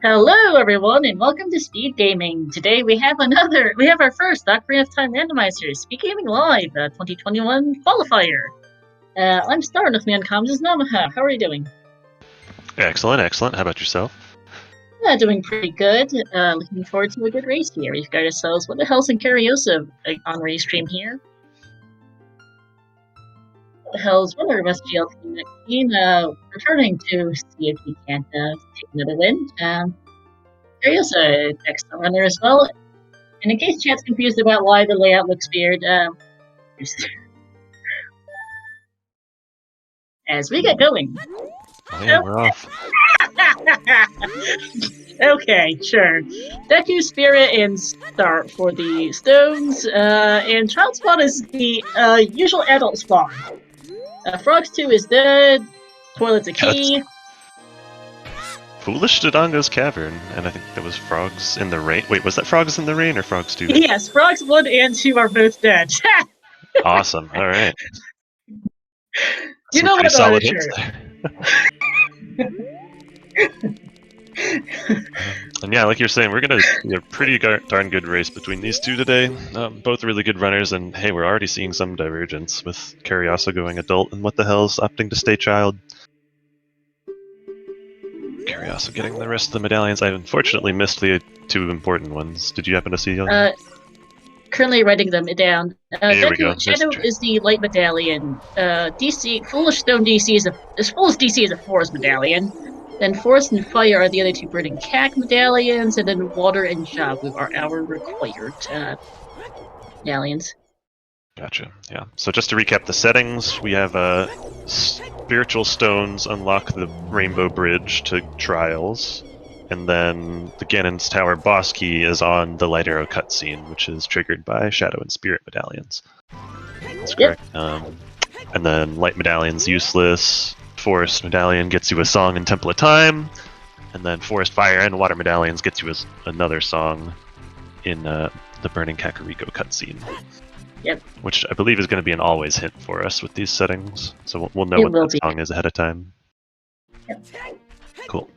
Hello, everyone, and welcome to Speed Gaming. Today we have our first Ocarina of Time Randomizer, SpeedGaming Live, 2021 Qualifier. I'm starting with me on comms is Namaha. How are you doing? Excellent, excellent. How about yourself? Doing pretty good. Looking forward to a good race here. We've got ourselves What the Hell's in Karaoke on race stream here. What the Hell's Winner must GL Team 19, returning to see if he can't take another win. Karaoke excellent runner as well. And in case chat's confused about why the layout looks weird, as we get going. Oh yeah, we're off. Okay, sure. Deku, Spirit, and Start for the stones, and Child Spawn is the usual adult spawn. Frogs 2 is dead, Toilet's a key. Foolish Dodongo's Cavern, and I think that was Frogs in the Rain. Wait, was that Frogs in the Rain or Frogs 2? Yes, Frogs 1 and 2 are both dead. Awesome, alright. You know what, solid sure. And yeah, like you're saying, we're gonna see a pretty darn good race between these two today. Both really good runners, and hey, we're already seeing some divergence with Cariaso going adult and What the Hell's opting to stay child. Cariaso getting the rest of the medallions. I unfortunately missed the two important ones. Did you happen to see them? Currently writing them down. Here we go. Shadow is the light medallion. DC Foolish Stone DC is Foolish DC is a forest medallion. Then Forest and Fire are the other two burning cack medallions, and then Water and Jabu are our required medallions. Gotcha. Yeah. So just to recap the settings, we have spiritual stones unlock the Rainbow Bridge to trials, and then the Ganon's Tower boss key is on the Light Arrow cutscene, which is triggered by Shadow and Spirit medallions. That's correct. Yep. And then Light medallion's useless. Forest medallion gets you a song in Temple of Time, and then Forest Fire and Water medallions gets you another song in the Burning Kakariko cutscene. Yep. Which I believe is going to be an always hint for us with these settings, so we'll know what that song is ahead of time. Yep. Cool.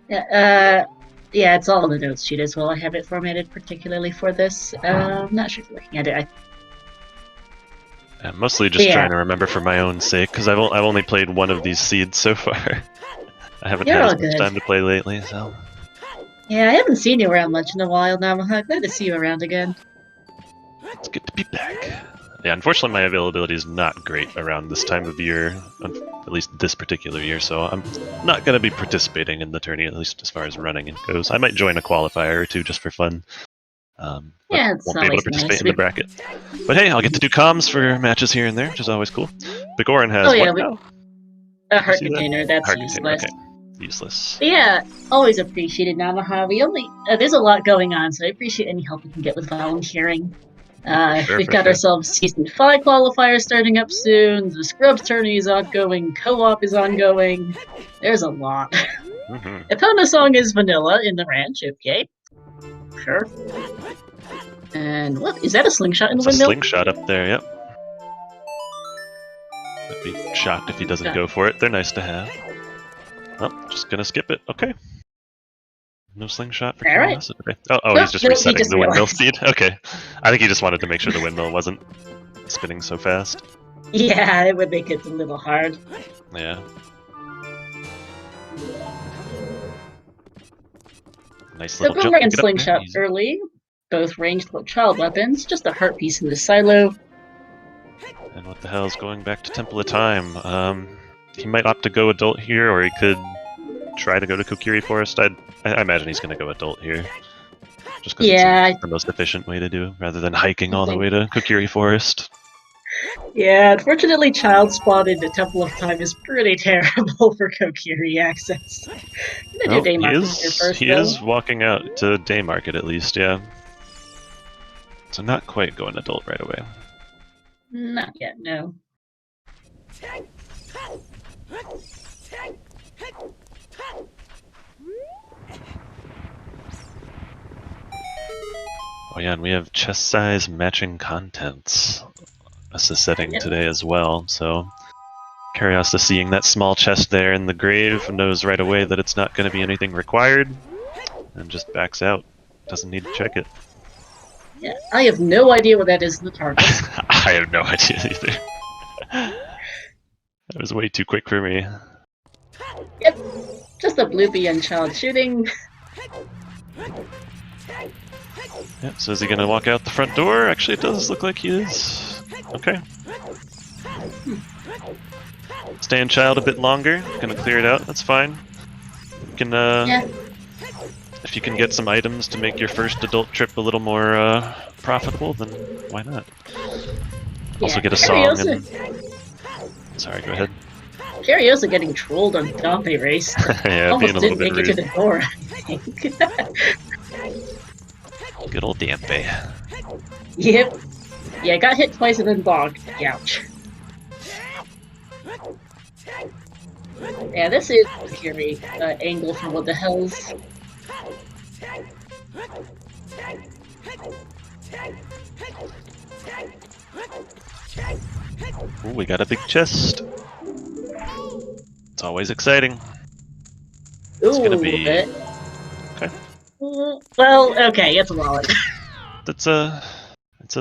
Yeah, it's all in the notes sheet as well. I have it formatted particularly for this. I'm not sure if you're looking at it. I'm mostly just trying to remember for my own sake, because I've only played one of these seeds so far. I haven't had as much time to play lately, so... Yeah, I haven't seen you around much in a while now. I'm glad to see you around again. It's good to be back. Yeah, unfortunately my availability is not great around this time of year, at least this particular year, so I'm not going to be participating in the tourney, at least as far as running it goes. I might join a qualifier or two just for fun. Yeah, it's won't be able to participate in the bracket. But hey, I'll get to do comms for matches here and there, which is always cool. Big Orin has a heart container, that's useless. Okay. Useless. But yeah, always appreciated, Namaha. There's a lot going on, so I appreciate any help we can get with volunteering. We've got ourselves Season 5 qualifiers starting up soon, the Scrubs tourney is ongoing, co-op is ongoing. There's a lot. Epona song is vanilla in the ranch, okay. Sure. And what is that, a slingshot in the windmill? A slingshot up there, yep. I'd be shocked if he doesn't go for it. They're nice to have. Oh, just gonna skip it. Okay. No slingshot for curiosity. Right. Oh, he's just resetting the windmill speed. Okay. I think he just wanted to make sure the windmill wasn't spinning so fast. Yeah, it would make it a little hard. Yeah. Nice little jump. And slingshot early. Both ranged child weapons. Just a heart piece in the silo. And what the hell is going back to Temple of Time? He might opt to go adult here, or he could try to go to Kokiri Forest. I imagine he's going to go adult here. Just because it's the most efficient way to do, rather than hiking all the way to Kokiri Forest. Yeah, unfortunately Child Spawn into Temple of Time is pretty terrible for Kokiri access. Well, he is walking out to Day Market at least, yeah. So not quite going adult right away. Not yet, no. Oh yeah, and we have chest size matching contents as the setting today as well, so Curiosity, seeing that small chest there in the grave, knows right away that it's not going to be anything required, and just backs out. Doesn't need to check it. Yeah, I have no idea what that is in the target. I have no idea either. That was way too quick for me. Yep, just a bloopy and child shooting. Yep, so is he going to walk out the front door? Actually, it does look like he is. Okay. Stay in child a bit longer. Gonna clear it out, that's fine. You can, Yeah. if you can get some items to make your first adult trip a little more profitable, then why not? Also get a song and... Sorry, go ahead. Carriosa getting trolled on Dante race. Yeah, Almost being a little didn't bit make it rude. to the door, I think. Good old Dampe. Yep. Yeah, got hit twice and then bogged. Ouch. Yeah, this is a scary angle for what the hell's. Ooh, we got a big chest. It's always exciting. It's Ooh, gonna be... Okay. Well, okay, it's a wallet. It's a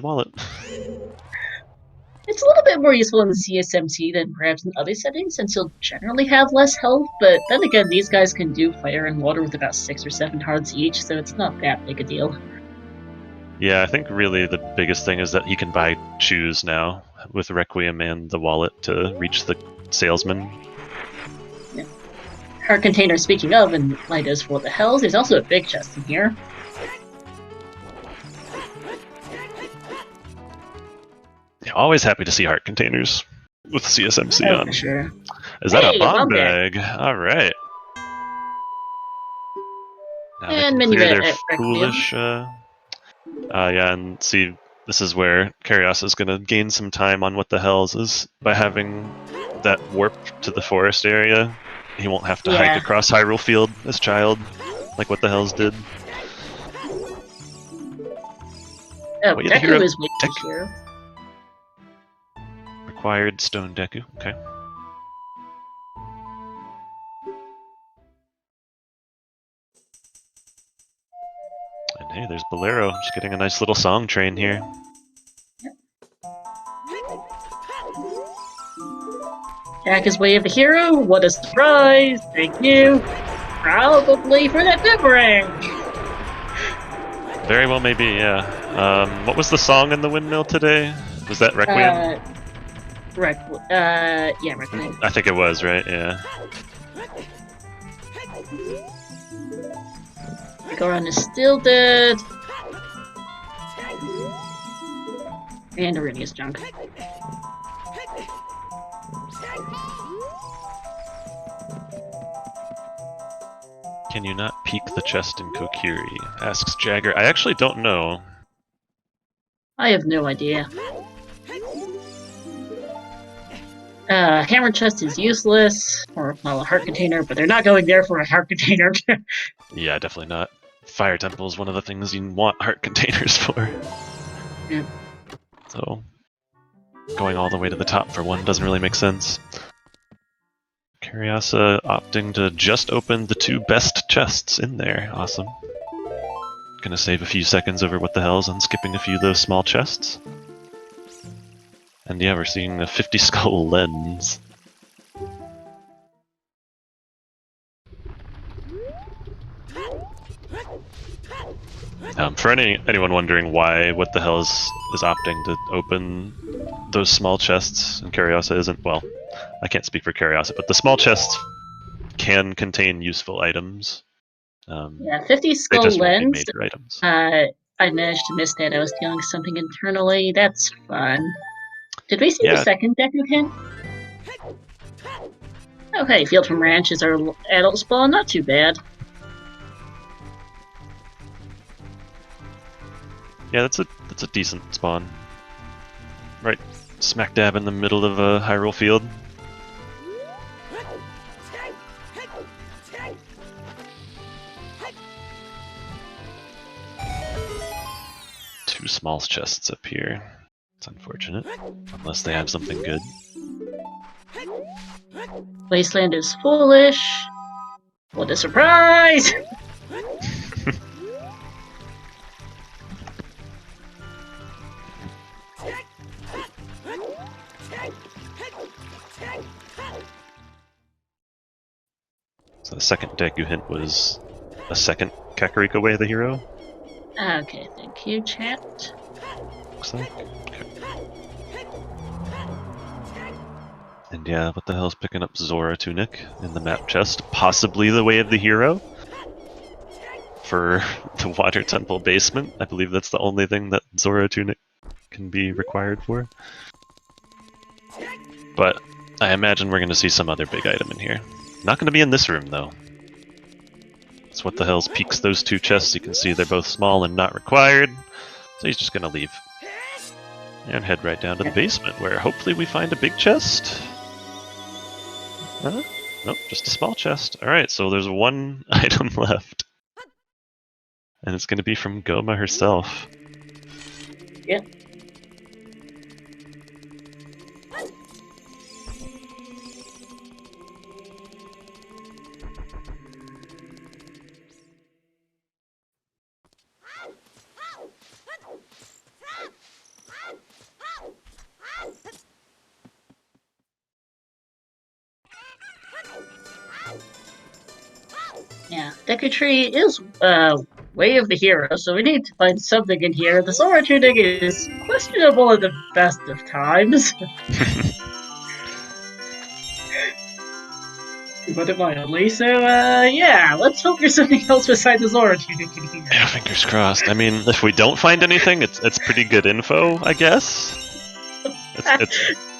wallet. It's a little bit more useful in the CSMC than perhaps in other settings, since you'll generally have less health, but then again, these guys can do fire and water with about 6 or 7 hearts each, so it's not that big a deal. Yeah, I think really the biggest thing is that he can buy shoes now with Requiem and the wallet to reach the salesman. Yeah. Heart container, speaking of, and light is for what the hells, there's also a big chest in here. Yeah, always happy to see heart containers with CSMC on. For sure. Is that a bomb bag? Alright. Now And they can clear their Requiem. foolish... yeah, and see, this is where Carios is going to gain some time on what the hells is by having that warp to the forest area. He won't have to hike across Hyrule Field as child, like what the hells did. Oh, Deku is waiting here. Required stone Deku, okay. And hey, there's Bolero, just getting a nice little song train here. Jack is way of the hero, what a surprise, thank you. Probably for that boomerang. Very well maybe, yeah. What was the song in the windmill today? Was that Requiem? Yeah, Requiem. I think it was, right? Yeah. Goron is still dead. And Aurelius junk. Can you not peek the chest in Kokiri? Asks Jagger. I actually don't know. I have no idea. Hammer chest is useless, or, well, a heart container, but they're not going there for a heart container. Yeah, definitely not. Fire Temple is one of the things you want heart containers for. Yeah. So, going all the way to the top for one doesn't really make sense. Cariasa opting to just open the 2 best chests in there. Awesome. Gonna save a few seconds over what the hells on skipping a few of those small chests. And yeah, we're seeing a 50 skull lens. For anyone wondering why What the Hell is opting to open those small chests and Cariasa isn't, well, I can't speak for Cariasa, but the small chests can contain useful items. Yeah, 50 skull they just lens. Won't be major items. I managed to miss that. I was dealing with something internally. That's fun. Did we see the second Deku hint? Okay, Field from Ranch is our adult spawn. Not too bad. Yeah, that's a decent spawn. Right smack dab in the middle of a Hyrule Field. Two small chests up here. It's unfortunate, unless they have something good. Wasteland is foolish. What a surprise! So the second Deku hint was a second Kakariko Way of the Hero? Okay, thank you, chat. Looks like. Okay. And yeah, what the hell's picking up Zora Tunic in the map chest? Possibly the Way of the Hero? For the Water Temple basement. I believe that's the only thing that Zora Tunic can be required for. But I imagine we're going to see some other big item in here. Not going to be in this room, though. So what the hell's peaks those two chests? You can see they're both small and not required. So he's just going to leave. And head right down to the basement, where hopefully we find a big chest. Huh? Nope, just a small chest. Alright, so there's one item left. And it's going to be from Goma herself. Yep. Yeah, Deku Tree is Way of the Hero, so we need to find something in here. The Zora Tunic is questionable at the best of times. But mildly, so yeah, let's hope there's something else besides the Zora Tunic in here. Yeah, fingers crossed. I mean, if we don't find anything, it's pretty good info, I guess.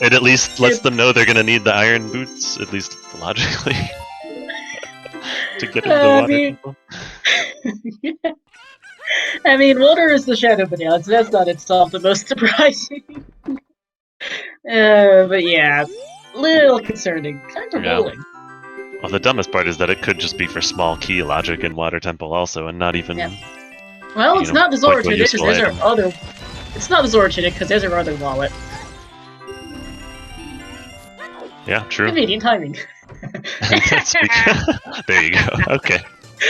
It at least lets them know they're gonna need the iron boots, at least logically, to get into the water temple. Yeah. I mean, water is the shadow banana, so that's not itself the most surprising. But yeah, little concerning. Kind of rolling. Well, the dumbest part is that it could just be for small key logic in Water Temple also, and not even. Yeah. Well, it's not the Zora Tunic because there's our other. It's not the Zora Tunic because there's our other wallet. Yeah, true. Convenient timing. There you go. Okay,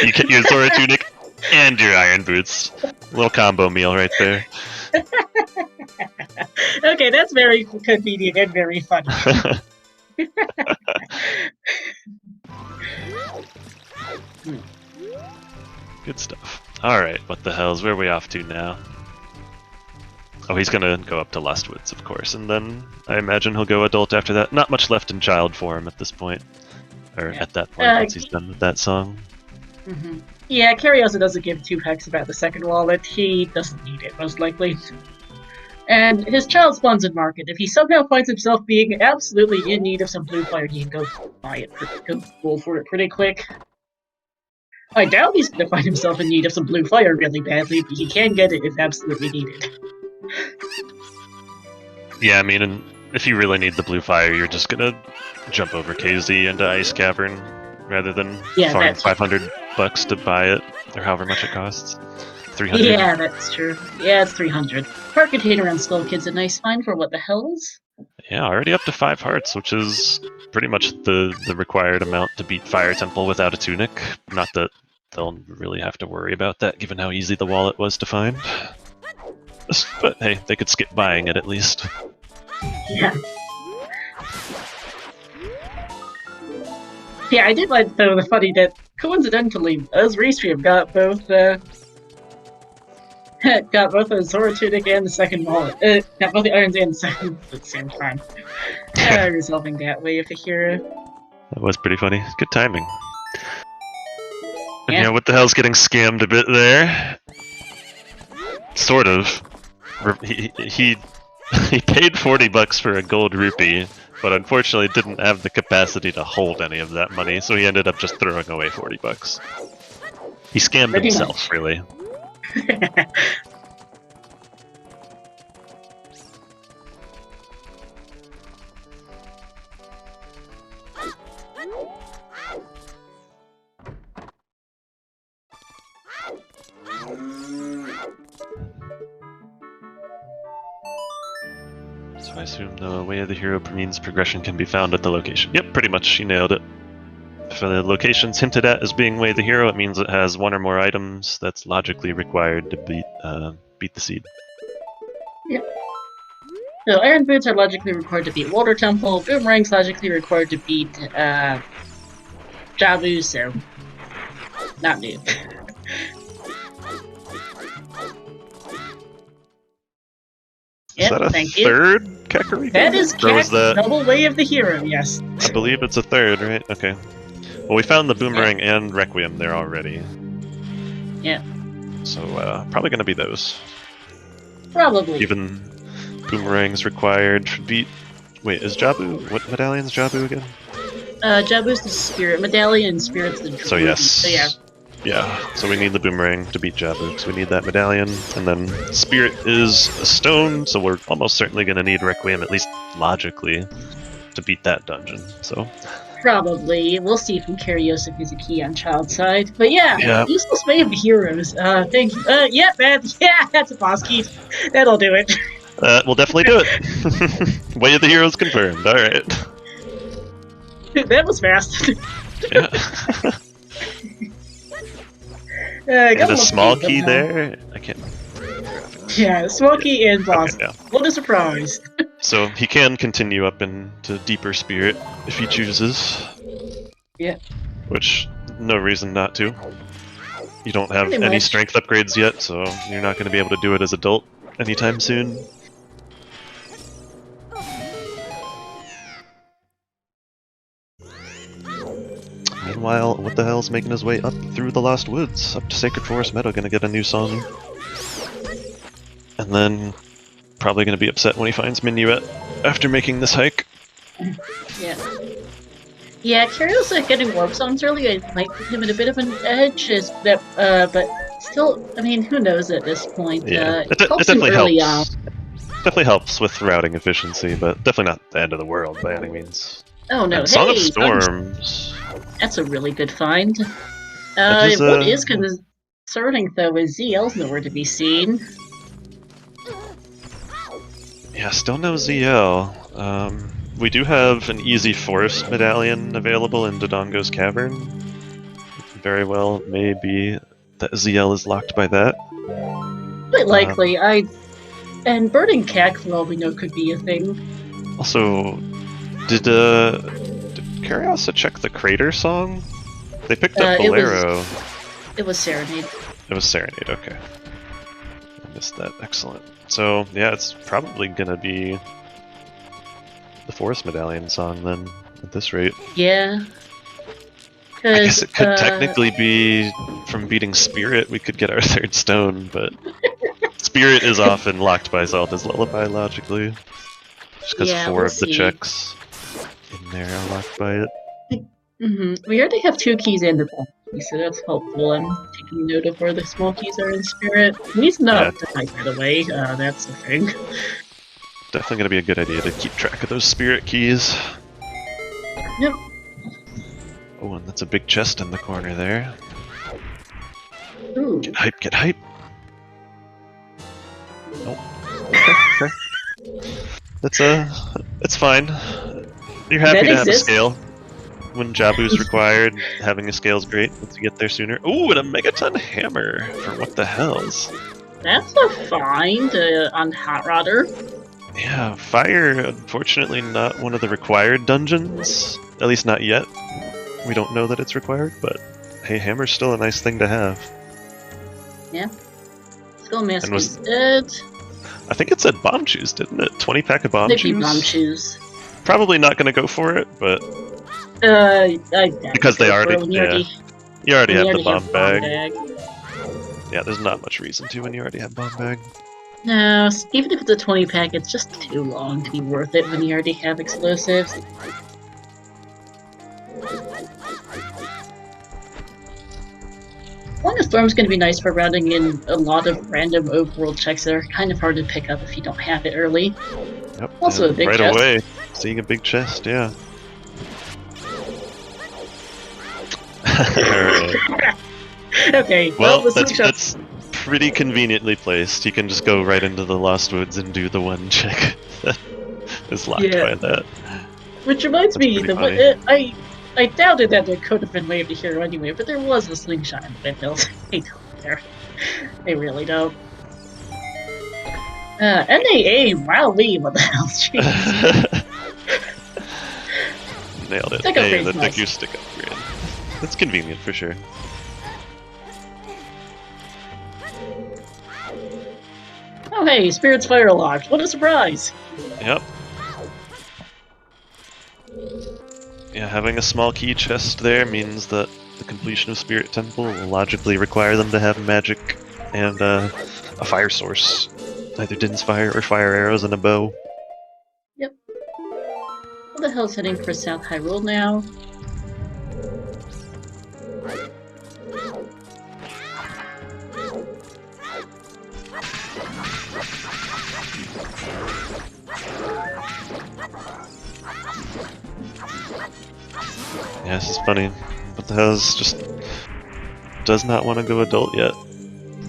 you get your Zora Tunic and your iron boots. Little combo meal right there. Okay, that's very convenient and very funny. Good stuff. Alright, what the hell's where are we off to now? Oh, he's gonna go up to Lustwoods, of course, and then I imagine he'll go adult after that. Not much left in child form at this point. Or at that point, once he's done with that song. Mm-hmm. Yeah, Carrie also doesn't give two pecks about the second wallet. He doesn't need it, most likely. And his child spawns in market. If he somehow finds himself being absolutely in need of some blue fire, he can go buy it, go roll for it pretty quick. I doubt he's gonna find himself in need of some blue fire really badly, but he can get it if absolutely needed. Yeah, I mean, if you really need the blue fire, you're just gonna jump over KZ into Ice Cavern rather than farm $500 to buy it, or however much it costs. 300. Yeah, that's true. Yeah, it's 300. Park container on Skull Kid's a nice find for what the hells. Yeah, already up to 5 hearts, which is pretty much the required amount to beat Fire Temple without a tunic. Not that they'll really have to worry about that, given how easy the wallet was to find. But hey, they could skip buying it at least. Yeah. Yeah, I did find though the funny that coincidentally, us Restream got both got both the Zora Tunic and the second wallet. Got both the irons and the second at the same time. Resolving that way of the hero. That was pretty funny. Good timing. And yeah, what the hell's getting scammed a bit there? Sort of. He paid $40 for a gold rupee, but unfortunately didn't have the capacity to hold any of that money, so he ended up just throwing away $40. He scammed himself, really. So I assume the way of the hero means progression can be found at the location. Yep, pretty much. You nailed it. If the location's hinted at as being way of the hero, it means it has one or more items that's logically required to beat the seed. Yep. So iron boots are logically required to beat Water Temple. Boomerang's logically required to beat Jabu, so not new. Is that a third Kakariko? That is the double way of the hero, yes. I believe it's a third, right? Okay. Well, we found the Boomerang and Requiem there already. Yeah. So, probably gonna be those. Probably. Even Boomerang's required to beat... Wait, is Jabu... What medallion's Jabu again? Jabu's the Spirit Medallion, Spirit's the Druid. So yes. So yeah. Yeah, so we need the Boomerang to beat Jabu, because we need that medallion, and then Spirit is a stone, so we're almost certainly going to need Requiem, at least logically, to beat that dungeon, so... Probably. We'll see from Karaoke if he's a key on Child's side. But yeah, useless way of the heroes. Thank you. Yeah, that's a boss key. That'll do it. We'll definitely do it. Way of the heroes confirmed, alright. That was fast. Yeah. And a small key there? I can't remember. Yeah, small key and boss. Okay, yeah. What a surprise. So he can continue up into deeper spirit if he chooses. Yeah. Which, no reason not to. You don't have any strength upgrades yet, so you're not going to be able to do it as adult anytime soon. Meanwhile, what the hell's making his way up through the Lost Woods? Up to Sacred Forest Meadow, gonna get a new song. And then, probably gonna be upset when he finds Minuet after making this hike. Yeah. Yeah, Karaoke getting warp songs early might put him at a bit of an edge, but still, I mean, who knows at this point? Yeah, it helps definitely him early helps. on. Definitely helps with routing efficiency, but definitely not the end of the world by any means. Oh no, and Song of Storms. That's a really good find. What is concerning though is ZL's nowhere to be seen. Yeah, still no ZL. We do have an easy forest medallion available in Dodongo's Cavern. Very well, maybe that ZL is locked by that. Quite likely. And Burning Cack, for all we know, could be a thing. Also, did Curiousa check the Crater song? They picked up Bolero. It was Serenade. It was Serenade, okay. I missed that. Excellent. So, yeah, it's probably gonna be the Forest Medallion song then, at this rate. Yeah. I guess it could technically be from beating Spirit, we could get our third stone, but Spirit is often locked by Zelda's Lullaby, logically. Just because 4 of the checks in there are locked by it. We already have 2 keys and the ball key, so that's helpful. I'm taking note of where the small keys are in Spirit. He's not up to height, by the way. That's the thing. Definitely going to be a good idea to keep track of those Spirit keys. Yep. Oh, and that's a big chest in the corner there. Ooh. Get hype, get hype! Oh. Okay. It's fine. You're happy to have a scale. When Jabu's required, having a scale's great. Let's get there sooner. Ooh, and a Megaton Hammer! For what the hells? That's a find on Hot Rodder. Yeah, Fire, unfortunately not one of the required dungeons. At least not yet. We don't know that it's required, but hey, Hammer's still a nice thing to have. Yeah. Skull Mask is dead. I think it said bomb shoes, didn't it? 20 pack of bomb shoes? Bomb shoes. Probably not going to go for it, but... because they already... You already have the bomb bag. Yeah, there's not much reason to when you already have bomb bag. No, even if it's a 20 pack, it's just too long to be worth it when you already have explosives. Song of Storm's going to be nice for rounding in a lot of random overworld checks that are kind of hard to pick up if you don't have it early. Yep, also a big chest. Right away, seeing a big chest, yeah. Alright. Okay, well that's pretty conveniently placed. You can just go right into the Lost Woods and do the one check. is locked by that. Which reminds That's me, I doubted that there could have been way of the hero anyway, but there was a slingshot in the windmills. They don't care. They really don't. NAA, wow, what the hell? Jeez. Nailed it. Hey, the nice. Stick upgrade. That's convenient for sure. Oh hey, Spirit's Fire locked. What a surprise! Yep. Yeah, having a small key chest there means that the completion of Spirit Temple will logically require them to have magic and a fire source. Either Din's Fire or fire arrows and a bow. Yep. What the hell's heading for South Hyrule now? Yeah, this is funny. But the hell's just does not want to go adult yet.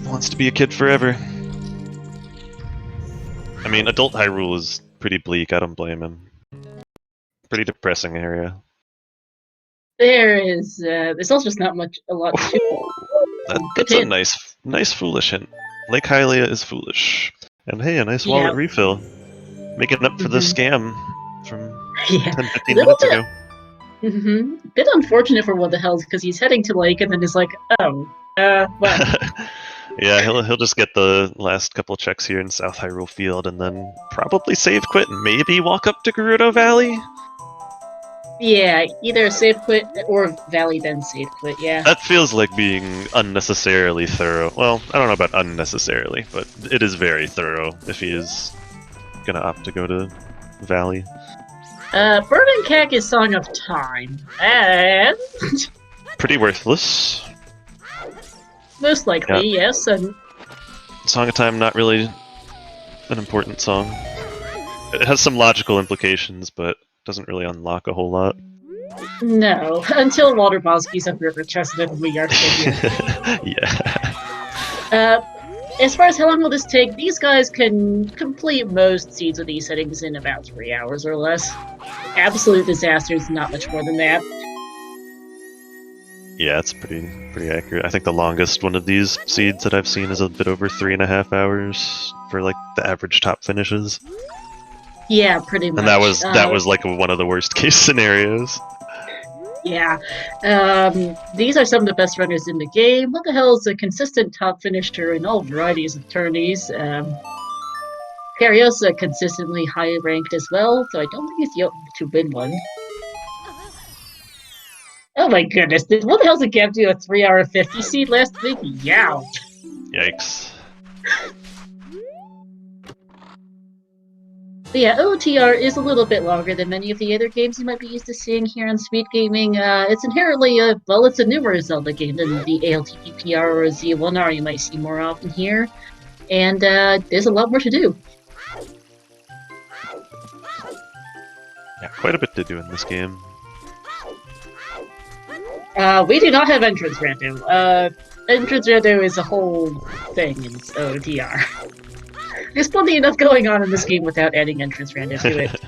Wants to be a kid forever. I mean, adult Hyrule is pretty bleak, I don't blame him. Pretty depressing area. There's also just not a lot to That's a nice foolish hint. Lake Hylia is foolish. And hey, a nice wallet refill. Making up for the scam from 10-15 minutes ago. Bit unfortunate for What the Hell, because he's heading to Lake and then he's like, oh, well. Yeah, he'll just get the last couple checks here in South Hyrule Field and then probably save quit and maybe walk up to Gerudo Valley? Yeah, either save quit or Valley then save quit, yeah. That feels like being unnecessarily thorough. Well, I don't know about unnecessarily, but it is very thorough if he is gonna opt to go to Valley. Burning Cactus Song of Time, and... Pretty worthless. Most likely, yes, and... Song of Time, not really an important song. It has some logical implications, but doesn't really unlock a whole lot. No, until Water Boskies and River Chestnut we are Yeah. As far as how long will this take, these guys can complete most seeds of these settings in about 3 hours or less. Absolute Disasters, not much more than that. Yeah, it's pretty accurate. I think the longest one of these seeds that I've seen is a bit over 3.5 hours for like the average top finishes. Yeah, pretty much. And that was like one of the worst case scenarios. Yeah. These are some of the best runners in the game. What the hell is a consistent top finisher in all varieties of tourneys? Cariosa consistently high ranked as well, so I don't think he's yet to win one. Oh my goodness, what the hell's did Gav do a 3-hour 50 seed last week? Yow! Yikes. But yeah, OTR is a little bit longer than many of the other games you might be used to seeing here on SpeedGaming. It's inherently it's a newer Zelda game than the ALTPPR or Z1R you might see more often here. And there's a lot more to do. Yeah, quite a bit to do in this game. We do not have entrance rando. Entrance rando is a whole thing in OTR. There's plenty enough going on in this game without adding entrance rando to it.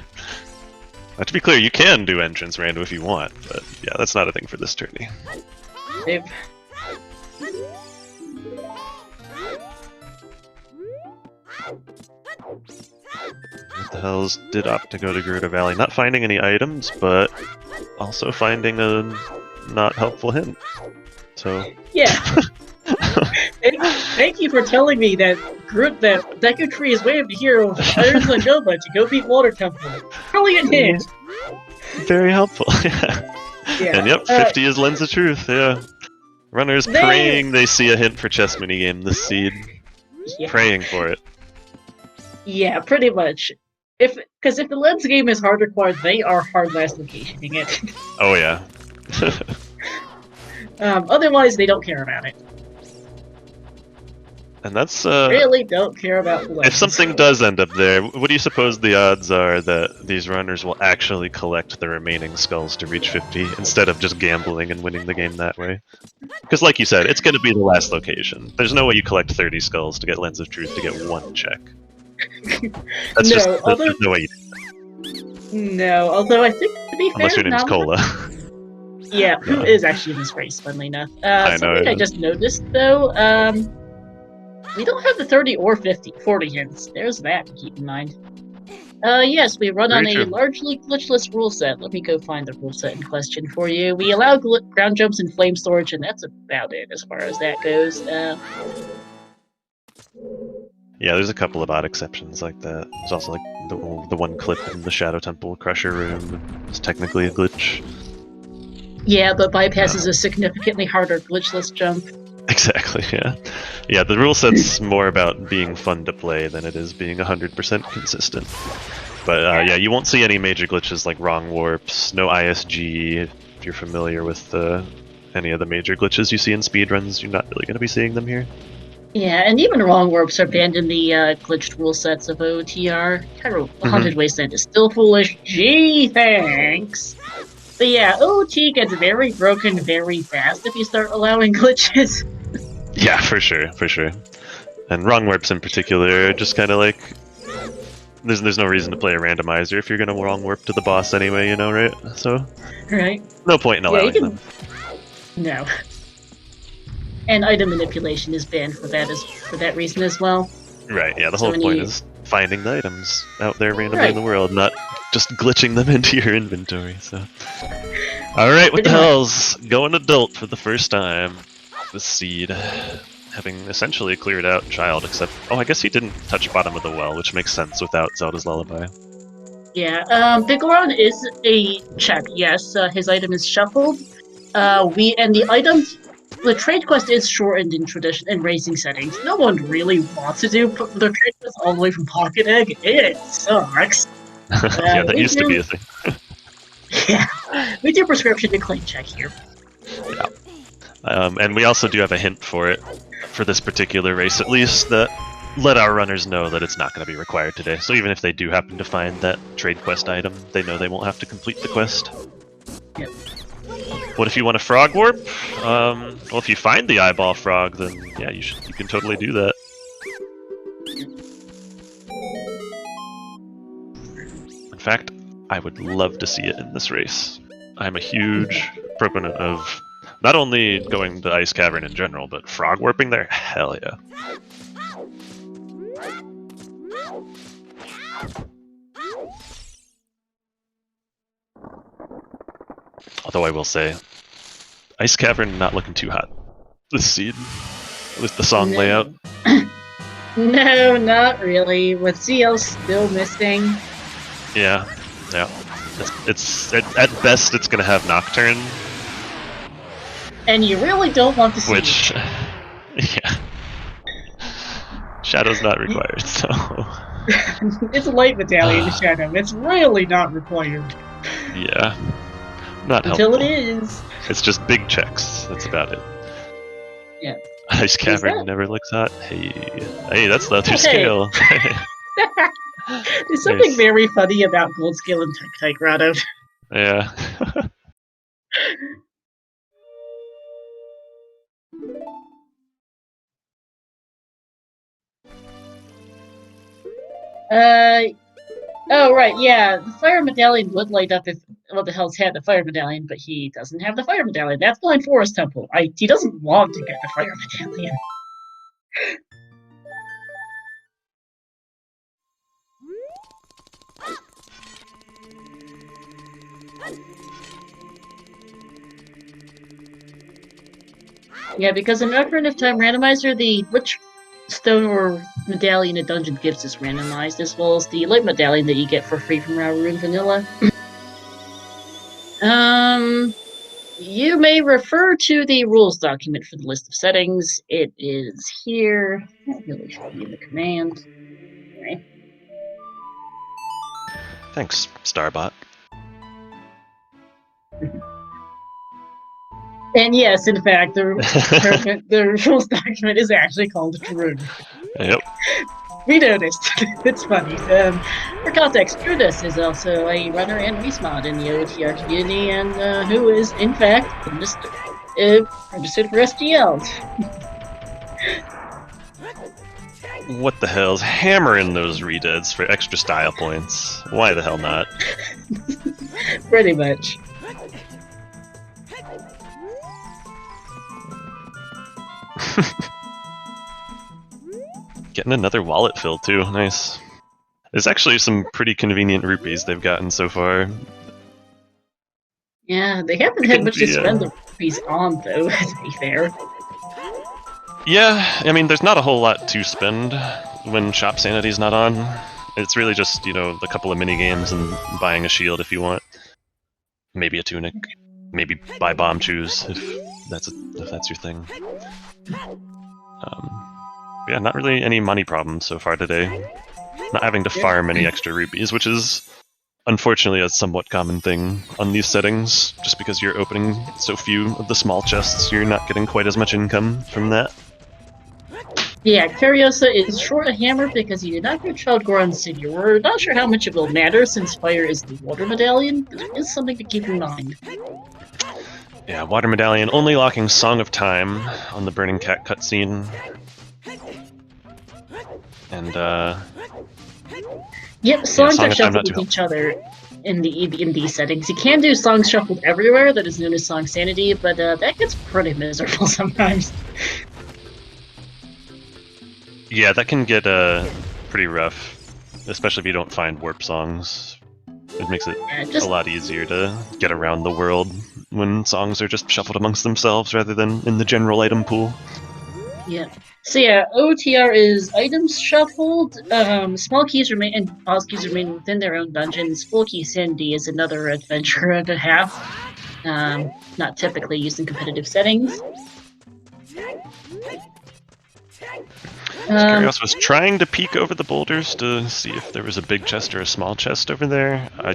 To be clear, you can do entrance rando if you want, but yeah, that's not a thing for this tourney. Yep. What the hells did opt to go to Gerudo Valley? Not finding any items, but also finding a not helpful hint. So yeah. Thank you for telling me that Deku Tree is way up here of Iron Nova to go beat Water Temple. Brilliant hint! Very helpful, yeah. And yep, 50 is Lens of Truth, yeah. Runners praying they see a hint for chess minigame this seed. Yeah. Praying for it. Yeah, pretty much. Because if the Lens game is hard required, they are hard last locationing it. Oh yeah. Otherwise, they don't care about it. And that's really don't care about the Lens. If something does end up there, what do you suppose the odds are that these runners will actually collect the remaining skulls to reach 50 instead of just gambling and winning the game that way? Because like you said, it's going to be the last location. There's no way you collect 30 skulls to get Lens of Truth to get one check. That's no way you do that. No, although I think, to be Unless fair, your name's Cola. Yeah, who is actually in this race, funnily enough. Something I just noticed, though, we don't have the 30 or 40 hints. There's that to keep in mind. Yes, we run on a largely glitchless rule set. Let me go find the rule set in question for you. We allow ground jumps and flame storage, and that's about it as far as that goes. Yeah, there's a couple of odd exceptions like that. There's also like the one clip in the Shadow Temple Crusher room. It's technically a glitch. Yeah, but bypasses a significantly harder glitchless jump. Exactly, yeah. Yeah, the rule set's more about being fun to play than it is being 100% consistent. But yeah, you won't see any major glitches like wrong warps, no ISG. If you're familiar with any of the major glitches you see in speedruns, you're not really going to be seeing them here. Yeah, and even wrong warps are banned in the glitched rule sets of OTR. Haunted Wasteland is still foolish. Gee, thanks! But yeah, OT gets very broken very fast if you start allowing glitches. Yeah, for sure, for sure. And wrong warps in particular are just kind of like... There's no reason to play a randomizer if you're going to wrong warp to the boss anyway, you know, right? So... Right. No point in allowing them. No. And item manipulation is banned for that reason as well. Right, yeah, the whole point is finding the items out there randomly in the world, not just glitching them into your inventory, so... Alright, what the hell's going adult for the first time? The Seed, having essentially cleared out Child, except... Oh, I guess he didn't touch bottom of the well, which makes sense without Zelda's Lullaby. Yeah, Bigoron is a check, yes, his item is shuffled. The trade quest is shortened in racing settings. No one really wants to do the trade quest all the way from Pocket Egg. It sucks. Yeah, that used to be a thing. Yeah, we do prescription to claim check here. Yeah. And we also do have a hint for it, for this particular race at least, that let our runners know that it's not going to be required today. So even if they do happen to find that trade quest item, they know they won't have to complete the quest. Yep. What if you want a frog warp? Well, if you find the eyeball frog, then yeah, you can totally do that. In fact, I would love to see it in this race. I'm a huge proponent of not only going to Ice Cavern in general, but frog warping there? Hell yeah. Although I will say, Ice Cavern not looking too hot this Seed, with the song layout. No, not really. With CL still missing. Yeah, yeah. It's at best it's gonna have Nocturne. And you really don't want to see which, yeah. Shadow's not required, so... It's a light medallion Shadow. It's really not required. Yeah. Not Until helpful. it is. It's just big checks. That's about it. Yeah. Ice Cavern never looks hot. Hey, that's the other scale. There's something very funny about Gold Scale and Tyke Grotto. Yeah. Oh, right, yeah. The Fire Medallion would light up if what the hell's had the Fire Medallion, but he doesn't have the Fire Medallion. That's Blind Forest Temple. He doesn't want to get the Fire Medallion. Yeah, because in Ocarina of Time Randomizer, which stone or medallion a dungeon gives is randomized, as well as the light medallion that you get for free from Rauru and Vanilla. You may refer to the rules document for the list of settings. It is here. That really should be in the command. Anyway. Thanks, Starbot. And yes, in fact, the rules document is actually called Drew. Yep. We noticed. It's funny. For context, Trudus is also a runner and resmod in the OTR community, and who is, in fact, registered for SDLs. what the hell's hammering those redeads for extra style points? Why the hell not? Pretty much. Getting another wallet fill too, nice. There's actually some pretty convenient rupees they've gotten so far. Yeah, they haven't had much to spend the rupees on, though, to be fair. Yeah, I mean, there's not a whole lot to spend when Shop Sanity's not on. It's really just, you know, a couple of mini games and buying a shield if you want. Maybe a tunic. Maybe buy bomb shoes if that's your thing. Yeah, not really any money problems so far today. Not having to farm any extra rupees, which is unfortunately a somewhat common thing on these settings. Just because you're opening so few of the small chests, you're not getting quite as much income from that. Yeah, Curiosa is short a hammer because he did not get Child Goron City. We're not sure how much it will matter since fire is the water medallion, but it is something to keep in mind. Yeah, water medallion only locking Song of Time on the Burning Cat cutscene. And yep, songs are shuffled with each other in these settings. You can do songs shuffled everywhere, that is known as Song Sanity, but that gets pretty miserable sometimes. Yeah, that can get pretty rough, especially if you don't find warp songs. It makes it a lot easier to get around the world when songs are just shuffled amongst themselves rather than in the general item pool. Yeah. So yeah, OTR is items shuffled, small keys remain and boss keys remain within their own dungeons. Full key sanity is another adventure and a half, not typically used in competitive settings. Curios was trying to peek over the boulders to see if there was a big chest or a small chest over there. I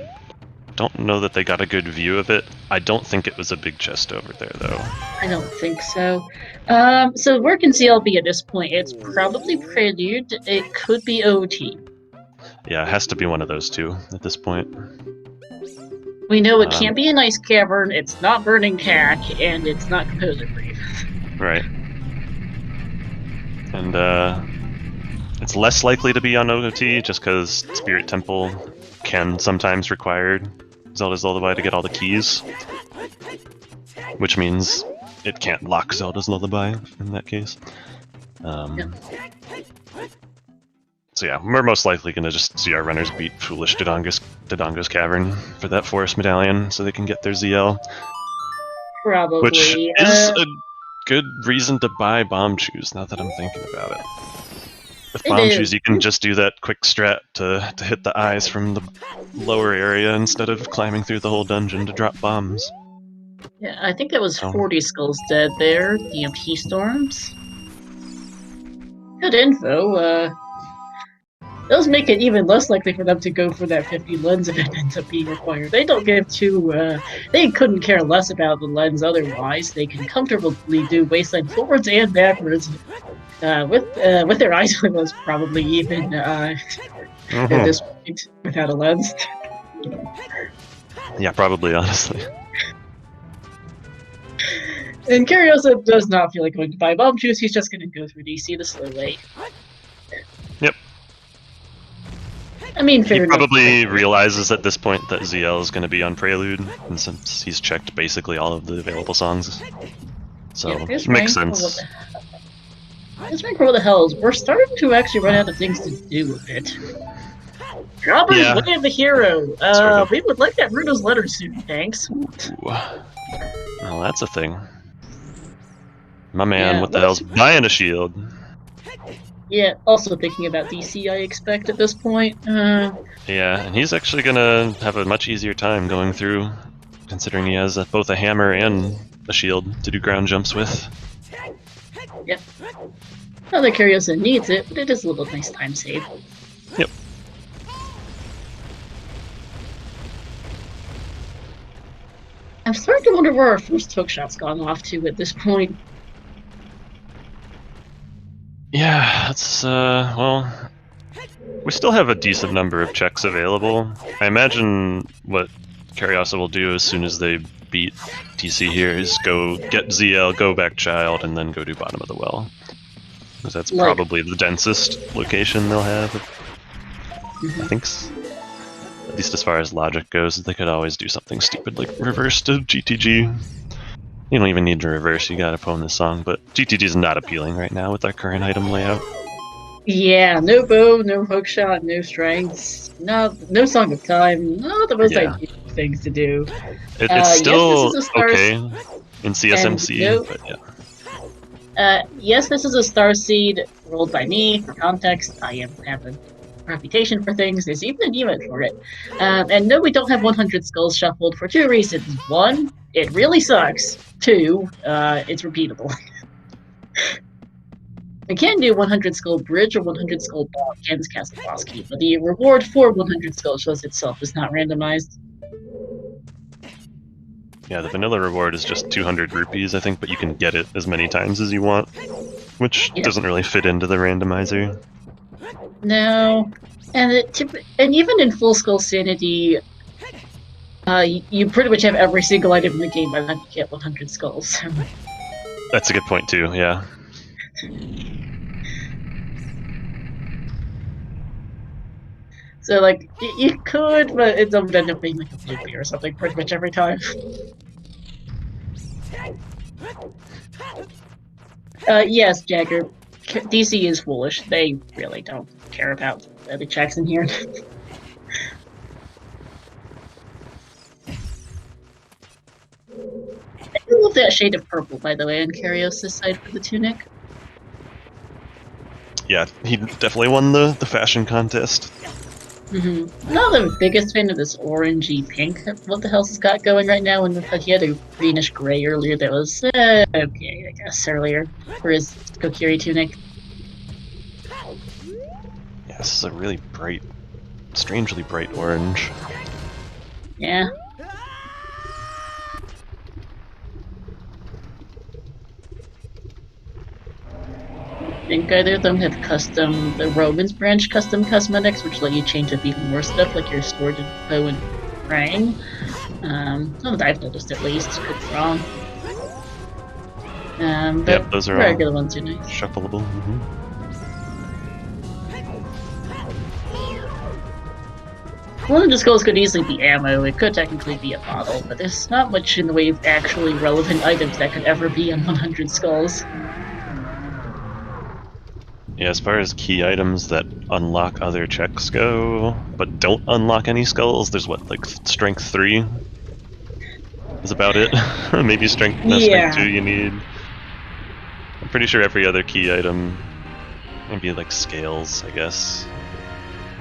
don't know that they got a good view of it. I don't think it was a big chest over there, though. I don't think so. So where can CL be at this point? It's probably Prelude. It could be OT. Yeah, it has to be one of those two at this point. We know it can't be an ice cavern, it's not Burning Cack, and it's not Composer Brief. Right. And it's less likely to be on OT just because Spirit Temple can sometimes require Zelda's Lullaby to get all the keys. Which means it can't lock Zelda's Lullaby in that case. So yeah, we're most likely going to just see our runners beat Foolish Dodongo's Cavern for that Forest Medallion so they can get their ZL. Probably. Which is a good reason to buy bomb shoes, now that I'm thinking about it. With bomb shoes, you can just do that quick strat to hit the eyes from the lower area instead of climbing through the whole dungeon to drop bombs. Yeah, I think it was 40 skulls dead there, the EMP storms. Good info, those make it even less likely for them to go for that 50 lens if it ends up being required. They don't give they couldn't care less about the lens otherwise. They can comfortably do wasteland forwards and backwards with their eyes closed, probably even at this point without a lens. Yeah, probably, honestly. And Curiosa does not feel like going to buy bomb juice. He's just going to go through DC the slow way. Yep. I mean, he probably realizes at this point that ZL is going to be on Prelude, and since he's checked basically all of the available songs, so it makes sense. This rank what the hell is? We're starting to actually run out of things to do with it. Robbers, Way of the Hero. We would like that Runo's letter soon, thanks. Ooh. Well, that's a thing. My man, what the hell's buying a shield? Yeah, also thinking about DC, I expect, at this point. Yeah, and he's actually gonna have a much easier time going through, considering he has both a hammer and a shield to do ground jumps with. Yep. Not that Curiosa needs it, but it is a little nice time save. Yep. I'm starting to wonder where our first hookshot's gone off to at this point. Yeah, that's, well, we still have a decent number of checks available. I imagine what Curiosa will do as soon as they beat TC here is go get ZL, go back Child, and then go do Bottom of the Well. because that's probably the densest location they'll have. I think, at least as far as logic goes, they could always do something stupid like reverse to GTG. You don't even need to reverse, you gotta phone this song, but GTG is not appealing right now with our current item layout. Yeah, no bow, no hookshot, no strengths, no Song of Time, not the most ideal things to do. It's still yes, this is a okay in CSMC, but yeah. Yes, this is a star seed rolled by me. For context, I have a reputation for things. There's even an event for it. And no, we don't have 100 skulls shuffled for two reasons. One, it really sucks. Two, it's repeatable. We can do 100 skull bridge or 100 skull ball against Castle Boss Key, but the reward for 100 skull shows itself is not randomized. Yeah, the vanilla reward is just 200 rupees, I think, but you can get it as many times as you want, which doesn't really fit into the randomizer. No, and even in full skull sanity, you pretty much have every single item in the game by the time you get 100 skulls. That's a good point too, yeah. So, like, you could, but it would end up being like a loopy or something pretty much every time. Yes, Jagger. DC is foolish. They really don't care about the checks in here. I love that shade of purple, by the way, on Kyrios' side for the tunic. Yeah, he definitely won the fashion contest. Mm-hmm. Not the biggest fan of this orangey pink. What the hell's got going right now? And he had a greenish gray earlier that was okay, I guess, earlier for his Kokiri tunic. Yeah, this is a really bright, strangely bright orange. Yeah. I think either of them have the Romans branch custom cosmetics, which let you change up even more stuff, like your sword and bow and ring. Some that I've noticed at least, could be wrong. But yep, those are regular ones are nice. Shuffleable. 100 skulls could easily be ammo, it could technically be a bottle, but there's not much in the way of actually relevant items that could ever be on 100 skulls. Yeah, as far as key items that unlock other checks go, but don't unlock any skulls, there's what, like strength 3 is about it? Maybe strength 2 you need. I'm pretty sure every other key item, maybe like scales, I guess.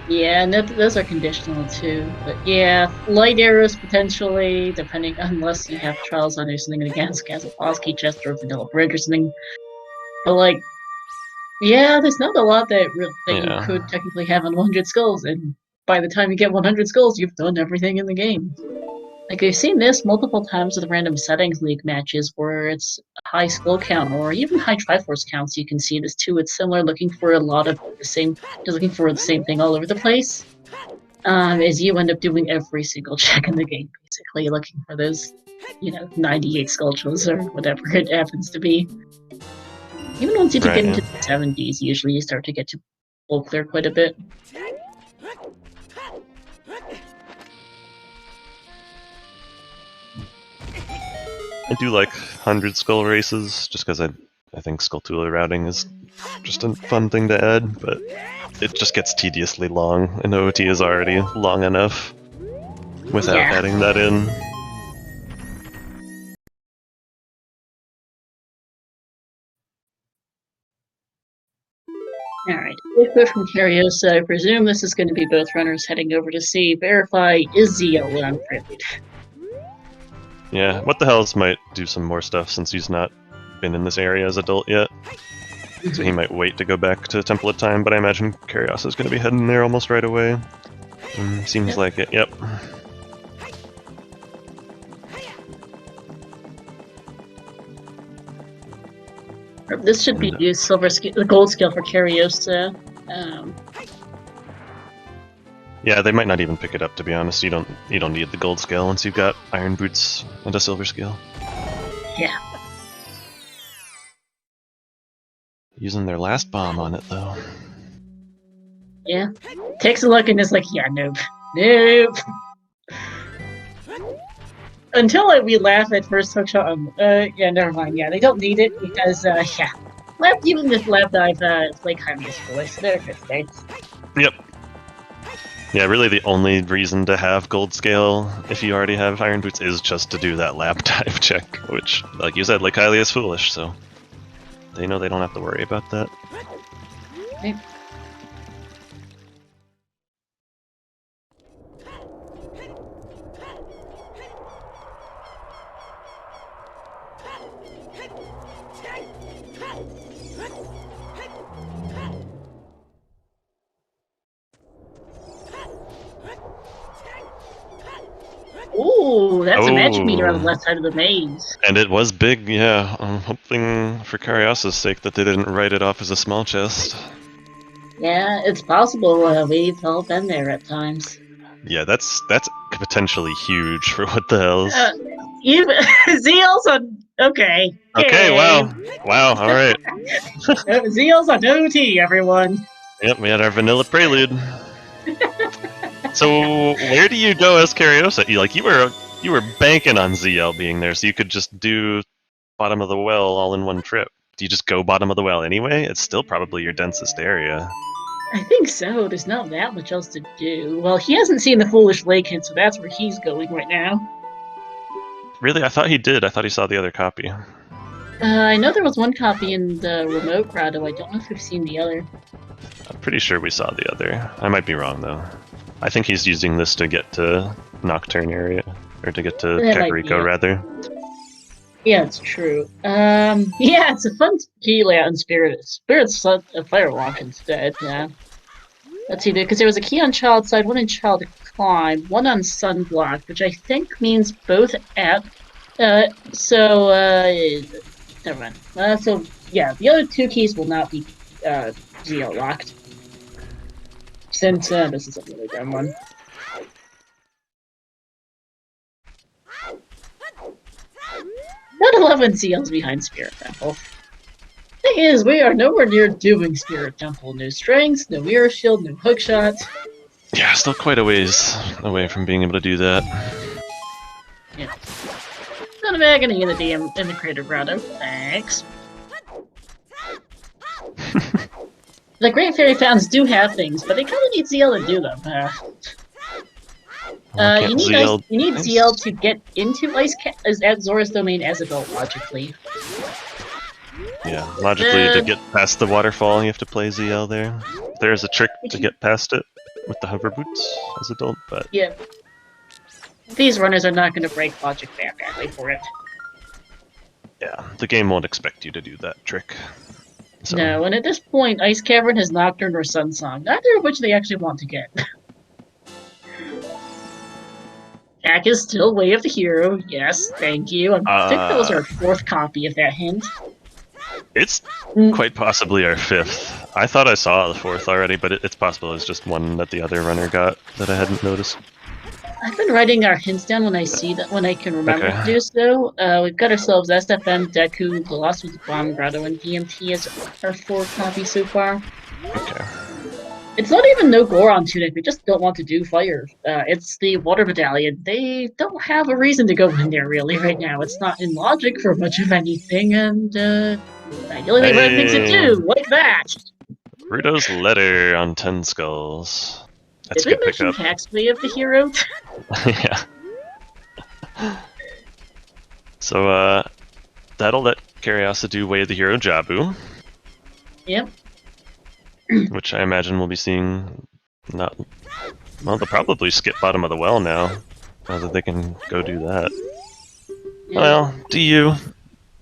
Yeah, and those are conditional too. But yeah, light arrows potentially, depending, unless you have trials on or something against Castle Boss Key chest or vanilla bridge or something. But like, yeah, there's not a lot that you could technically have on 100 skulls, and by the time you get 100 skulls, you've done everything in the game. Like, I've seen this multiple times with random settings league matches where it's a high skull count or even high Triforce counts. You can see this too. It's similar, looking for the same thing all over the place. As you end up doing every single check in the game, basically looking for those, 98 sculptures or whatever it happens to be. Even once you get into the 70s, usually you start to get to full clear quite a bit. I do like 100 skull races, just because I think Skulltula routing is just a fun thing to add, but it just gets tediously long, and OT is already long enough without adding that in. Alright, quick from Cariosa. I presume this is going to be both runners heading over to see. Verify, is Zio unpreviewed? Yeah, What the Hells might do some more stuff since he's not been in this area as adult yet. So he might wait to go back to Temple of Time, but I imagine Cariosa is going to be heading there almost right away. Seems like it, yep. This should be the gold skill for Cariosa. Yeah, they might not even pick it up, to be honest. You don't need the gold scale once you've got iron boots and a silver scale. Yeah. Using their last bomb on it, though. Yeah. Takes a look and is like, yeah, nope. Nope. Until we laugh at first Hookshot, yeah, never mind. Yeah, they don't need it because, yeah. Even this lab dive, Flake Hyme is foolish. They're good states. Yep. Yeah, really the only reason to have Gold Scale, if you already have Iron Boots, is just to do that lab dive check, which, like you said, Lake Hylia is foolish, so they know they don't have to worry about that. Okay. Ooh, that's a magic meter on the left side of the maze. And it was big, yeah. I'm hoping for Carios's sake that they didn't write it off as a small chest. Yeah, it's possible. We've all been there at times. Yeah, that's potentially huge for what the hell is. Zeal's on. Okay. Okay, wow. Wow, alright. Zeal's on OT, everyone. Yep, we had our vanilla prelude. So where do you go as Cariosa? You were banking on ZL being there, so you could just do bottom of the well all in one trip. Do you just go bottom of the well anyway? It's still probably your densest area. I think so. There's not that much else to do. Well, he hasn't seen the Foolish Lake hint, so that's where he's going right now. Really? I thought he did. I thought he saw the other copy. I know there was one copy in the remote grotto. I don't know if we've seen the other. I'm pretty sure we saw the other. I might be wrong, though. I think he's using this to get to Nocturne area. Or to get to Kakariko, rather. Yeah, it's true. Yeah, it's a fun key layout in Spirit's a Firewalk instead, yeah. Let's see, because there was a key on Child side, one in Child Climb, one on Sunblock, which I think means both at... never mind. So, yeah, the other two keys will not be ZL locked. Since this is a really dumb one. Not 11 CLs behind Spirit Temple. Thing is, we are nowhere near doing Spirit Temple. No strengths, no mirror shield, no hookshot. Yeah, still quite a ways away from being able to do that. Yeah. Not of agony in the Crater Grotto. Thanks. The Great Fairy Fountains do have things, but they kind of need ZL to do them. You need ZL to get into at Zora's Domain as adult, logically. Yeah, logically to get past the waterfall, you have to play ZL there. There's a trick to get past it with the hover boots as adult, but... Yeah. These runners are not going to break logic that badly for it. Yeah, the game won't expect you to do that trick. So. No, and at this point, Ice Cavern has Nocturne or Sunsong, neither of which they actually want to get. Jack is still Way of the Hero. Yes, thank you. I think that was our 4th copy of that hint. It's quite possibly our 5th. I thought I saw the 4th already, but it's possible it's just one that the other runner got that I hadn't noticed. I've been writing our hints down when I can remember to do so. We've got ourselves SFM, Deku, Colossus Bomb, Grotto, and DMT as our 4 copies so far. Okay. It's not even no Goron tunic, we just don't want to do fire. It's the Water Battalion. They don't have a reason to go in there really right now. It's not in logic for much of anything, and ideally they run things to do, like that! Rudo's letter on 10 skulls. That's Did we mention Hack's Way of the Hero? Yeah. So, that'll let Cariosa do Way of the Hero Jabu. Yep. Which I imagine we'll be seeing not... Well, they'll probably skip bottom of the well now that they can go do that. Yeah. Well, do you?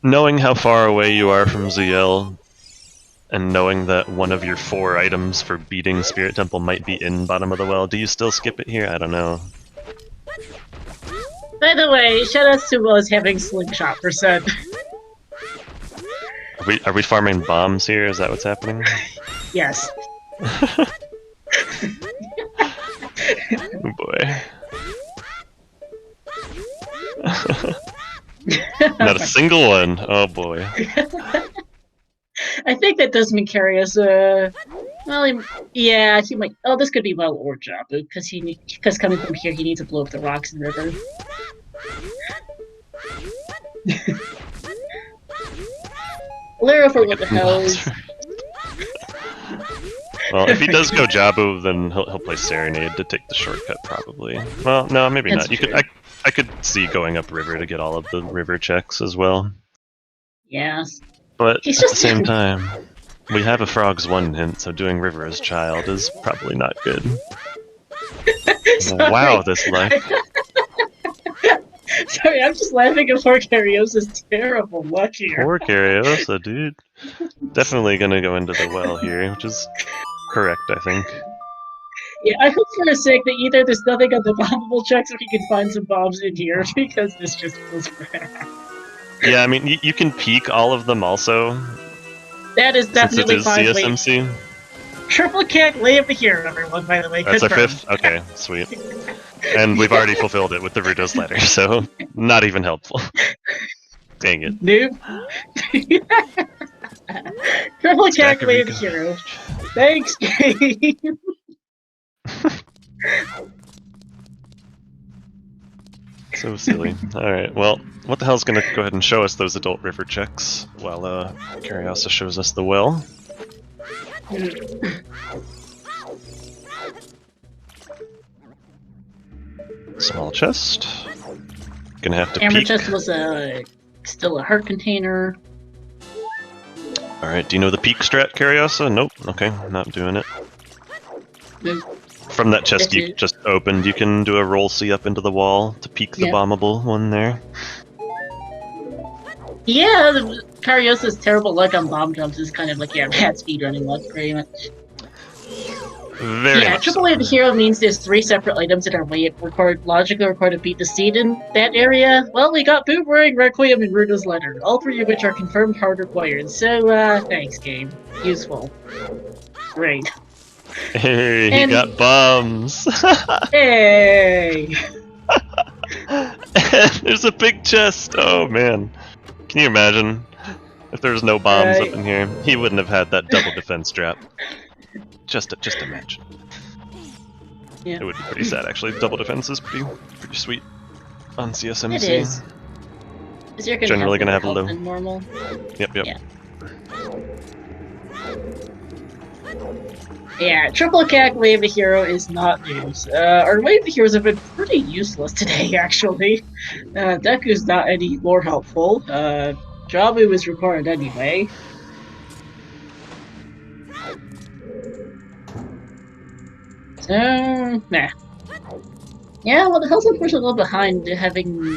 Knowing how far away you are from ZL, and knowing that one of your 4 items for beating Spirit Temple might be in bottom of the well, do you still skip it here? I don't know. By the way, shoutouts to us having slingshot %. Are we farming bombs here? Is that what's happening? Yes. Oh boy. Not a single one. Oh boy. I think that does mean Carius, well, yeah, he might. Oh, this could be well or Jabu, because coming from here, he needs to blow up the rocks and river. Lera for what the hell is. Well, if he does go Jabu, then he'll play Serenade to take the shortcut, probably. Well, no, maybe That's not. You could I could see going up river to get all of the river checks as well. Yes. But at the same time, we have a Frog's 1 hint, so doing river as child is probably not good. Wow, this luck. Sorry, I'm just laughing at poor Cariosa's terrible luck here. Poor Cariosa, dude. Definitely gonna go into the well here, which is correct, I think. Yeah, I hope for a sec that either there's nothing on the bombable checks or he can find some bombs in here, because this just feels bad. Yeah, I mean, you can peek all of them also. That is definitely fine. CSMC. Triple kick, lay of the hero, everyone, by the way. That's our 5th? Okay, sweet. And we've already fulfilled it with the Ruto's letter, so not even helpful. Dang it. Noob. Triple kick, lay of the hero. Thanks, game. So silly. Alright, well, what the hell's gonna go ahead and show us those adult river checks while Cariosa shows us the well? Small chest. Gonna have to Hammer peek. chest was still a heart container. Alright, do you know the peek strat, Cariosa? Nope. Okay, not doing it. From that chest you just opened, you can do a roll C up into the wall to peek the bombable one there. Yeah, Cariosa's terrible luck on bomb jumps is kind of like, bad speedrunning luck, pretty much. Very much triple A of the hero means there's 3 separate items that are logically required to beat the seed in that area. Well, we got Boomerang, Requiem, and Ruto's letter, all 3 of which are confirmed hard required, so, thanks, game. Useful. Great. Hey, he got bombs! Hey! There's a big chest! Oh man. Can you imagine? If there was no bombs up in here, he wouldn't have had that double defense trap. Just imagine. Yeah. It would be pretty sad, actually. Double defense is pretty sweet on CSMC. It is. You're generally gonna have a low. Normal. Yep. Yeah, triple cack wave the hero is not news. Our wave the heroes have been pretty useless today, actually. Deku's not any more helpful. Jabu is required anyway. So, nah. Yeah, well, the hell's unfortunately a little behind having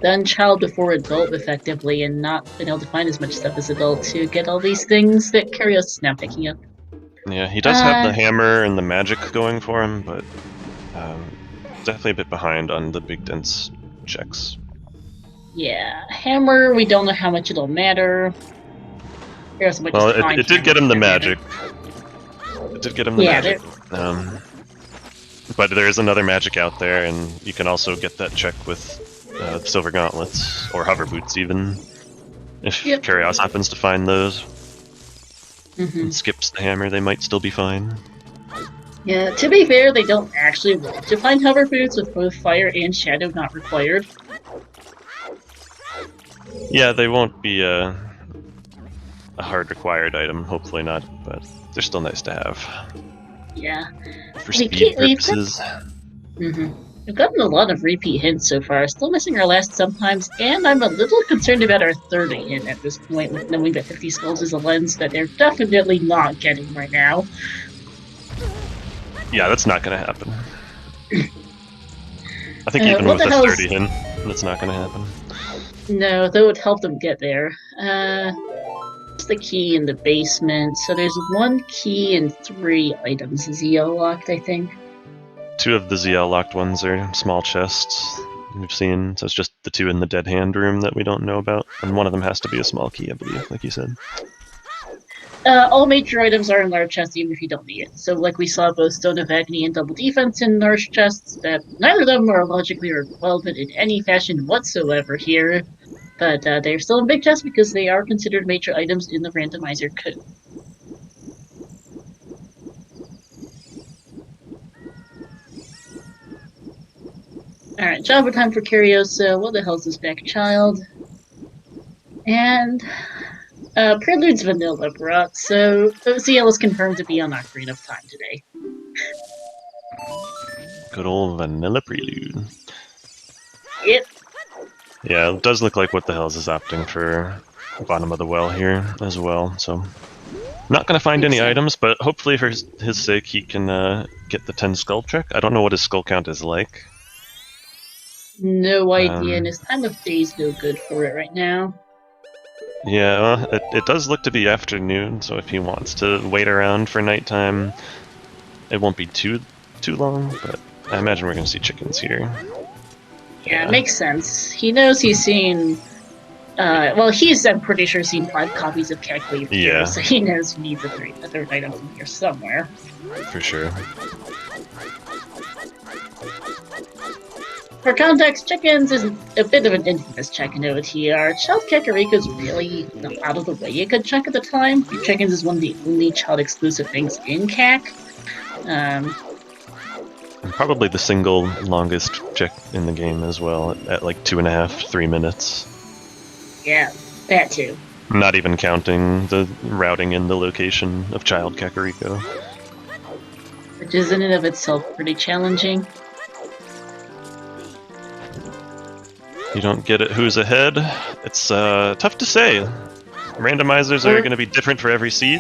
done child before adult effectively and not been able to find as much stuff as adult to get all these things that Carios is now picking up. Yeah, he does have the hammer and the magic going for him, but definitely a bit behind on the big dense checks. Yeah, hammer, we don't know how much it'll matter. Well, it did get him the magic. It did get him the magic. But there is another magic out there, and you can also get that check with silver gauntlets, or hover boots even, if Carios happens to find those. And skips the hammer, they might still be fine. Yeah, to be fair, they don't actually want to find hover boots with both fire and shadow not required. Yeah, they won't be a hard required item, hopefully not, but they're still nice to have. Yeah. For speed purposes. We've gotten a lot of repeat hints so far, still missing our last sometimes, and I'm a little concerned about our third hint at this point, with knowing that 50 skulls is a lens that they're definitely not getting right now. Yeah, that's not gonna happen. I think even with the 30 hint, that's not gonna happen. No, that would help them get there. What's the key in the basement? So there's 1 key and 3 items. ZL locked, I think. 2 of the ZL locked ones are small chests we've seen, so it's just the 2 in the dead hand room that we don't know about, and 1 of them has to be a small key, I believe, like you said. All major items are in large chests, even if you don't need it. So, like we saw both Stone of Agony and Double Defense in large chests, that neither of them are logically relevant in any fashion whatsoever here. but they're still in big chests because they are considered major items in the randomizer code. Alright, job time for Curioso. What the hell's this back child? And Prelude's vanilla, bruh. So OCL is confirmed to be on Ocarina of Time today. Good old vanilla Prelude. Yep. Yeah, it does look like What the Hells is opting for bottom of the well here as well, so not going to find any items, but hopefully for his sake he can get the 10 skull check. I don't know what his skull count is like. No idea, and his time of day is no good for it right now. Yeah, well, it does look to be afternoon, so if he wants to wait around for nighttime, it won't be too long, but I imagine we're going to see chickens here. Yeah, it makes sense. He knows he's seen... well, I'm pretty sure, seen 5 copies of Calculator here, so he knows he needs a third item from here somewhere. For sure. For context, chickens is a bit of an infamous check in OTR. Child Kakariko's really not out of the way a good check at the time. Chickens is one of the only child-exclusive things in CAC. Probably the single longest check in the game as well, at like 2.5, 3 minutes. Yeah, that too. Not even counting the routing in the location of Child Kakariko. Which is in and of itself pretty challenging. You don't get it who's ahead. It's tough to say. Randomizers are going to be different for every seed.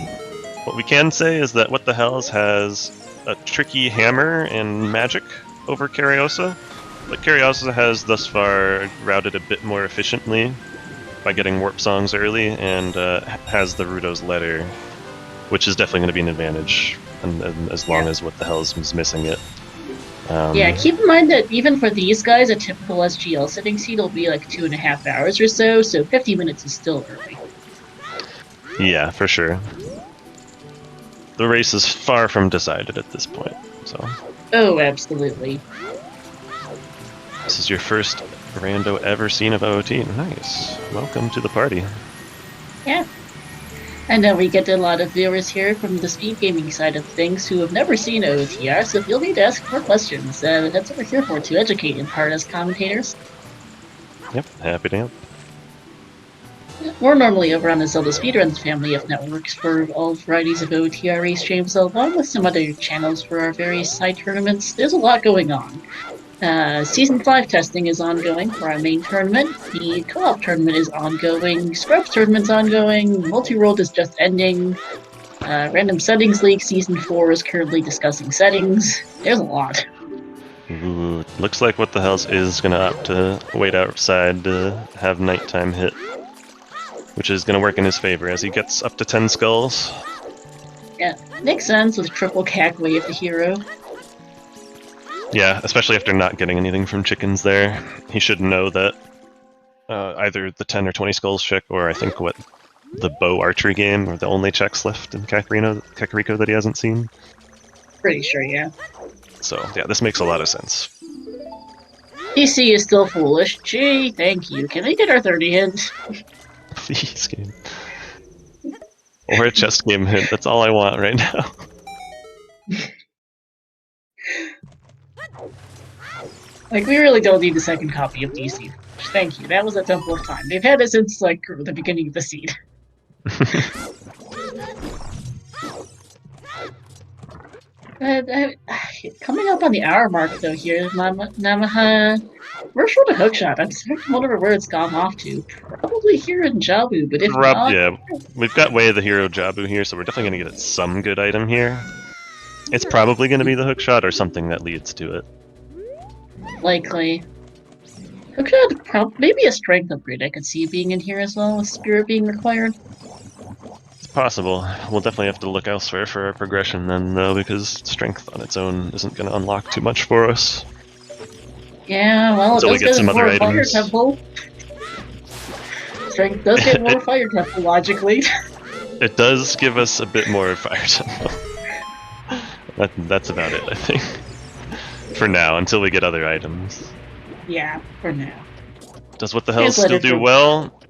What we can say is that What the Hells has a tricky hammer and magic over Cariosa, but Cariosa has thus far routed a bit more efficiently by getting warp songs early, and has the Rudo's letter, which is definitely going to be an advantage, and as long as What the Hells is missing it. Yeah, keep in mind that even for these guys, a typical SGL setting seed will be like 2.5 hours or so 50 minutes is still early. Yeah, for sure. The race is far from decided at this point, so... Oh, absolutely. This is your first rando ever seen of OOT. Nice. Welcome to the party. Yeah. And then we get a lot of viewers here from the SpeedGaming side of things who have never seen OOTR, so if you'll need to ask more questions, that's what we're here for, to educate and part as commentators. Yep, happy to help. We're normally over on the Zelda Speedruns family of networks for all varieties of OOTR race streams, along with some other channels for our various side tournaments. There's a lot going on. Season 5 testing is ongoing for our main tournament, the co-op tournament is ongoing, Scrubs tournament's ongoing, Multi-World is just ending, Random Settings League Season 4 is currently discussing settings. There's a lot. Ooh, looks like What the Hells is going to opt to wait outside to have nighttime hit, which is going to work in his favor as he gets up to 10 skulls. Yeah, makes sense with triple CAC wave the hero. Yeah, especially after not getting anything from chickens there. He should know that either the 10 or 20 skulls check, or I think what the bow archery game are the only checks left in Kakariko that he hasn't seen. Pretty sure, yeah. So, yeah, this makes a lot of sense. PC is still foolish. Gee, thank you. Can we get our 30 hint? Please, game. Or a chest game hint. That's all I want right now. Like, we really don't need the second copy of DC. Thank you. That was a Temple of Time. They've had it since, like, the beginning of the seed. Coming up on the hour mark, though, here, Namaha, we're short of Hookshot. I'm starting to wonder where it's gone off to. Probably here in Jabu, but if not... Yeah, we've got Way of the Hero Jabu here, so we're definitely going to get some good item here. It's probably going to be the Hookshot or something that leads to it. Likely. Hookshot, maybe a strength upgrade I could see being in here as well, with Spirit being required. It's possible. We'll definitely have to look elsewhere for our progression then, though, because strength on its own isn't going to unlock too much for us. Yeah, well, until it we get some other Fire items. Temple. Strength does get more Fire Temple, logically. It does give us a bit more Fire Temple. That's about it, I think. For now, until we get other items. Yeah, for now. Does what the hell still do well?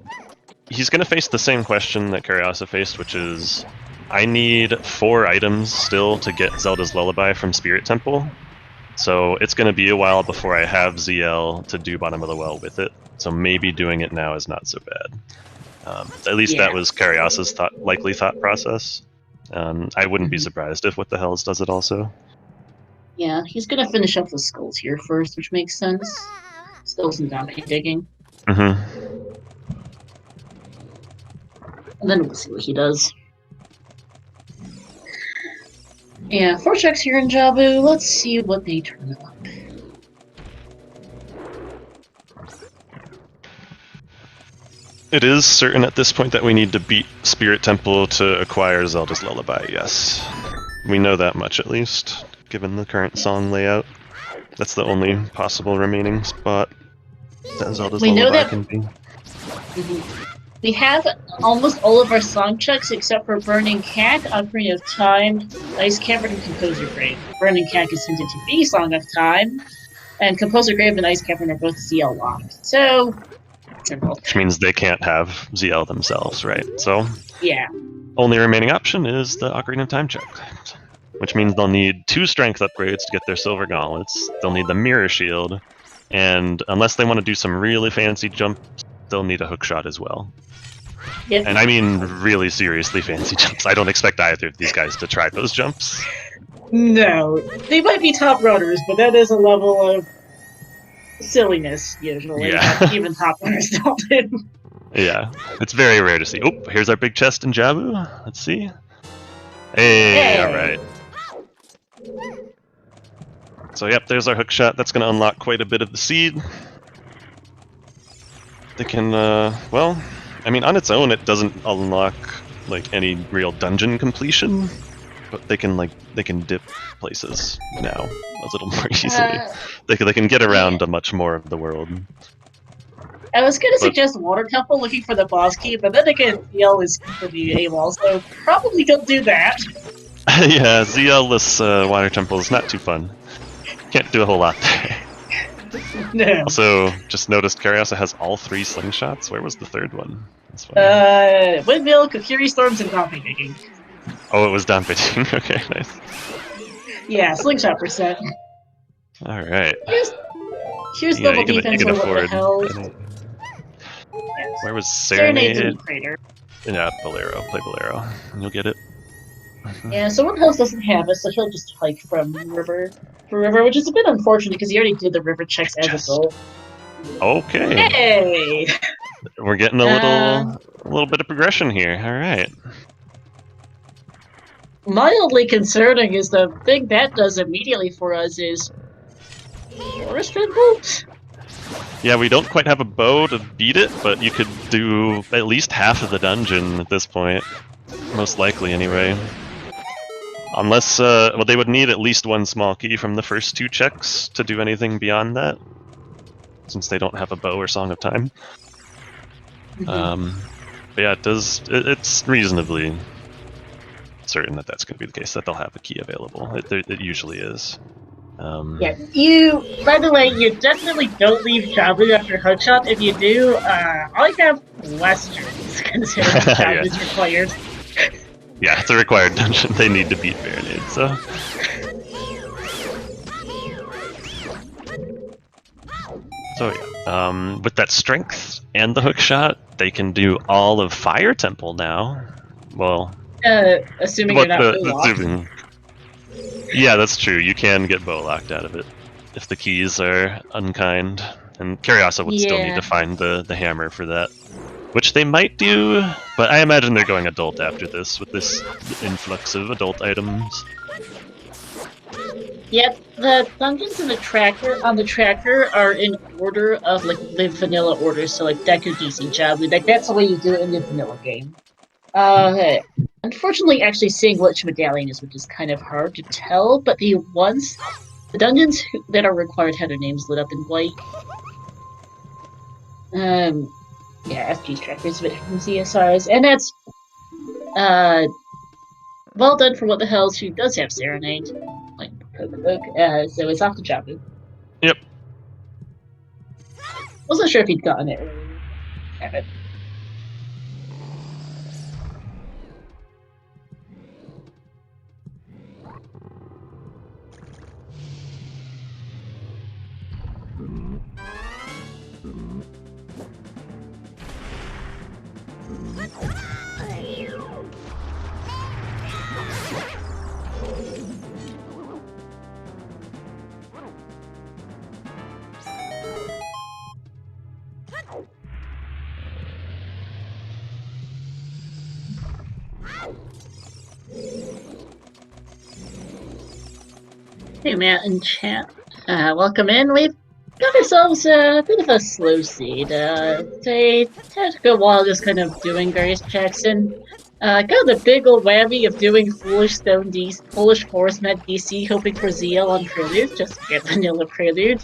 He's going to face the same question that Curiasa faced, which is, I need 4 items still to get Zelda's Lullaby from Spirit Temple. So it's going to be a while before I have ZL to do Bottom of the Well with it. So maybe doing it now is not so bad. At least that was Curiasa's likely thought process. I wouldn't be surprised if What the Hells does it also. Yeah, he's going to finish up the skulls here first, which makes sense. Still some donkey digging. And then we'll see what he does. Yeah, 4 checks here in Jabu. Let's see what they turn up. It is certain at this point that we need to beat Spirit Temple to acquire Zelda's Lullaby, yes. We know that much at least, given the current song layout. That's the only possible remaining spot that Zelda's Lullaby can be. We have almost all of our song checks except for Burning Cat, Ocarina of Time, Ice Cavern, and Composer Grave. Burning Cat is hinted to be Song of Time, and Composer Grave and Ice Cavern are both ZL locked. So, simple. Which means they can't have ZL themselves, right? So, yeah. Only remaining option is the Ocarina of Time check. Which means they'll need 2 strength upgrades to get their silver gauntlets. They'll need the mirror shield, and unless they want to do some really fancy jumps, they'll need a hookshot as well. Yep. And I mean really seriously fancy jumps. I don't expect either of these guys to try those jumps. No, they might be top runners, but that is a level of silliness usually. Yeah. Even top runners don't do. Yeah, it's very rare to see. Oh, here's our big chest in Jabu. Let's see. Hey. All right. So yep, there's our hookshot. That's going to unlock quite a bit of the seed. They can, well, I mean, on its own, it doesn't unlock like any real dungeon completion, but they can dip places now a little more easily. They can get around to much more of the world. I was gonna suggest Water Temple looking for the boss key, but then again, ZL is pretty AWOL, so probably don't do that. Yeah, ZL-less Water Temple is not too fun. Can't do a whole lot there. No. Also, just noticed Curiasa has all 3 slingshots. Where was the 3rd one? That's funny. Windmill, Kokiri Storms, and Donkey Digging. Oh, it was down pitching. Okay, nice. Yeah, slingshot percent. Alright. Here's double defense for What the Hell. Yes. Where was Serenade's in the crater. Yeah, Bolero. Play Bolero. And you'll get it. Yeah, so What the Hell doesn't have it, so he'll just hike from river to river, which is a bit unfortunate because he already did the river checks as a goal. Okay. Hey! We're getting a little bit of progression here. Alright. Mildly concerning is the thing that does immediately for us is Forest Temple? Yeah, we don't quite have a bow to beat it, but you could do at least half of the dungeon at this point. Most likely, anyway. Unless, well, they would need at least 1 small key from the first 2 checks to do anything beyond that, since they don't have a bow or Song of Time. But yeah, it's reasonably certain that that's going to be the case, that they'll have a key available. It usually is. Yeah, by the way, you definitely don't leave Jabu after Hookshot. If you do, I have Westerns, considering Jabu is required. Yeah, it's a required dungeon. They need to beat Baronade, so... So yeah, with that strength and the hookshot, they can do all of Fire Temple now. Well... assuming you're not bow-locked. Yeah, that's true. You can get bow-locked out of it if the keys are unkind. And Curiasa would still need to find the hammer for that. Which they might do, but I imagine they're going adult after this, with this influx of adult items. Yep, the dungeons in the tracker are in order of like the vanilla order, so like Deku, DC, Jabu, like that's the way you do it in the vanilla game. Unfortunately, actually seeing which medallion is which is kind of hard to tell, but the dungeons that are required have their names lit up in white. Yeah, FG trackers, but from CSRs, and that's well done for What the Hell. She does have Serenade, like so it's off to Jabu. Yep. Wasn't sure if he'd gotten it earlier. Haven't. Hey, Matt and chat. Welcome in. We've got ourselves a bit of a slow seed. They took a while just kind of doing various checks and got the big old whammy of doing foolish force med DC, hoping for ZL on Prelude, just to get vanilla Prelude.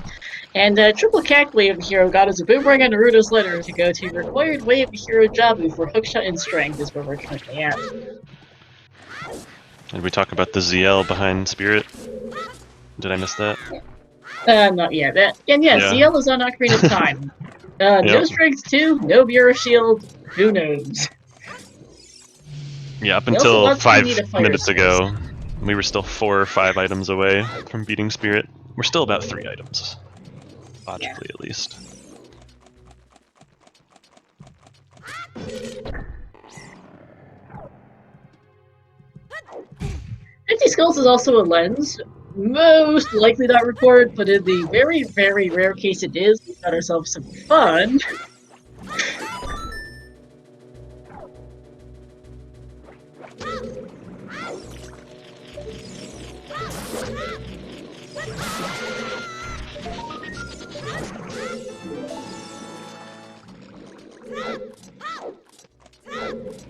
And triple cack wave hero got us a boomerang and Naruto's letter to go to required wave hero Jabu for hookshot and strength is where we're currently at. Did we talk about the ZL behind Spirit? Did I miss that? Not yet. ZL is on Ocarina of Time. No strength 2, no Bureau Shield, who knows? Yeah, up until 5 minutes ago, we were still 4 or 5 items away from beating Spirit. We're still about 3 items. Logically, at least. "50 Skulls" is also a lens. Most likely not record, but in the very, very rare case it is, we got ourselves some fun.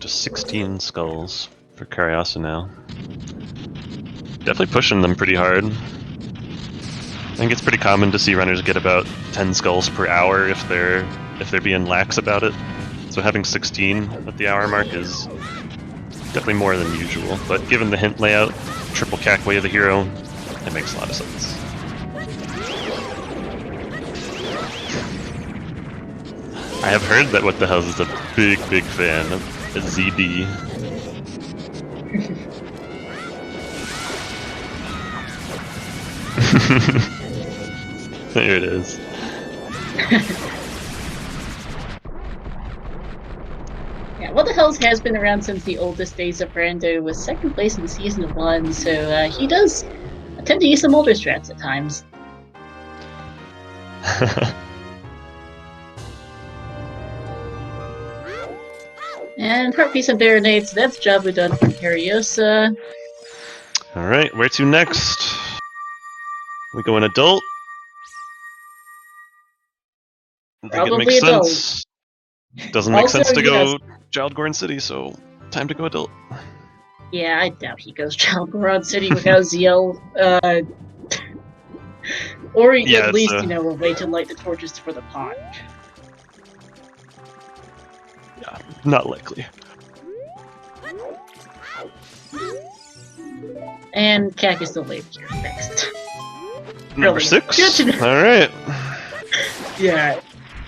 Just 16 skulls for Cariasa now. Definitely pushing them pretty hard. I think it's pretty common to see runners get about 10 skulls per hour if they're being lax about it. So having 16 at the hour mark is definitely more than usual. But given the hint layout, triple cack way of the hero, it makes a lot of sense. I have heard that What the Hell is a big fan of ZD. There it is. Yeah, What the Hells has been around since the oldest days of Rando, was 2nd place in Season 1, so he does tend to use some older strats at times. And Heartpiece and Baronades, that's Jabu done for Cariosa. Alright, where to next? We go an adult? Probably adult. Sense. Doesn't make sense to go Child Gorn City, so time to go adult. Yeah, I doubt he goes Child Gorn City without ZL. Or at least, a way to light the torches for the pond. Yeah, not likely. And Cack is still late here next. Number 6? Alright. Yeah.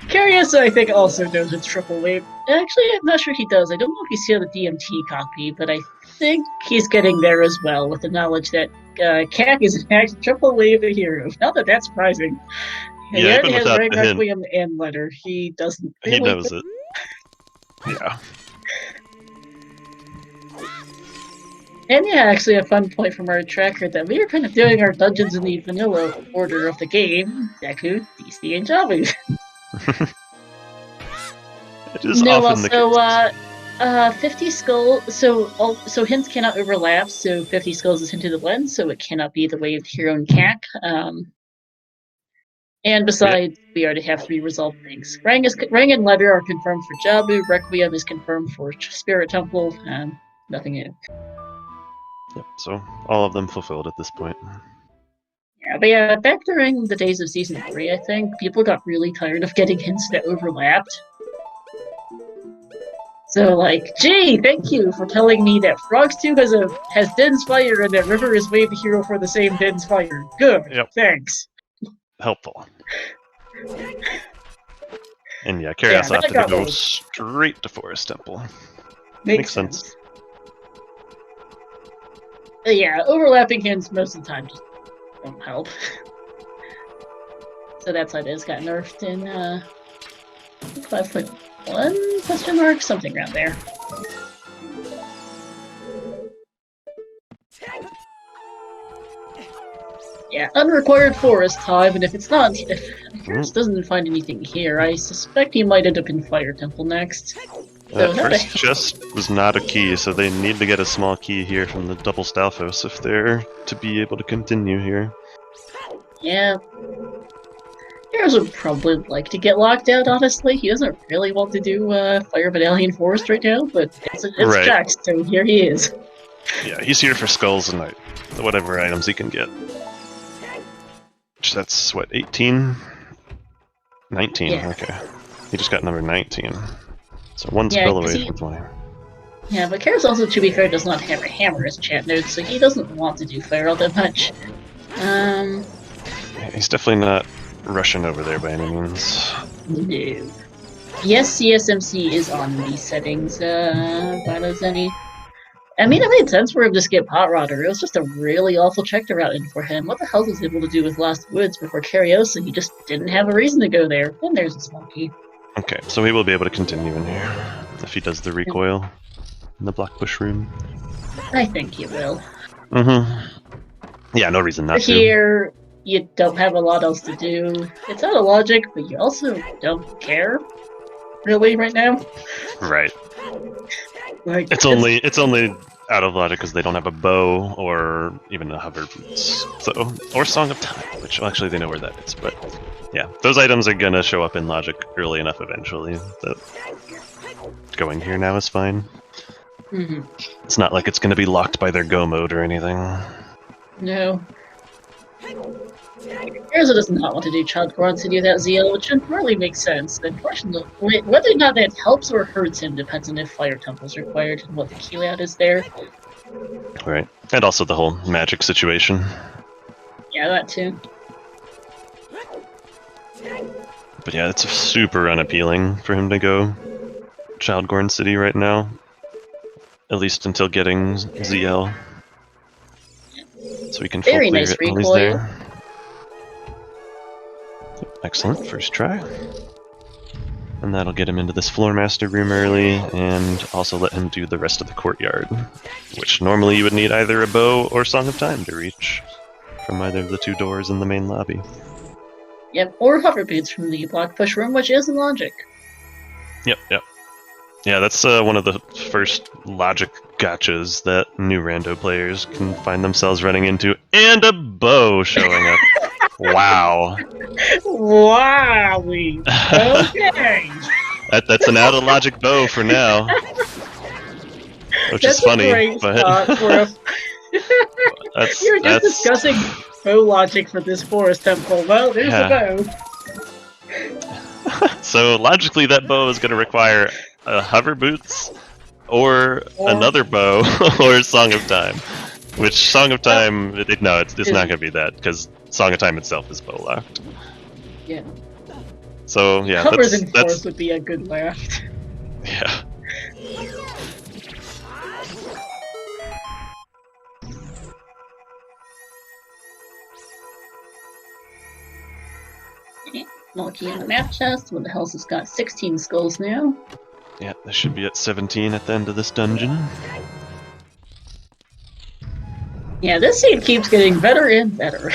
Cariosa, I think, also knows it's triple wave. Actually, I'm not sure he does. I don't know if he's seen the DMT copy, but I think he's getting there as well, with the knowledge that Cack is in fact triple wave hero. Not that that's surprising. Yeah, even has without Rank the hint. Requiem and Letter. He doesn't. Really he knows it. Yeah. And yeah, actually a fun point from our tracker that we were kind of doing our dungeons in the vanilla order of the game. Deku, DC, and Jabu. It is often the case. 50 Skulls, so hints cannot overlap, so 50 Skulls is hinted the lens, so it cannot be the way of Hero and Cack. And besides, we already have 3 resolved things. Rang and Letter are confirmed for Jabu, Requiem is confirmed for Spirit Temple, and nothing new. Yep, so all of them fulfilled at this point. Yeah, but yeah, back during the days of Season 3, I think, people got really tired of getting hints that overlapped. So, like, gee, thank you for telling me that Frogs 2 has Din's Fire and that River is Wave Hero for the same Din's Fire. Good, thanks. Helpful. And yeah, Curious opted to go straight to Forest Temple. Makes sense. Yeah, overlapping hints most of the time just don't help. So that's how this got nerfed in 5.1 question mark, something around there. Yeah, unrequired forest time, and if Harris doesn't find anything here, I suspect he might end up in Fire Temple next. That first chest was not a key, so they need to get a small key here from the double Stalfos if they're to be able to continue here. Yeah. Harris would probably like to get locked out, honestly. He doesn't really want to do Fire Medallion Forest right now, but it's right. Jax, so here he is. Yeah, he's here for skulls and whatever items he can get. That's what, 18? 19, yeah. Okay. He just got number 19. So one spell away from 20. Yeah, but Karis also, to be fair, does not have a hammer as chant node, so he doesn't want to do fire all that much. He's definitely not rushing over there by any means. No. Yes, CSMC is on these settings, Zenny. I mean, it made sense for him to skip Hot Rodder. It was just a really awful checker route in for him. What the hell was he able to do with Lost Woods before Cariosa? He just didn't have a reason to go there. And there's a small key. Okay, so he will be able to continue in here if he does the recoil in the Blackbush room. I think he will. Yeah, no reason not to. Here, you don't have a lot else to do. It's out of logic, but you also don't care, really, right now. Right. Like, it's only out of logic because they don't have a bow or even a hover boots, or Song of Time, which actually they know where that is. But yeah, those items are gonna show up in logic early enough eventually that going here now is fine. It's not like it's gonna be locked by their go mode or anything. No. Urza does not want to do Child Quarantine without Zeal, which entirely makes sense. The question of whether or not that helps or hurts him depends on if Fire Temple is required and what the key layout is there. Right. And also the whole magic situation. Yeah, that too. But yeah, it's super unappealing for him to go Childgorn City right now. At least until getting ZL. So we can full clear nice it while he's there. Excellent, first try. And that'll get him into this Floor Master room early, and also let him do the rest of the courtyard, which normally you would need either a bow or Song of Time to reach from either of the two doors in the main lobby. Yep, or hover boots from the block push room, which is logic. Yep. Yeah, that's one of the first logic gotchas that new rando players can find themselves running into, and a bow showing up. Wow. Wowie. Okay. That's an out of logic bow for now. Which is funny. Great spot for a... You're just discussing bow logic for this Forest Temple. Well, there's a bow. So logically that bow is going to require hover boots or another bow or Song of Time. Which Song of Time, it's not going to be that, because Song of Time itself is bow locked. Yeah. So yeah, Hovers in Forest would be a good laugh. Yeah. Small key in the map chest. What the hell's has got 16 skulls now? Yeah, this should be at 17 at the end of this dungeon. Yeah, this scene keeps getting better and better.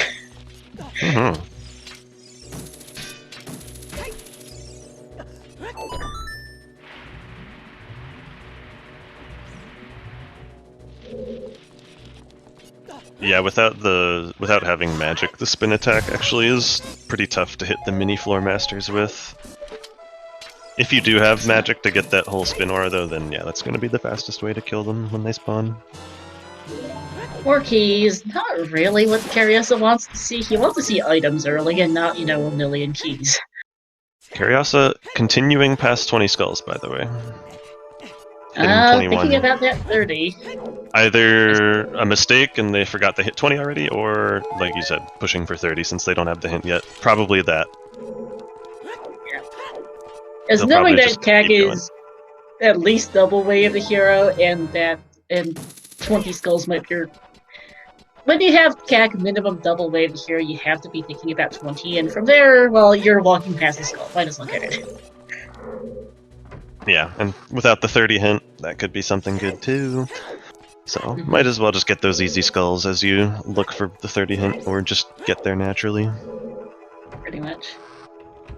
Yeah, without having magic, the spin attack actually is pretty tough to hit the mini floor masters with. If you do have magic to get that whole spin aura though, then yeah, that's going to be the fastest way to kill them when they spawn. More keys, not really what Cariosa wants to see. He wants to see items early and not, a million keys. Cariosa continuing past 20 skulls, by the way. Thinking about that 30. Either a mistake and they forgot they hit 20 already, or, like you said, pushing for 30 since they don't have the hint yet. Probably that. As knowing that CAC is at least double way of the hero, and 20 skulls might be your... When you have CAC minimum double way of the hero, you have to be thinking about 20, and from there, well, you're walking past the skull. Might as well get it. Yeah, and without the 30 hint, that could be something good too. So, might as well just get those easy skulls as you look for the 30 hint, or just get there naturally. Pretty much.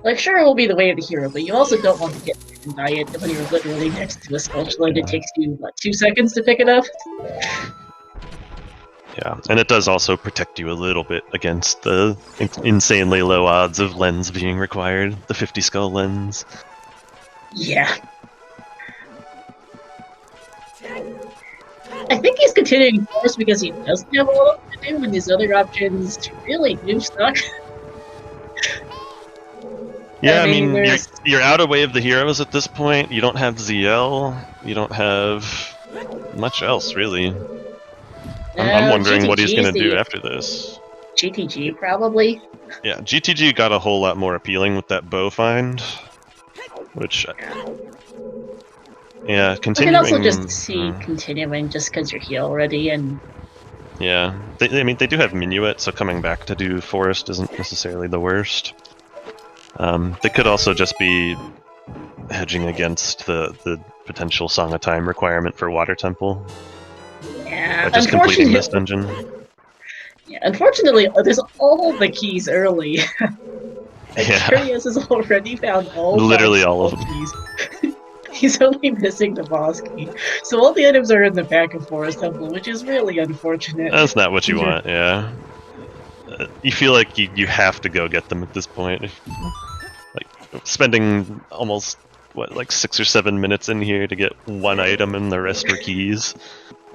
Like, sure, it will be the way of the hero, but you also don't want to get and die it when you're literally next to a skull and it takes you, what, 2 seconds to pick it up? Yeah, and it does also protect you a little bit against the insanely low odds of lens being required, the 50 skull lens. Yeah. I think he's continuing first because he doesn't have a lot to do, and his other options really do suck. Yeah, I mean you're out of way of the heroes at this point. You don't have ZL. You don't have much else, really. I'm wondering what he's going to do after this. GTG, probably. Yeah, GTG got a whole lot more appealing with that bow find. Which... Yeah, continuing... I can also just see continuing just because you're here already, and... Yeah, I mean, they do have Minuet, so coming back to do Forest isn't necessarily the worst. They could also just be hedging against the potential Song of Time requirement for Water Temple. Yeah, by just completing this dungeon. Yeah, unfortunately, there's all the keys early. Curious has already found literally all of them. Keys. He's only missing the boss key. So all the items are in the back of Forest Temple, which is really unfortunate. That's not what you want, yeah. You feel like you have to go get them at this point. Like, spending almost, what, like 6 or 7 minutes in here to get one item and the rest were keys.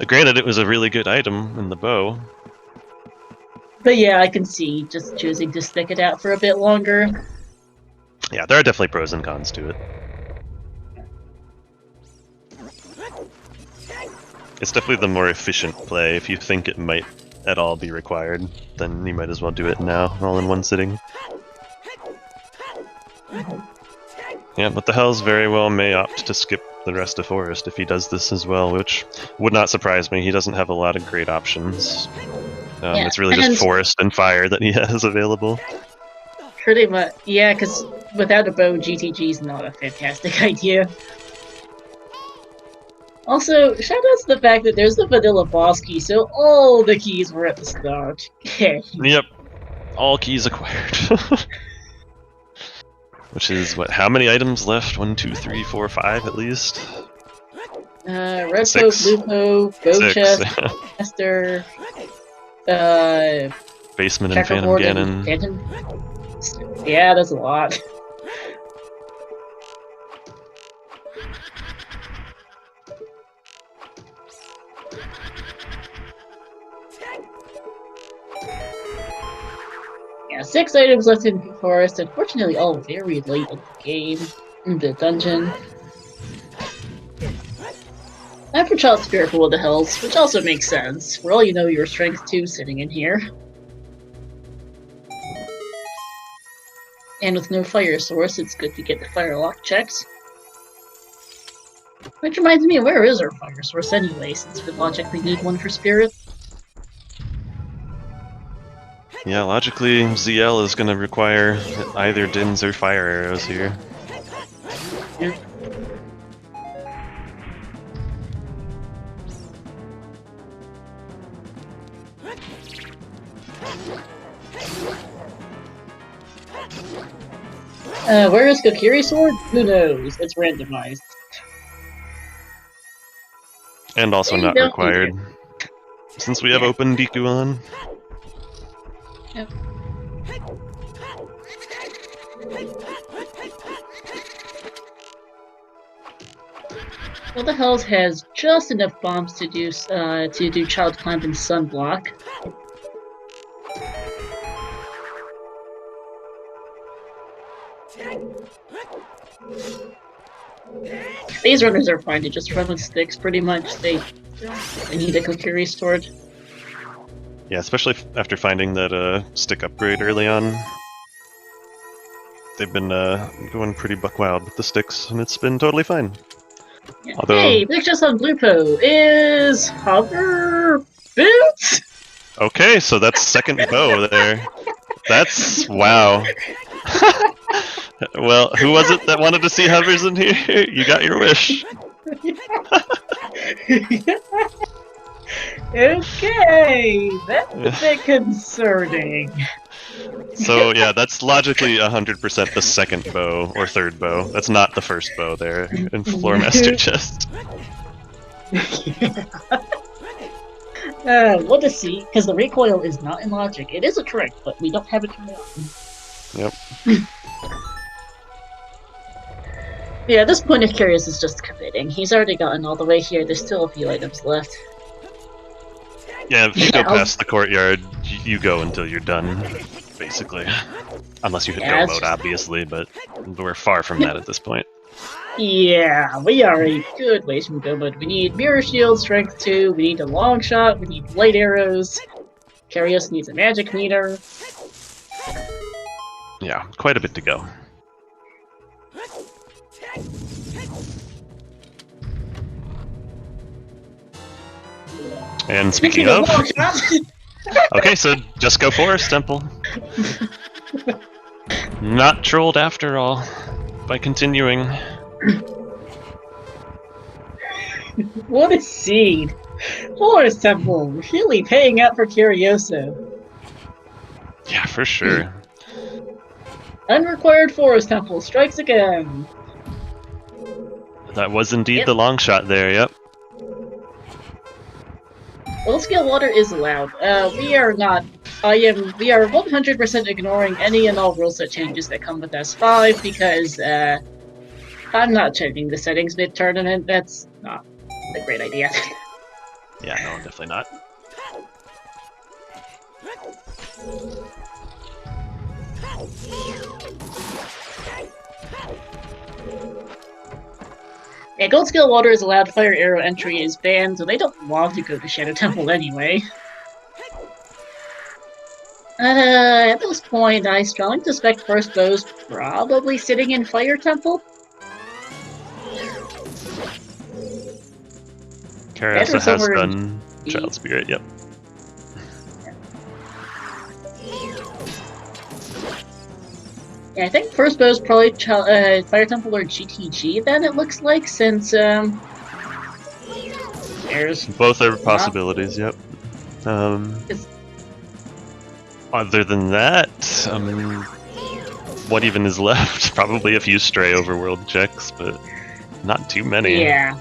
Granted, it was a really good item in the bow. But yeah, I can see just choosing to stick it out for a bit longer. Yeah, there are definitely pros and cons to it. It's definitely the more efficient play. If you think it might at all be required, then you might as well do it now, all in one sitting. Yeah, but the Hells very well may opt to skip the rest of Forest if he does this as well, which would not surprise me. He doesn't have a lot of great options. It's really just Forest and Fire that he has available. Pretty much, yeah, because without a bow, GTG is not a fantastic idea. Also, shout out to the fact that there's the vanilla boss key, so all the keys were at the start. Yep, all keys acquired. Which is, what, how many items left? 1, 2, 3, 4, 5 at least? Red Folk, Blue Folk, Bow Chest, Master, Basement and Phantom Ganon. Yeah, that's a lot. Yeah, 6 items left in Forest, unfortunately all very late in the game, in the dungeon. And for Child Spirit with the Hells, which also makes sense. For all you know, you're Strength 2 sitting in here. And with no fire source, it's good to get the fire lock checks. Which reminds me, where is our fire source anyway, since we logically need one for Spirit? Yeah, logically, ZL is going to require either Dins or Fire Arrows here. Yeah. Where is Kokiri's sword? Who knows? It's randomized. And also not required. Since we have open Deku on. Yep. Well, the Hells has just enough bombs to do Child Climb and Sunblock. These runners are fine to just run with sticks, pretty much. They need a Kokiri sword. Yeah, especially after finding that stick upgrade early on. they've been going pretty buck wild with the sticks, and it's been totally fine. Yeah. Although, hey, next just on Bluepo is Hover Boots. Okay, so that's second bow there. That's wow. Well, who was it that wanted to see hovers in here? You got your wish. Okay, that's a bit concerning. So yeah, that's logically 100% the second bow or third bow. That's not the first bow there in Floormaster chest. We'll just see, because the recoil is not in logic. It is a trick, but we don't have it turned on. Yep. Yeah, at this point, if Curious is just committing. He's already gotten all the way here. There's still a few items left. Yeah, if you go past the courtyard, you go until you're done, basically. Unless you hit go mode, obviously, but we're far from that at this point. Yeah, we are a good ways from go mode. We need Mirror Shield, Strength 2, we need a long shot, we need light arrows. Curious needs a magic meter. Yeah, quite a bit to go. And speaking of... Okay, so just go Forest Temple. Not trolled after all, by continuing. What a seed! Forest Temple, really paying out for Curioso. Yeah, for sure. Unrequired Forest Temple strikes again. That was indeed the long shot there, yep. Full scale water is allowed. We are not. We are 100% ignoring any and all rule set changes that come with S5 because I'm not changing the settings mid-tournament. That's not a great idea. Yeah, no, definitely not. Yeah, gold scale water is allowed, fire arrow entry is banned, so they don't want to go to Shadow Temple anyway. At this point, I strongly suspect first bow's probably sitting in Fire Temple. Curioso has done Child Spirit, yep. Yeah, I think first bow is probably Fire Temple or GTG then, it looks like, since, there's... Both are possibilities, yep. Other than that, what even is left? Probably a few stray overworld checks, but not too many. Yeah.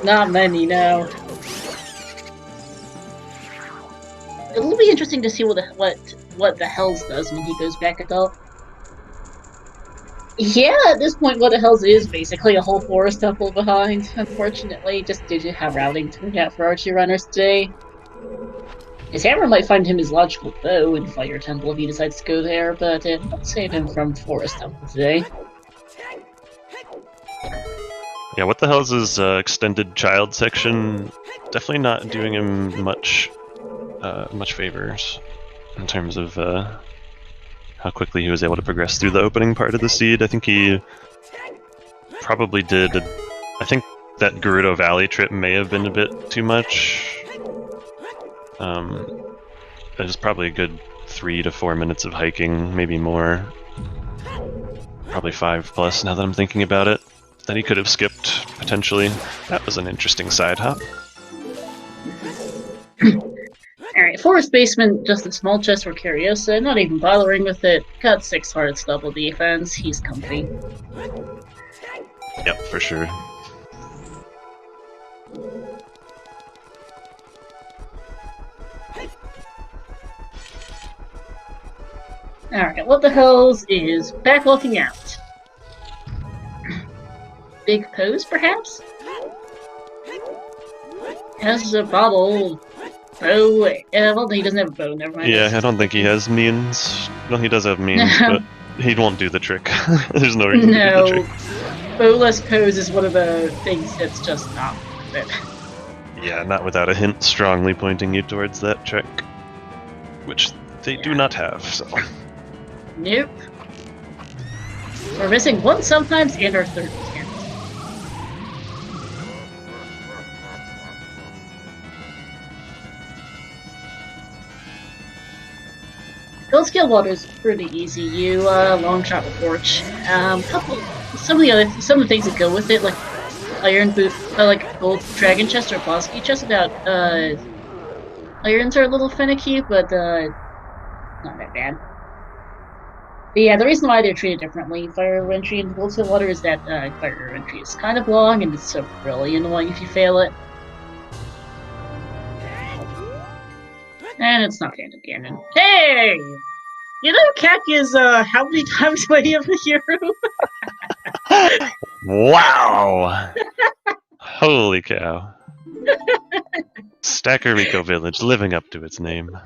Not many, no. It'll be interesting to see what the Hells does when he goes back adult. Yeah, at this point, what the Hells is basically a whole Forest Temple behind, unfortunately, just due to how routing turned out for Archie runners today. His hammer might find him his logical bow in Fire Temple if he decides to go there, but it won't save him from Forest Temple today. Yeah, what the hell's his extended child section? Definitely not doing him much favors in terms of how quickly he was able to progress through the opening part of the seed. I think he probably did. I think that Gerudo Valley trip may have been a bit too much. It was probably a good 3 to 4 minutes of hiking, maybe more. Probably 5+ now that I'm thinking about it. That he could have skipped, potentially. That was an interesting side hop. Alright, Forest Basement, just a small chest for Curiosa, not even bothering with it. Got 6 hearts, double defense, he's comfy. Yep, for sure. Alright, what the hells is backwalking out? Big pose, perhaps? Has a bobble. Bow. Well, he doesn't have a bow, never mind. Yeah, I don't think he has means. Well, he does have means, but he won't do the trick. There's no reason to do the trick. Bowless pose is one of the things that's just not worth it. Yeah, not without a hint strongly pointing you towards that trick. Which they do not have, so... Nope. We're missing one sometimes, and our third can't. Gold scale water is pretty easy. You long shot with torch. Some of the things that go with it, like iron boot, like gold dragon chest or boss key chest. About irons are a little finicky, but not that bad. But yeah, the reason why they're treated differently, fire entry and gold scale water, is that fire entry is kind of long and it's so really annoying if you fail it. And it's not random cannon. Hey! You know Kek is how many times away of a hero? Wow! Holy cow. Stackerico Village living up to its name.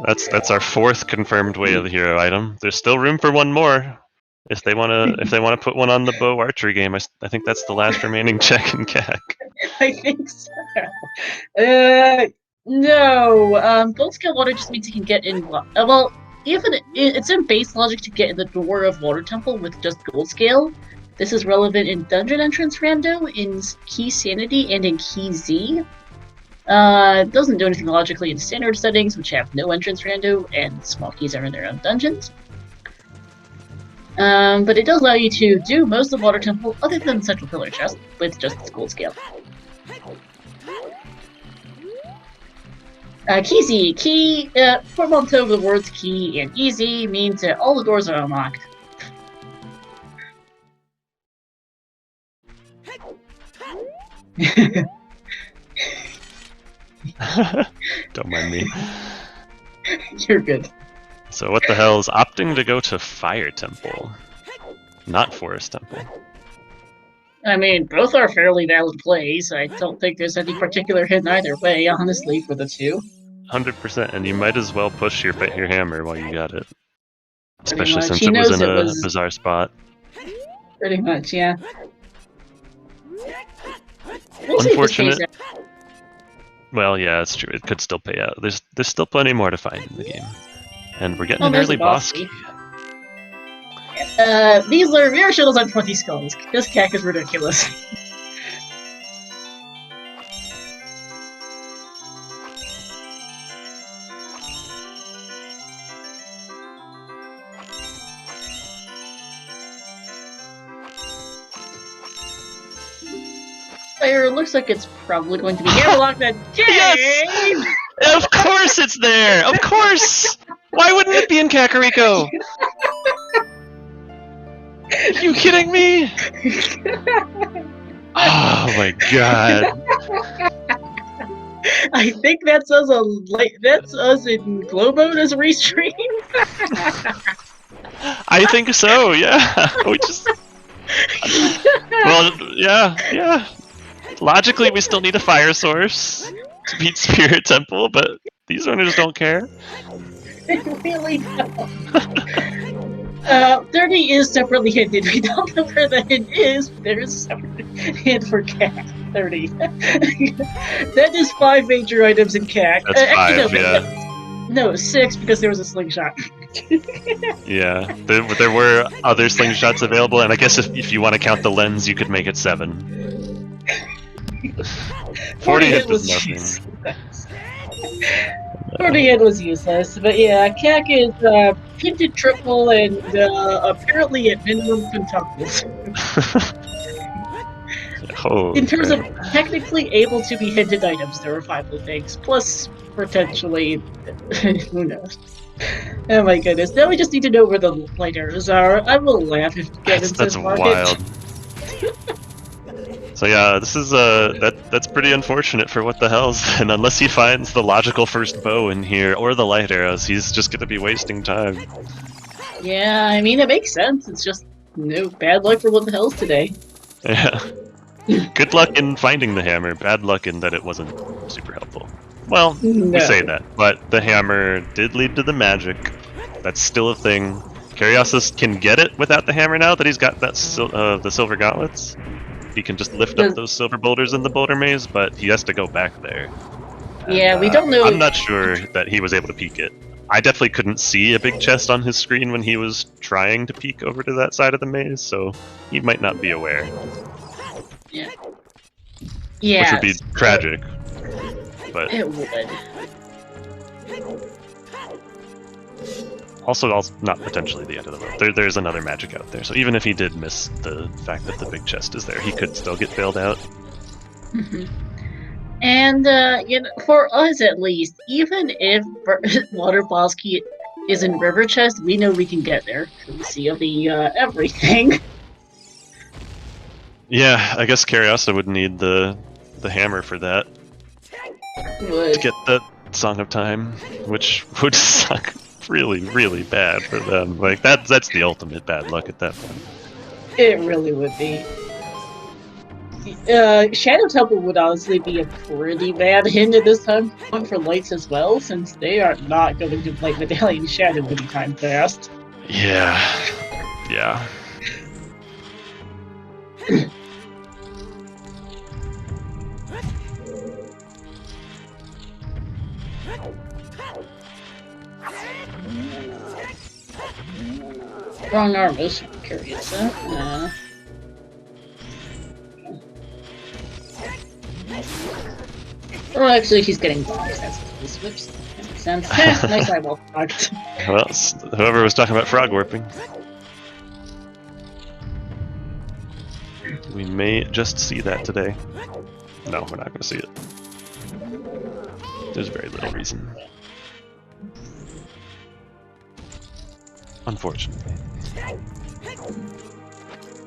That's our 4th confirmed way of the hero item. There's still room for one more. If they wanna put one on the bow archery game, I think that's the last remaining check in CAC. I think so. No. Gold scale water just means you can get in. Well, even it's in base logic to get in the door of Water Temple with just gold scale. This is relevant in Dungeon Entrance Rando, in Key Sanity, and in Key Z. It doesn't do anything logically in standard settings, which have no entrance rando, and small keys are in their own dungeons. But it does allow you to do most of Water Temple, other than Central Pillar Chest, with just its gold scale. Key Z. Key, portmanteau of the words key and easy means that all the doors are unlocked. Don't mind me. You're good. So what the hell is opting to go to Fire Temple, not Forest Temple? I mean, both are fairly valid plays. I don't think there's any particular hit either way, honestly, for the two. 100%, and you might as well push your hammer while you got it. Especially since He it was in knows a bizarre spot. Pretty much, yeah. Unfortunate. Well, yeah, it's true. It could still pay out. There's still plenty more to find in the game. And we're getting an early boss key. These are mirror shields on 20 skulls. This CAC is ridiculous. Fire looks like it's probably going to be hammerlocked that game! Yes! Of course it's there! Of course! Why wouldn't it be in Kakariko? Are you kidding me? Oh my god. I think that's us in glow mode as restream. I think so, yeah. We just well, yeah. Logically, we still need a fire source to beat Spirit Temple, but these owners don't care. They really don't. 30 is separately hinted. We don't know where the hint is, but there is a separate hint for CAC. 30. That is 5 major items in CAC. That's 5, yeah. No, 6 because there was a slingshot. Yeah, there were other slingshots available, and I guess if you want to count the lens, you could make it 7. 40 hit was nothing. 40 hit was useless, but yeah, CAC is hinted triple and apparently at minimum quintuples. Oh, in terms of technically able to be hinted items, there were 5 blue things, plus potentially, who knows. Oh my goodness, now we just need to know where the light arrows are. I will laugh if that's wild. So yeah, this is that's pretty unfortunate for what the hell's, and unless he finds the logical first bow in here or the light arrows, he's just gonna be wasting time. Yeah, I mean it makes sense. It's just no bad luck for what the hell's today. Yeah. Good luck in finding the hammer. Bad luck in that it wasn't super helpful. Well, we say that, but the hammer did lead to the magic. That's still a thing. Karyosis can get it without the hammer now that he's got that the silver gauntlets. He can just lift up those silver boulders in the boulder maze, but he has to go back there. Yeah, we don't know. I'm not sure that he was able to peek it. I definitely couldn't see a big chest on his screen when he was trying to peek over to that side of the maze, so he might not be aware. Yeah. Yeah. Which would be tragic. But it would. Also, not potentially the end of the world. There's another magic out there, so even if he did miss the fact that the big chest is there, he could still get bailed out. And, for us at least, even if Water Boss Key is in River Chest, we know we can get there, courtesy of the, everything. Yeah, I guess Cariassa would need the hammer for that. Would. To get the Song of Time, which would suck really, really bad for them. Like, that's the ultimate bad luck at that point. It really would be. Shadow Temple would honestly be a pretty bad hint at this time for lights as well, since they are not going to play Medallion Shadow anytime fast. Yeah. Yeah. Wrong arm is curious, huh? Well, actually, he's getting bombs. That's what he switched. That makes sense. Nice eyeball product. Well, whoever was talking about frog warping. We may just see that today. No, we're not going to see it. There's very little reason. Unfortunately.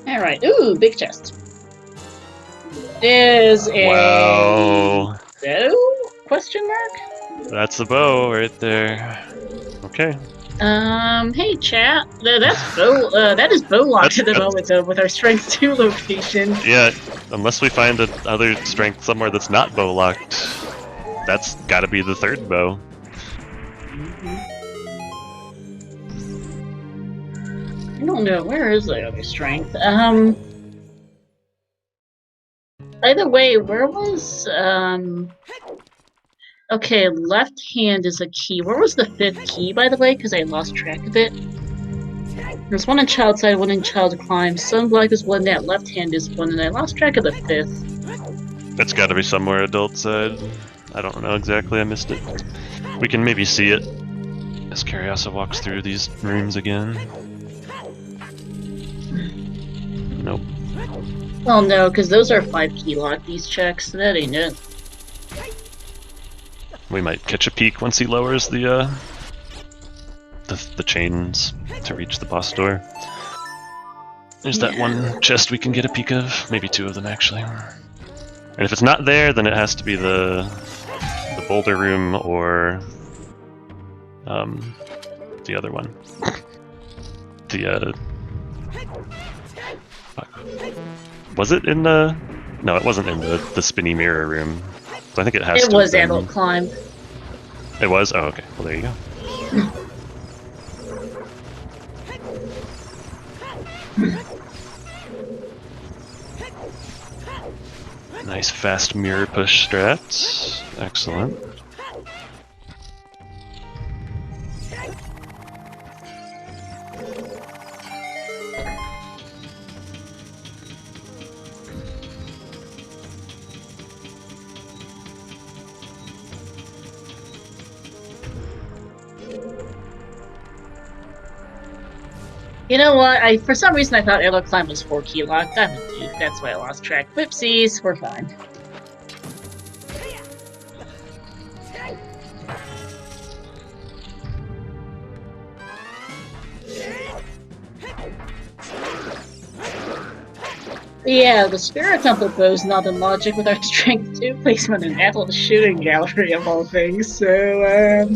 Alright, ooh, big chest. Is a... Wow. bow? Question mark? That's the bow right there. Okay. Hey chat. That's bow, that is bow locked at the moment though, with our strength 2 location. Yeah, unless we find another strength somewhere that's not bow locked, that's gotta be the third bow. I don't know, where is the other strength? Either way, where was, okay, left hand is a key. Where was the 5th key, by the way? Because I lost track of it. There's one in child side, one in child climb. Sunblock is one, that left hand is one, and I lost track of the 5th. That's gotta be somewhere adult side. I don't know exactly, I missed it. We can maybe see it as Cariassa walks through these rooms again. Nope. Well, no, because those are 5 key lock, these checks. That ain't it. We might catch a peek once he lowers the chains to reach the boss door. There's that one chest we can get a peek of. Maybe 2 of them, actually. And if it's not there, then it has to be the boulder room or the other one. Was it in the... No, it wasn't in the spinny mirror room. So I think it has to. It was adult climb. It was? Oh, okay. Well, there you go. Nice fast mirror push strats. Excellent. You know what? For some reason I thought adult climb was 4 key locked. I'm a dude. That's why I lost track. Whoopsies. We're fine. Yeah, the Spirit Temple bow's not in logic with our strength 2 placement in adult shooting gallery of all things, so,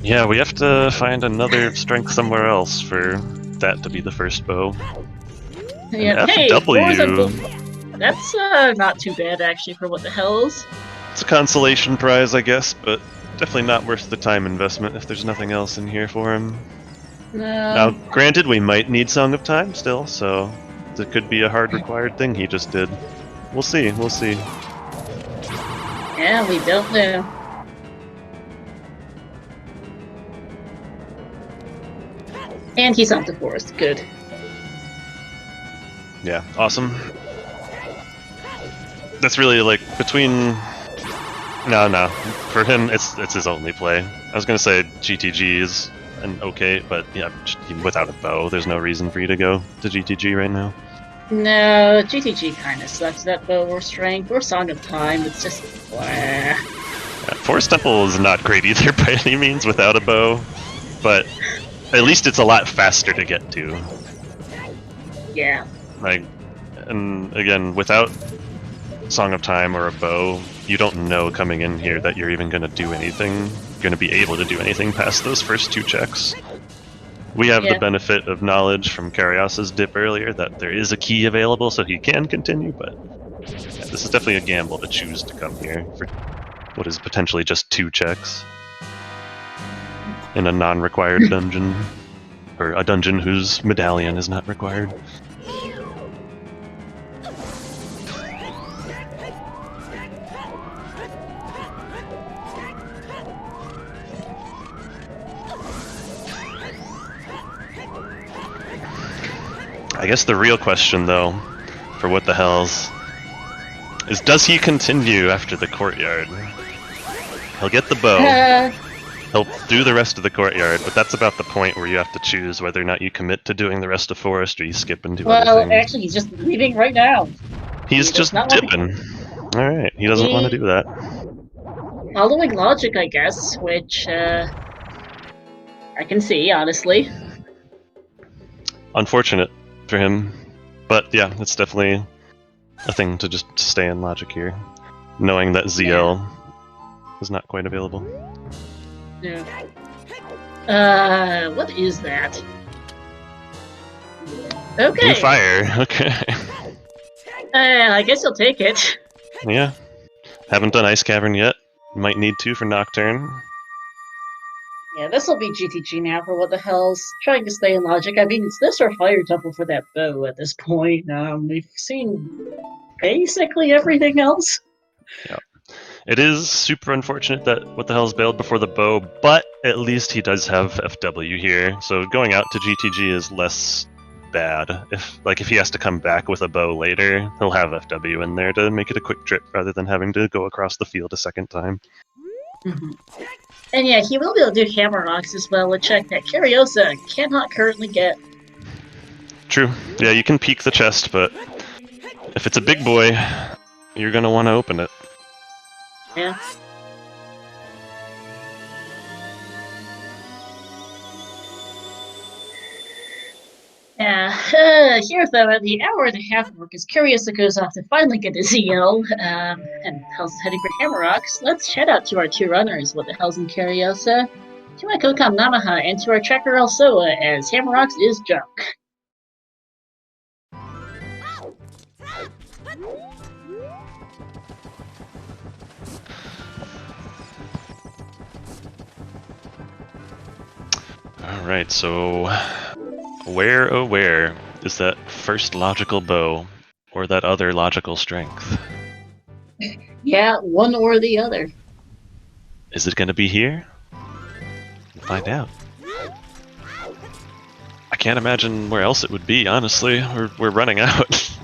Yeah, we have to find another strength somewhere else for that to be the first bow. Yeah, hey, FW. That's, not too bad, actually, for what the hell is. It's a consolation prize, I guess, but definitely not worth the time investment if there's nothing else in here for him. Now, granted, we might need Song of Time still, so it could be a hard required thing he just did. We'll see, we'll see. Yeah, we don't know. And he's out the forest. Good. Yeah, awesome. That's really like between. No. For him, it's his only play. I was gonna say GTG is okay, but yeah, without a bow, there's no reason for you to go to GTG right now. No, GTG kind of sucks. That bow or strength or Song of Time. It's just blah. Yeah, Forest Temple is not great either by any means without a bow, but at least it's a lot faster to get to. Yeah. Like, and again, without Song of Time or a bow, you don't know coming in here that you're even going to do anything, going to be able to do anything past those first 2 checks. We have the benefit of knowledge from Karios's dip earlier that there is a key available, so he can continue, but yeah, this is definitely a gamble to choose to come here for what is potentially just 2 checks in a non-required dungeon, or a dungeon whose medallion is not required. I guess the real question, though, for what the hells, is does he continue after the courtyard? He'll get the bow, he'll do the rest of the courtyard, but that's about the point where you have to choose whether or not you commit to doing the rest of forest or you skip and do other things. Well, actually, he's just leaving right now. He's just dipping. Alright, he doesn't want to do that. Following logic, I guess, which I can see, honestly. Unfortunate for him, but yeah, it's definitely a thing to just stay in logic here, knowing that ZL is not quite available. Yeah. What is that? Okay. Blue fire. Okay. I guess you'll take it. Yeah. Haven't done Ice Cavern yet. Might need to for Nocturne. Yeah, this will be GTG now for what the hell's trying to stay in logic. I mean, it's this or Fire Temple for that bow at this point. We've seen basically everything else. Yeah. It is super unfortunate that What the Hell's bailed before the bow, but at least he does have FW here, so going out to GTG is less bad. If he has to come back with a bow later, he'll have FW in there to make it a quick trip rather than having to go across the field a second time. Mm-hmm. And yeah, he will be able to do Hammer Rocks as well, a check that Cariosa cannot currently get. True. Yeah, you can peek the chest, but if it's a big boy, you're going to want to open it. Yeah. Here though, at the hour and a half mark, as Curiosa goes off to finally get his EO, and Hell's heading for Hammer Rocks, let's shout out to our 2 runners, What the Hell's and Curiosa, to my Kokam Namaha, and to our tracker Elsoa, as Hammer Rocks is junk. Alright, so where, oh where, is that first logical bow, or that other logical strength? Yeah, one or the other. Is it going to be here? We'll find out. I can't imagine where else it would be, honestly. We're running out.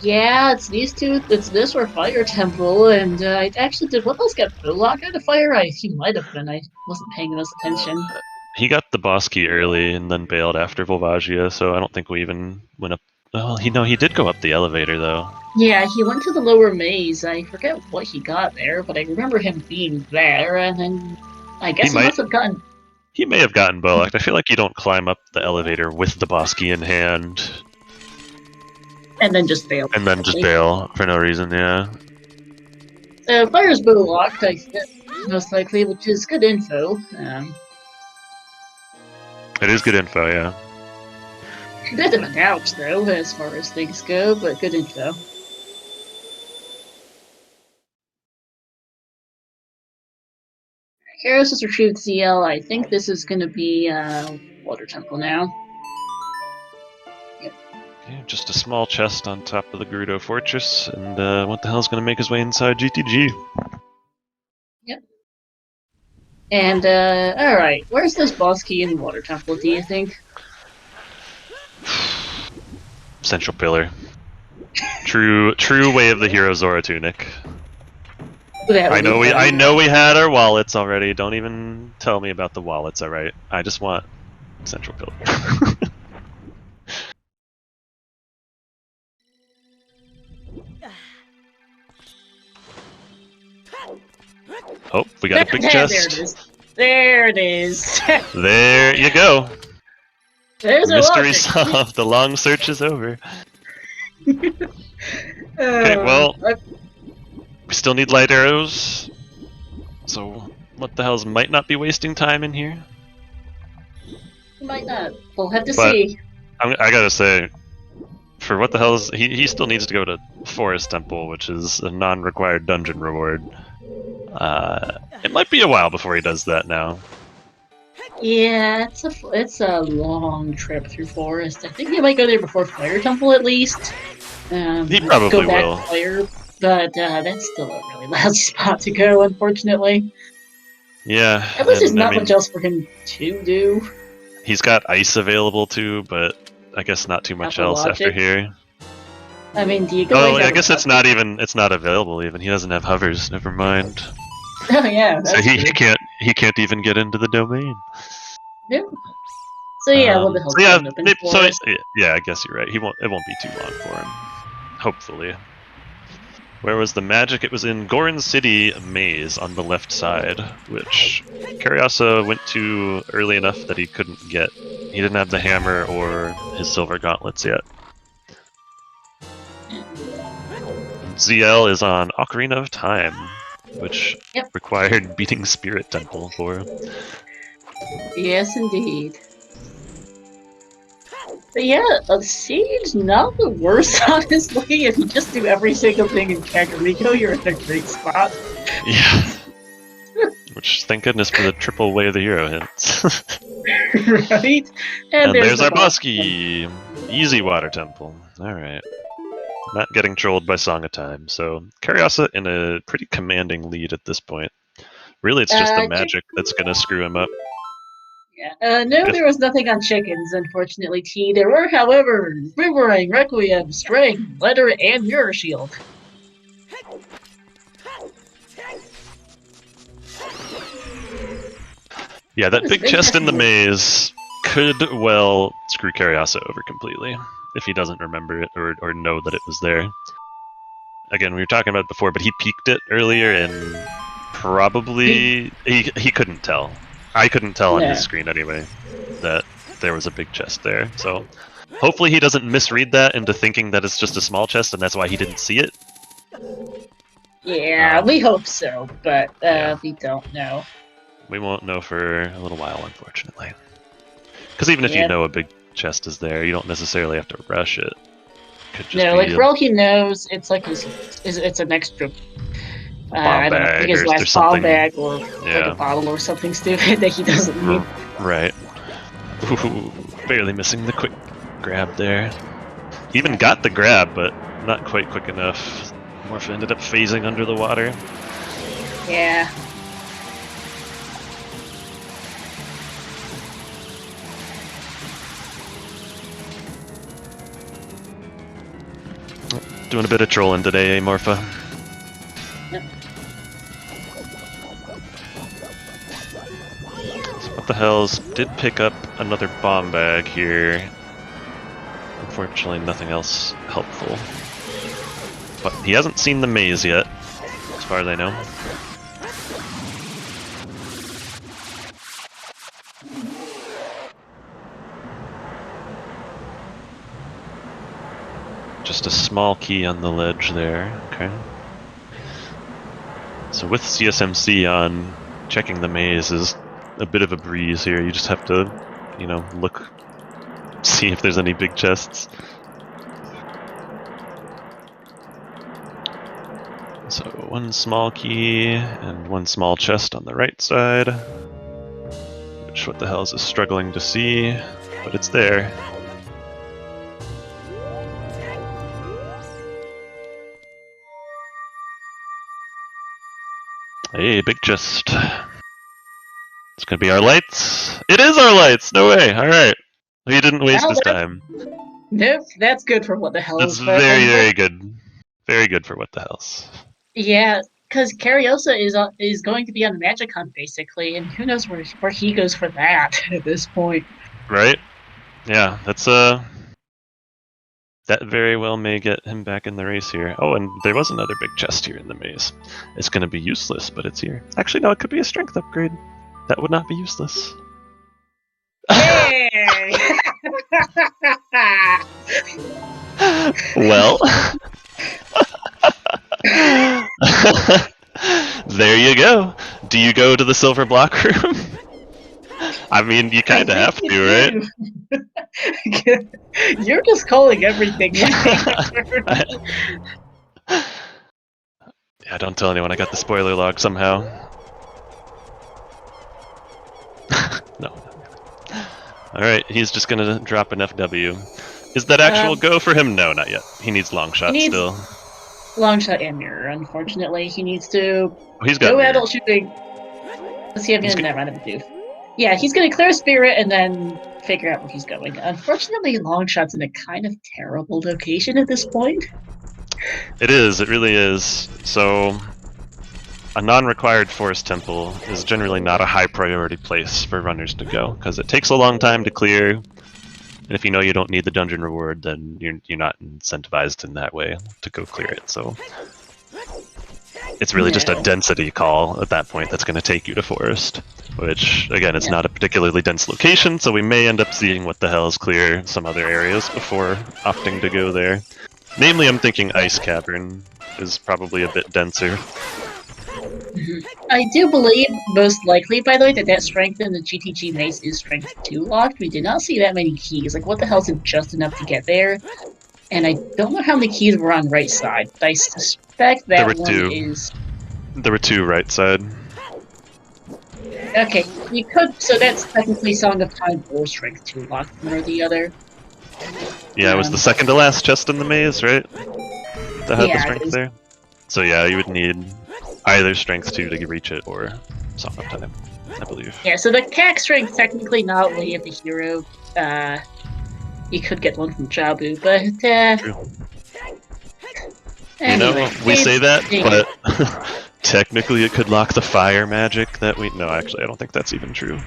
Yeah, it's these 2. It's this or Fire Temple, and I actually did. What else got Bullock out of Fire? He might have been. I wasn't paying enough attention. He got the boss key early and then bailed after Volvagia, so I don't think we even went up. Oh, he did go up the elevator though. Yeah, he went to the lower maze. I forget what he got there, but I remember him being there, and then I guess he must have gotten. He may have gotten Bullocked. I feel like you don't climb up the elevator with the boss key in hand. And then just bail. And then just bail for no reason, yeah. Fire's Bullocked, I think, most likely, which is good info. It is good info, yeah. A bit of a doubt, though, as far as things go, but good info. Karos has retrieved ZL. I think this is going to be Water Temple now. Yep. Yeah, just a small chest on top of the Gerudo Fortress, and what the hell's going to make his way inside GTG? Yep. And, alright, where's this boss key in Water Temple, do you think? Central Pillar. True way of the hero Zora tunic. I know we had our wallets already. Don't even tell me about the wallets, alright? I just want Central Pillar. Oh, we got a big chest. There it is. There you go. There's mystery solved. The long search is over. Okay, well, we still need light arrows. So, what the hells might not be wasting time in here? Might not. We'll have to see. I gotta say, for what the hell's he still needs to go to Forest Temple, which is a non-required dungeon reward. It might be a while before he does that now. Yeah, it's a long trip through Forest. I think he might go there before Fire Temple at least. He probably will. Fire, but that's still a really lousy spot to go, unfortunately. Yeah. I guess there's not much else for him to do. He's got ice available too, but I guess not too much else after here. I mean, do you go? Oh, I guess it's not available even. He doesn't have hovers. Never mind. Oh yeah, that's so he can't even get into the domain. Yeah. So yeah, what the hell? Yeah, I guess you're right. It won't be too long for him. Hopefully. Where was the magic? It was in Goron City Maze on the left side, which Karyasa went to early enough that he couldn't get. He didn't have the hammer or his silver gauntlets yet. ZL is on Ocarina of Time, which required beating Spirit Temple for. Yes, indeed. But yeah, a siege not the worst, honestly. If you just do every single thing in Kakariko, you're in a great spot. Yeah. Which, thank goodness for the triple way of the hero hints. Right? And there's our boss key. Easy Water Temple. Alright. Not getting trolled by Song of Time, so Karyasa in a pretty commanding lead at this point. Really, it's just the magic that's gonna screw him up. Yeah. No, there was nothing on chickens, unfortunately, T. There were, however, Boomerang, Requiem, String, Letter, and Mirror Shield. Yeah, that big chest in the maze could well screw Karyasa over completely if he doesn't remember it or know that it was there. Again, we were talking about it before, but he peeked it earlier and probably he couldn't tell. I couldn't tell on his screen anyway that there was a big chest there. So hopefully he doesn't misread that into thinking that it's just a small chest and that's why he didn't see it. Yeah, we hope so, but we don't know. We won't know for a little while, unfortunately. Because even if you know a big chest is there, you don't necessarily have to rush it. Could just no, like for all he knows, it's like it's an extra bomb bag his last bomb bag or like a bottle or something stupid that he doesn't need. Right. Ooh, barely missing the quick grab there. He even got the grab, but not quite quick enough. Morph ended up phasing under the water. Yeah. Doing a bit of trolling today, eh, Morpha? Yep. So what the hells? Did pick up another bomb bag here. Unfortunately, nothing else helpful. But he hasn't seen the maze yet, as far as I know. Just a small key on the ledge there, okay. So with CSMC on, checking the maze is a bit of a breeze here. You just have to, you know, look, see if there's any big chests. So one small key and one small chest on the right side, which what the hell is struggling to see, but it's there. Hey, big chest. It's gonna be our lights. It is our lights! No way! Alright. He didn't waste his time. Nope, that's good for what the hell. That's very good. Very good for what the hell's. Yeah, because Cariosa is going to be on the Magic Hunt, basically, and who knows where he goes for that at this point. Right? Yeah, that's that very well may get him back in the race here. Oh, and there was another big chest here in the maze. It's gonna be useless, but it's here. Actually, no, it could be a strength upgrade. That would not be useless. Hey! Well. There you go. Do you go to the silver block room? I mean, you kind of have to, right? You're just calling everything. Yeah, don't tell anyone I got the spoiler log somehow. No. Alright, he's just gonna drop an FW. Is that actual go for him? No, not yet. He needs long shot still. Long shot and mirror, unfortunately. He needs to he's got go mirror. adult shooting. Let's see if he's gonna run him do. Yeah, he's gonna clear spirit and then figure out where he's going. Unfortunately, long shot's in a kind of terrible location at this point. It is, it really is. So a non-required forest temple is generally not a high priority place for runners to go, because it takes a long time to clear, and if you know you don't need the dungeon reward, then you're not incentivized in that way to go clear it. So it's really just a density call at that point that's going to take you to forest, which, again, it's not a particularly dense location, so we may end up seeing what the hell is clear some other areas before opting to go there. Namely, I'm thinking Ice Cavern is probably a bit denser. I do believe, most likely, by the way, that strength in the GTG maze is strength 2 locked. We did not see that many keys. Like, what the hell is it just enough to get there? And I don't know how many keys were on right side, but I suspect that is... There were 2 right side. Okay, you could... So that's technically Song of Time or Strength 2 locked, one or the other. Yeah, it was the second to last chest in the maze, right? That had the strength there? So yeah, you would need either Strength 2 to reach it or Song of Time, I believe. Yeah, so the CAC strength technically not way of the hero. You could get one from Jabu, but True. Anyway, we say that, but technically it could lock the fire magic that we... No, actually, I don't think that's even true.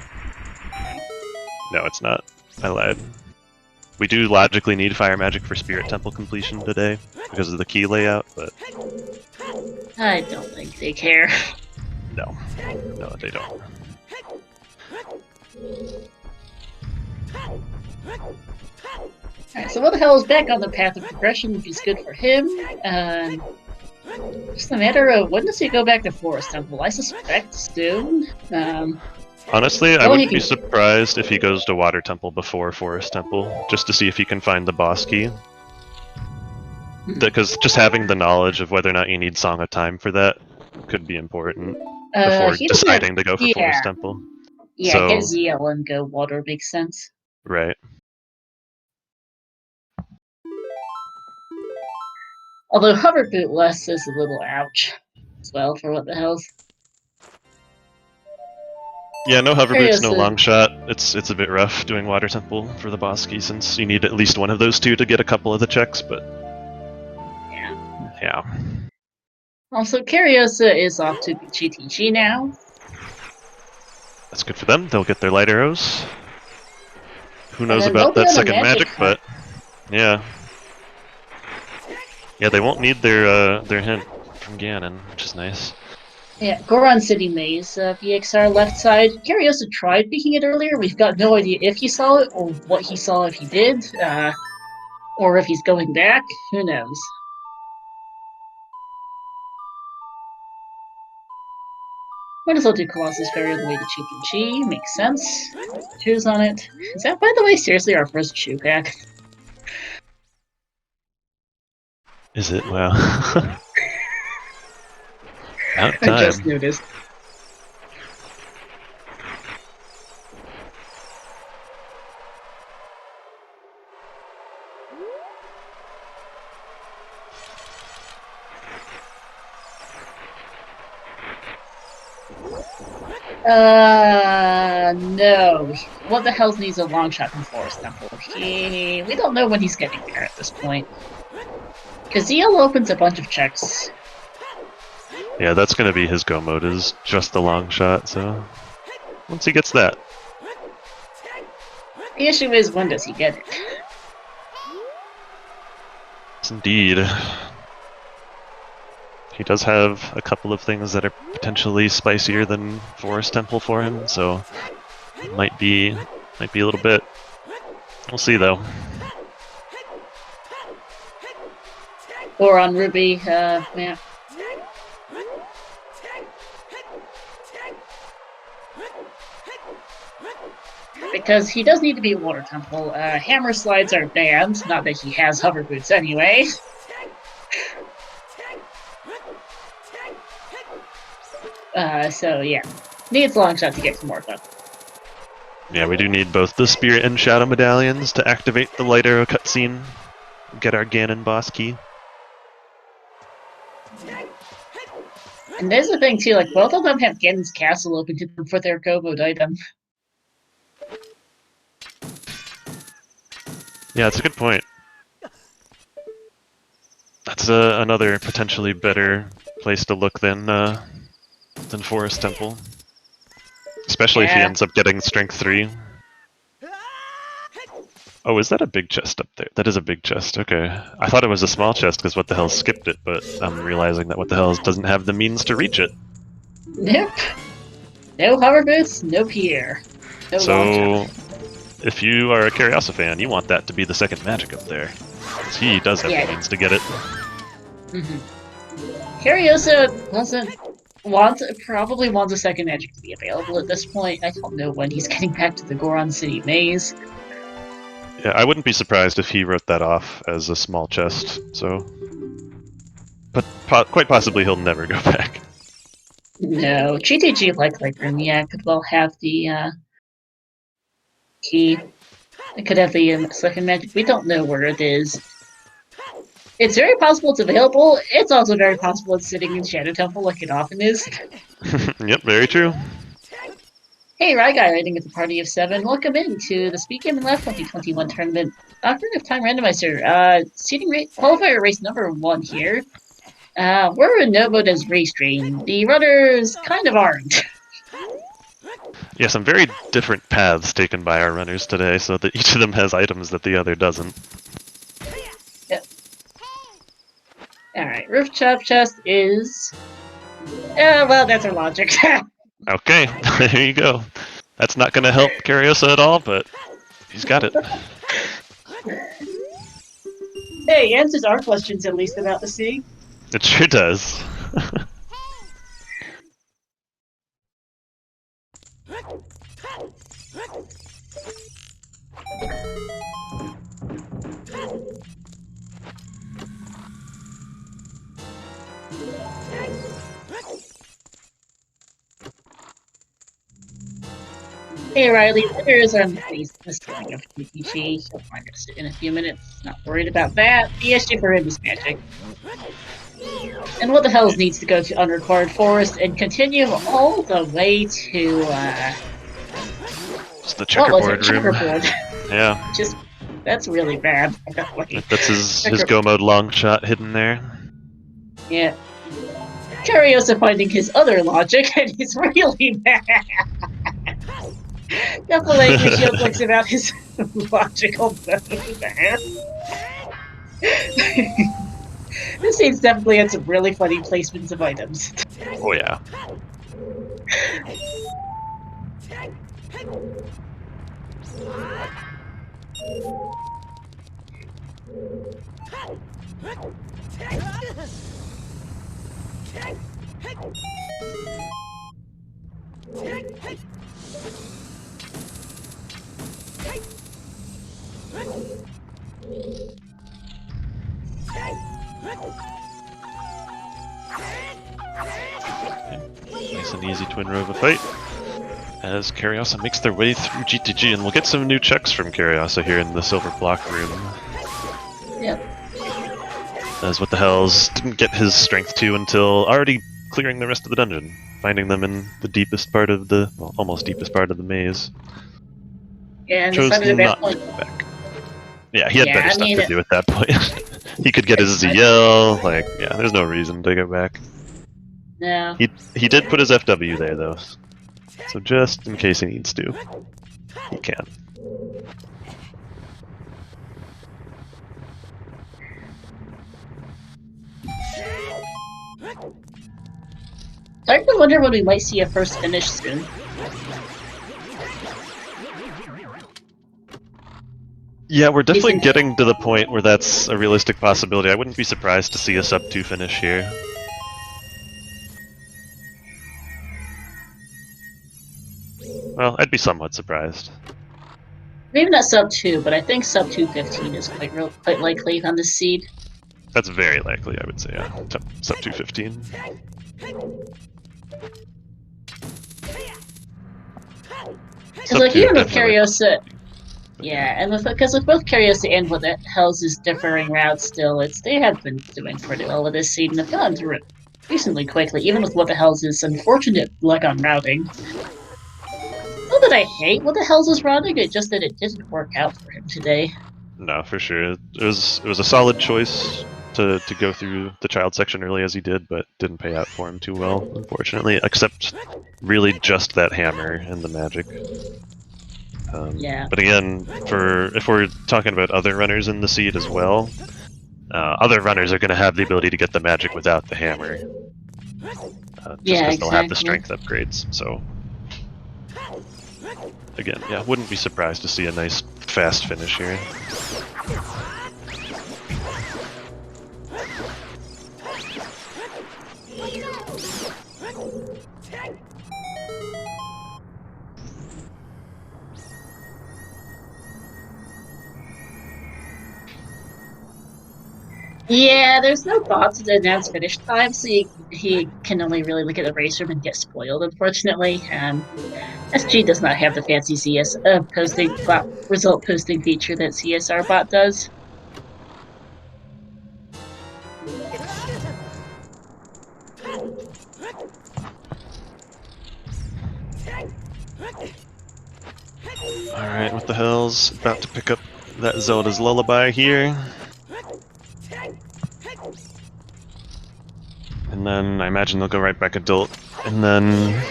No, it's not. I lied. We do logically need fire magic for Spirit Temple completion today, because of the key layout, but... I don't think they care. No. No, they don't. Alright, so what the hell is back on the path of progression, which is good for him. Just a matter of when does he go back to Forest Temple? I suspect soon. Honestly, I wouldn't be surprised if he goes to Water Temple before Forest Temple, just to see if he can find the boss key. Because just having the knowledge of whether or not you need Song of Time for that could be important before deciding to go for Forest Temple. Yeah, so, get ZL and go Water makes sense. Right. Although Hover Bootless is a little ouch as well for what the hell's. Yeah, no hover boots, no long shot. It's a bit rough doing Water Temple for the boss key since you need at least one of those 2 to get a couple of the checks, but... Yeah. Also, Cariosa is off to GTG now. That's good for them. They'll get their light arrows. Who knows about that second magic, but... Yeah. Yeah, they won't need their hint from Ganon, which is nice. Yeah, Goron City Maze, VXR left side. Cariosa tried peeking it earlier. We've got no idea if he saw it, or what he saw if he did, or if he's going back. Who knows? Might as well do Colossus Fairy on the way to GTG. Makes sense. Shoes on it. Is that, by the way, seriously our first shoe pack? Is it? Wow. About time. I just noticed. No. What the hell needs a long shot from Forest Temple? We don't know when he's getting there at this point. Kazeel opens a bunch of checks. Yeah, that's going to be his go mode, is just the long shot, so once he gets that. The issue is, when does he get it? Yes, indeed. He does have a couple of things that are potentially spicier than Forest Temple for him, so it might be a little bit. We'll see, though. Or on Ruby, yeah. Because he does need to be a Water Temple. Hammer slides are banned, not that he has hover boots anyway. So yeah. Needs long shot to get some more done. Yeah, we do need both the Spirit and Shadow medallions to activate the light arrow cutscene. Get our Ganon boss key. And there's the thing too, like both of them have Ganon's castle open to them for their go mode item. Yeah, it's a good point. That's another potentially better place to look than Forest Temple. Especially if he ends up getting Strength 3. Oh, is that a big chest up there? That is a big chest, okay. I thought it was a small chest because What the Hell skipped it, but I'm realizing that What the Hell doesn't have the means to reach it. Nope. No hover boots, no Pierre. No so, if you are a Curiosity fan, you want that to be the second magic up there. Because he does have the means to get it. Curiosa probably wants a second magic to be available at this point. I don't know when he's getting back to the Goron City maze. Yeah, I wouldn't be surprised if he wrote that off as a small chest, so... But quite possibly he'll never go back. No, GTG like Rainiac could well have the key. It could have the second magic. We don't know where it is. It's very possible it's available. It's also very possible it's sitting in Shadow Temple like it often is. Yep, very true. Hey, Ryguy rating at the party of 7. Welcome in to the SpeedGaming Live 2021 tournament. Ocarina of Time Randomizer. Seating qualifier race number 1 here. We're in no mode as race train. The runners kind of aren't. Yeah, some very different paths taken by our runners today, so that each of them has items that the other doesn't. Yep. Alright, Rooftop Chest is... well, that's our logic. Okay, there you go. That's not going to help Curiosa at all, but he's got it. Hey, answers our questions at least about the sea. It sure does. Hey Riley, there's this feeling of TPG. He'll find us in a few minutes. Not worried about that. The issue for him is magic. And What the Hell needs to go to Unrequired Forest and continue all the way to It's the checkerboard room. Checkerboard. Yeah. That's really bad. That's his go mode long shot hidden there. Yeah. Curiosa finding his other logic, and he's really bad. Definitely Shield thinks about his logical mode there. This scene's definitely had some really funny placements of items. Oh yeah. Nice and easy Twin Rova fight. As Curiosa makes their way through GTG, and we'll get some new checks from Curiosa here in the Silver Block room. Yep. As What the Hells didn't get his Strength 2 until already clearing the rest of the dungeon. finding them in the deepest part of the, well, almost deepest part of the maze. Yeah, and Chose decided at not that to point. go back. Yeah, he had better stuff to do at that point. He could get his Exactly. ZL, like, yeah, there's no reason to go back. No. He did put his FW there, though. So just in case he needs to, he can. Starting to wonder when we might see a first finish soon. Yeah, we're definitely getting to the point where that's a realistic possibility. I wouldn't be surprised to see a sub 2 finish here. Well, I'd be somewhat surprised. Maybe not sub 2, but I think sub 215 is quite likely on this seed. That's very likely, I would say, yeah. Sub 215. Because like even with Cariosa, yeah, and because with both Cariosa and with Hell's differing routes still, they have been doing pretty well with this seed and have gone through it recently quickly, even with what the Hell's unfortunate luck on routing. Not that I hate what the Hell's routing, it's just that it didn't work out for him today. No, for sure. It was a solid choice to go through the child section early as he did, but didn't pay out for him too well, unfortunately, except really just that hammer and the magic. Yeah. But again, if we're talking about other runners in the seed as well, other runners are going to have the ability to get the magic without the hammer. Just because they'll have the strength upgrades, so... Again, yeah, wouldn't be surprised to see a nice, fast finish here. Yeah, there's no thought to announce finish time, so he can only really look at the race room and get spoiled, unfortunately. SG does not have the fancy CS result posting feature that CSR bot does. Alright, what the hell's about to pick up that Zelda's Lullaby here. And then I imagine they'll go right back adult. And then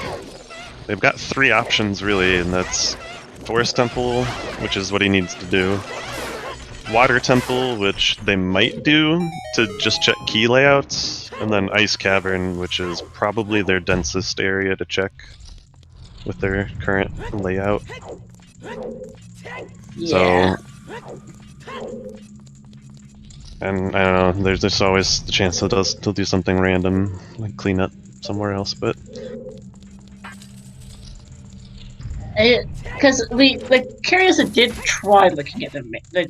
they've got 3 options really, and that's Forest Temple, which is what he needs to do. Water Temple, which they might do to just check key layouts. And then Ice Cavern, which is probably their densest area to check with their current layout. Yeah. So, and I don't know, there's just always the chance he'll do something random, like clean up somewhere else, but... Because Cariosa did try looking at the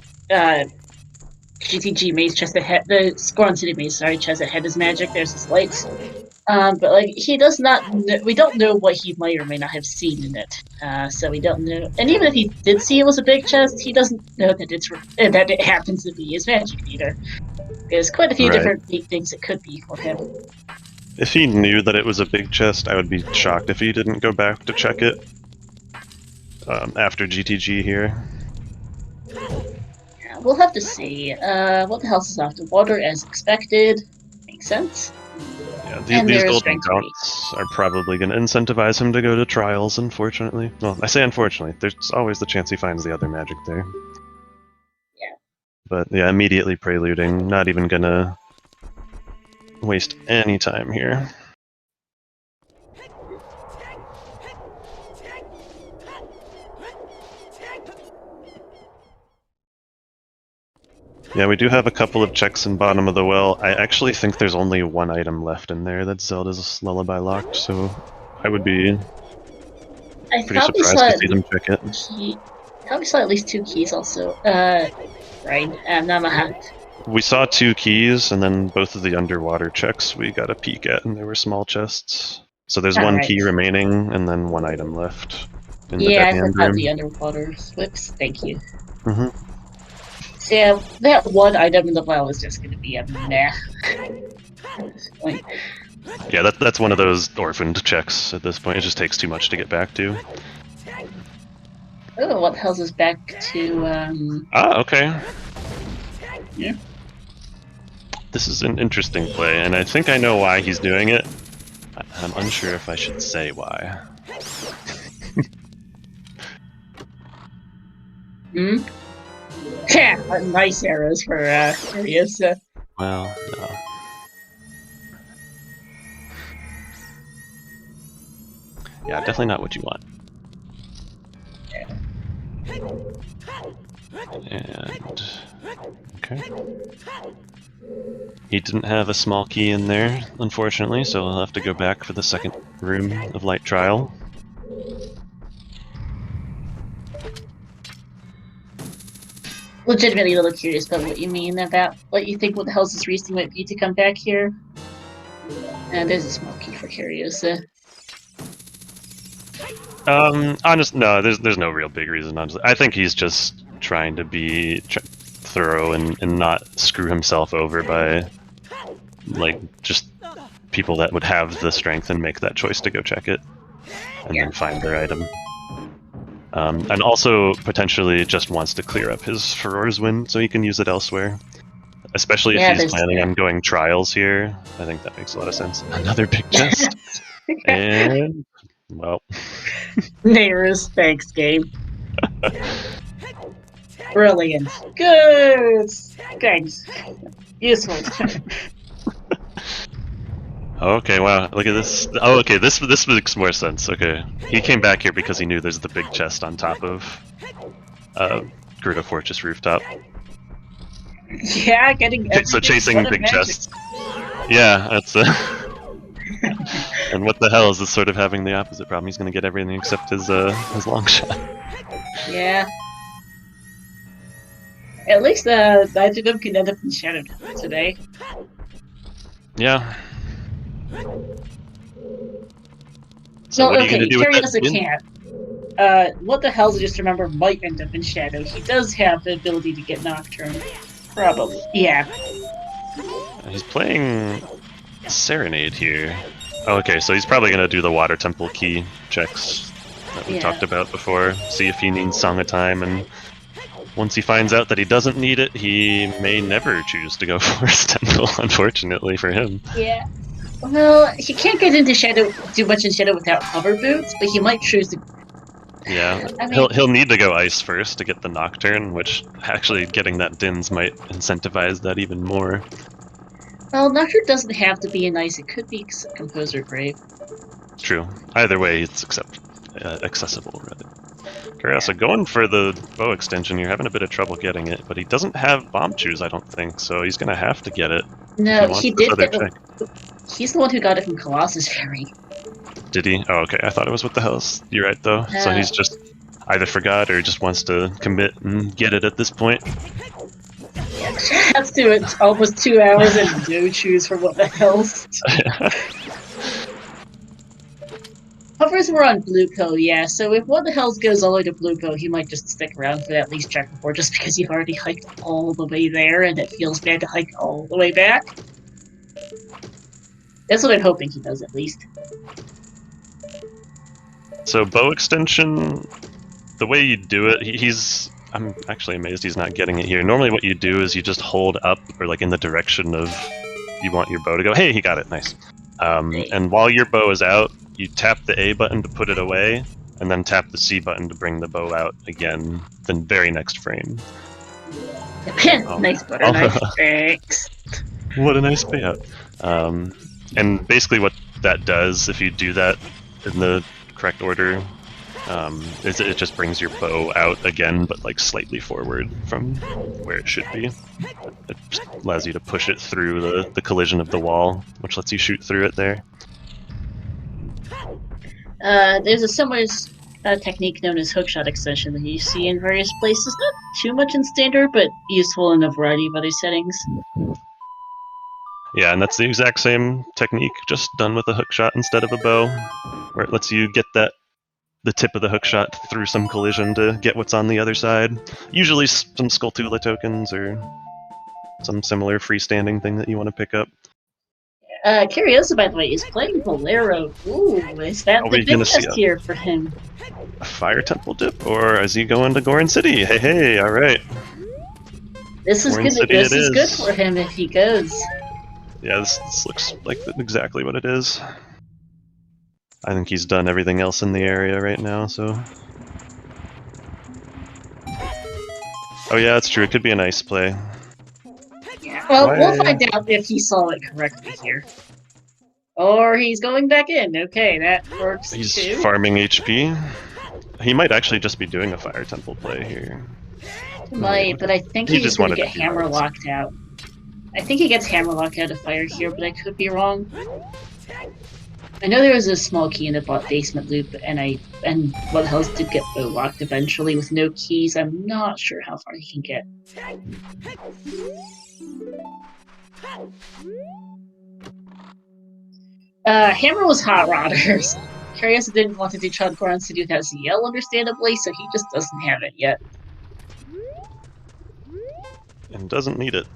GTG maze chest ahead, the Scorn City maze, chest ahead is magic, there's his lights. But like he does not. We don't know what he might or may not have seen in it. So we don't know. And even if he did see it was a big chest, he doesn't know that it happens to be his magic either. There's quite a few different things it could be for him. If he knew that it was a big chest, I would be shocked if he didn't go back to check it after GTG here. Yeah, we'll have to see. What the hell's after water as expected? Makes sense. Yeah, these golden dots are probably going to incentivize him to go to trials, unfortunately. Well, I say unfortunately. There's always the chance he finds the other magic there. Yeah. But yeah, immediately preluding. Not even going to waste any time here. Yeah, we do have a couple of checks in bottom of the well. I actually think there's only 1 item left in there that's Zelda's Lullaby locked, so I would be pretty surprised to see them check it. I thought we saw at least 2 keys also. Right, Namahat. We saw 2 keys, and then both of the underwater checks we got a peek at, and they were small chests. So there's 1 key remaining, and then 1 item left. Yeah, I forgot the underwater slips. Thank you. Mm-hmm. So yeah, that 1 item in the well is just going to be a meh at this point. Yeah, that's one of those orphaned checks at this point. It just takes too much to get back to. Oh, what tells us back to, okay. Yeah. This is an interesting play, and I think I know why he's doing it. I'm unsure if I should say why. Nice arrows for areas. Well, no. Yeah, definitely not what you want. And okay. He didn't have a small key in there, unfortunately, so I'll have to go back for the second room of light trial. Legitimately a little curious about what you mean about what you think what the hell's this reason might be to come back here. And there's a small key for Cariosa. No, there's no real big reason. Honestly, I think he's just trying to be thorough and not screw himself over by like just people that would have the strength and make that choice to go check it and then find their item. And also potentially just wants to clear up his Furor's Wind so he can use it elsewhere. Especially if he's planning on going trials here. I think that makes a lot of sense. Another big chest. And, well. Neighbors, thanks, game. Brilliant. Good. Thanks. Useful. Okay, wow, look at this. Oh, okay, this makes more sense. Okay, he came back here because he knew there's the big chest on top of Gerudo Fortress rooftop. Yeah, getting everything. So chasing big chests. Yeah, that's and what the hell is this sort of having the opposite problem? He's going to get everything except his long shot. Yeah. At least neither of them can end up in Shadow today. Yeah. So what are you gonna do Cariosa can't. What the hell? Just remember, might end up in Shadow. He does have the ability to get Nocturne. Probably. Yeah. He's playing Serenade here. Oh, okay, so he's probably gonna do the Water Temple key checks that we talked about before. See if he needs Song of Time, and once he finds out that he doesn't need it, he may never choose to go Forest Temple, unfortunately for him. Yeah. Well, he can't get into Shadow too much in Shadow without hover boots, but he might choose to. Yeah, I mean, he'll need to go Ice first to get the Nocturne, which actually getting that Dins might incentivize that even more. Well, Nocturne doesn't have to be an Ice; it could be Composer Grave. True. Either way, it's accessible, rather. Cariosa going for the bow extension. You're having a bit of trouble getting it, but he doesn't have Bomb Choose, I don't think, so he's gonna have to get it. No, he did get it. He's the one who got it from Colossus Fairy. Did he? Oh, okay. I thought it was with the house. You're right, though. So he's just either forgot or just wants to commit and get it at this point. That's to it. Almost 2 hours and no choose for what the hell. Hovers were on Blueco, yeah, so if What the Hells goes all the way to Blueco, he might just stick around for that least check before, just because you've already hiked all the way there, and it feels bad to hike all the way back. That's what I'm hoping he does, at least. So, bow extension, the way you do it, I'm actually amazed he's not getting it here. Normally what you do is you just hold up, or like in the direction of you want your bow to go. Hey, he got it, nice. And while your bow is out, you tap the A button to put it away, and then tap the C button to bring the bow out again, the very next frame. Nice butter knife, thanks. What a nice payout. And basically what that does, if you do that in the correct order, is it just brings your bow out again, but like slightly forward from where it should be. It just allows you to push it through the collision of the wall, which lets you shoot through it there. There's a similar technique known as Hookshot Extension that you see in various places. Not too much in Standard, but useful in a variety of other settings. Yeah, and that's the exact same technique, just done with a hookshot instead of a bow, where it lets you get the tip of the hookshot through some collision to get what's on the other side. Usually some Skulltula tokens or some similar freestanding thing that you want to pick up. Yeah. Curiosa, by the way, is playing Bolero. Ooh, is that the big test here for him? A Fire Temple dip, or is he going to Goron City? Hey, all right. This is good. This is good for him if he goes. Yeah, this looks like exactly what it is. I think he's done everything else in the area right now, so... Oh yeah, that's true. It could be a nice play. Yeah, well, we'll find out if he saw it correctly here. Or he's going back in. Okay, that works too. He's farming HP. He might actually just be doing a Fire Temple play here. He might, but I think he's just going to get hammer locked out. I think he gets hammer locked out of fire here, but I could be wrong. I know there was a small key in the basement loop, and Blood Hells did get bow locked eventually with no keys. I'm not sure how far he can get. Hammer was hot rodders. Curiosa didn't want to do Goron City without ZL, understandably, so he just doesn't have it yet. And doesn't need it.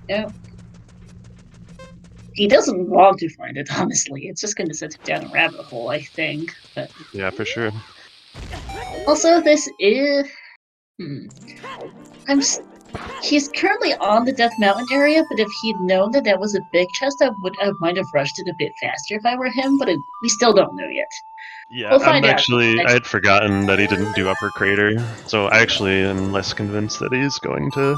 No. He doesn't want to find it, honestly. It's just going to set him down a rabbit hole, I think. But yeah, for sure. Also, this is... He's currently on the Death Mountain area, but if he'd known that that was a big chest, I might have rushed it a bit faster if I were him, but we still don't know yet. Yeah, we'll find out. I had forgotten that he didn't do Upper Crater, so I actually am less convinced that he's going to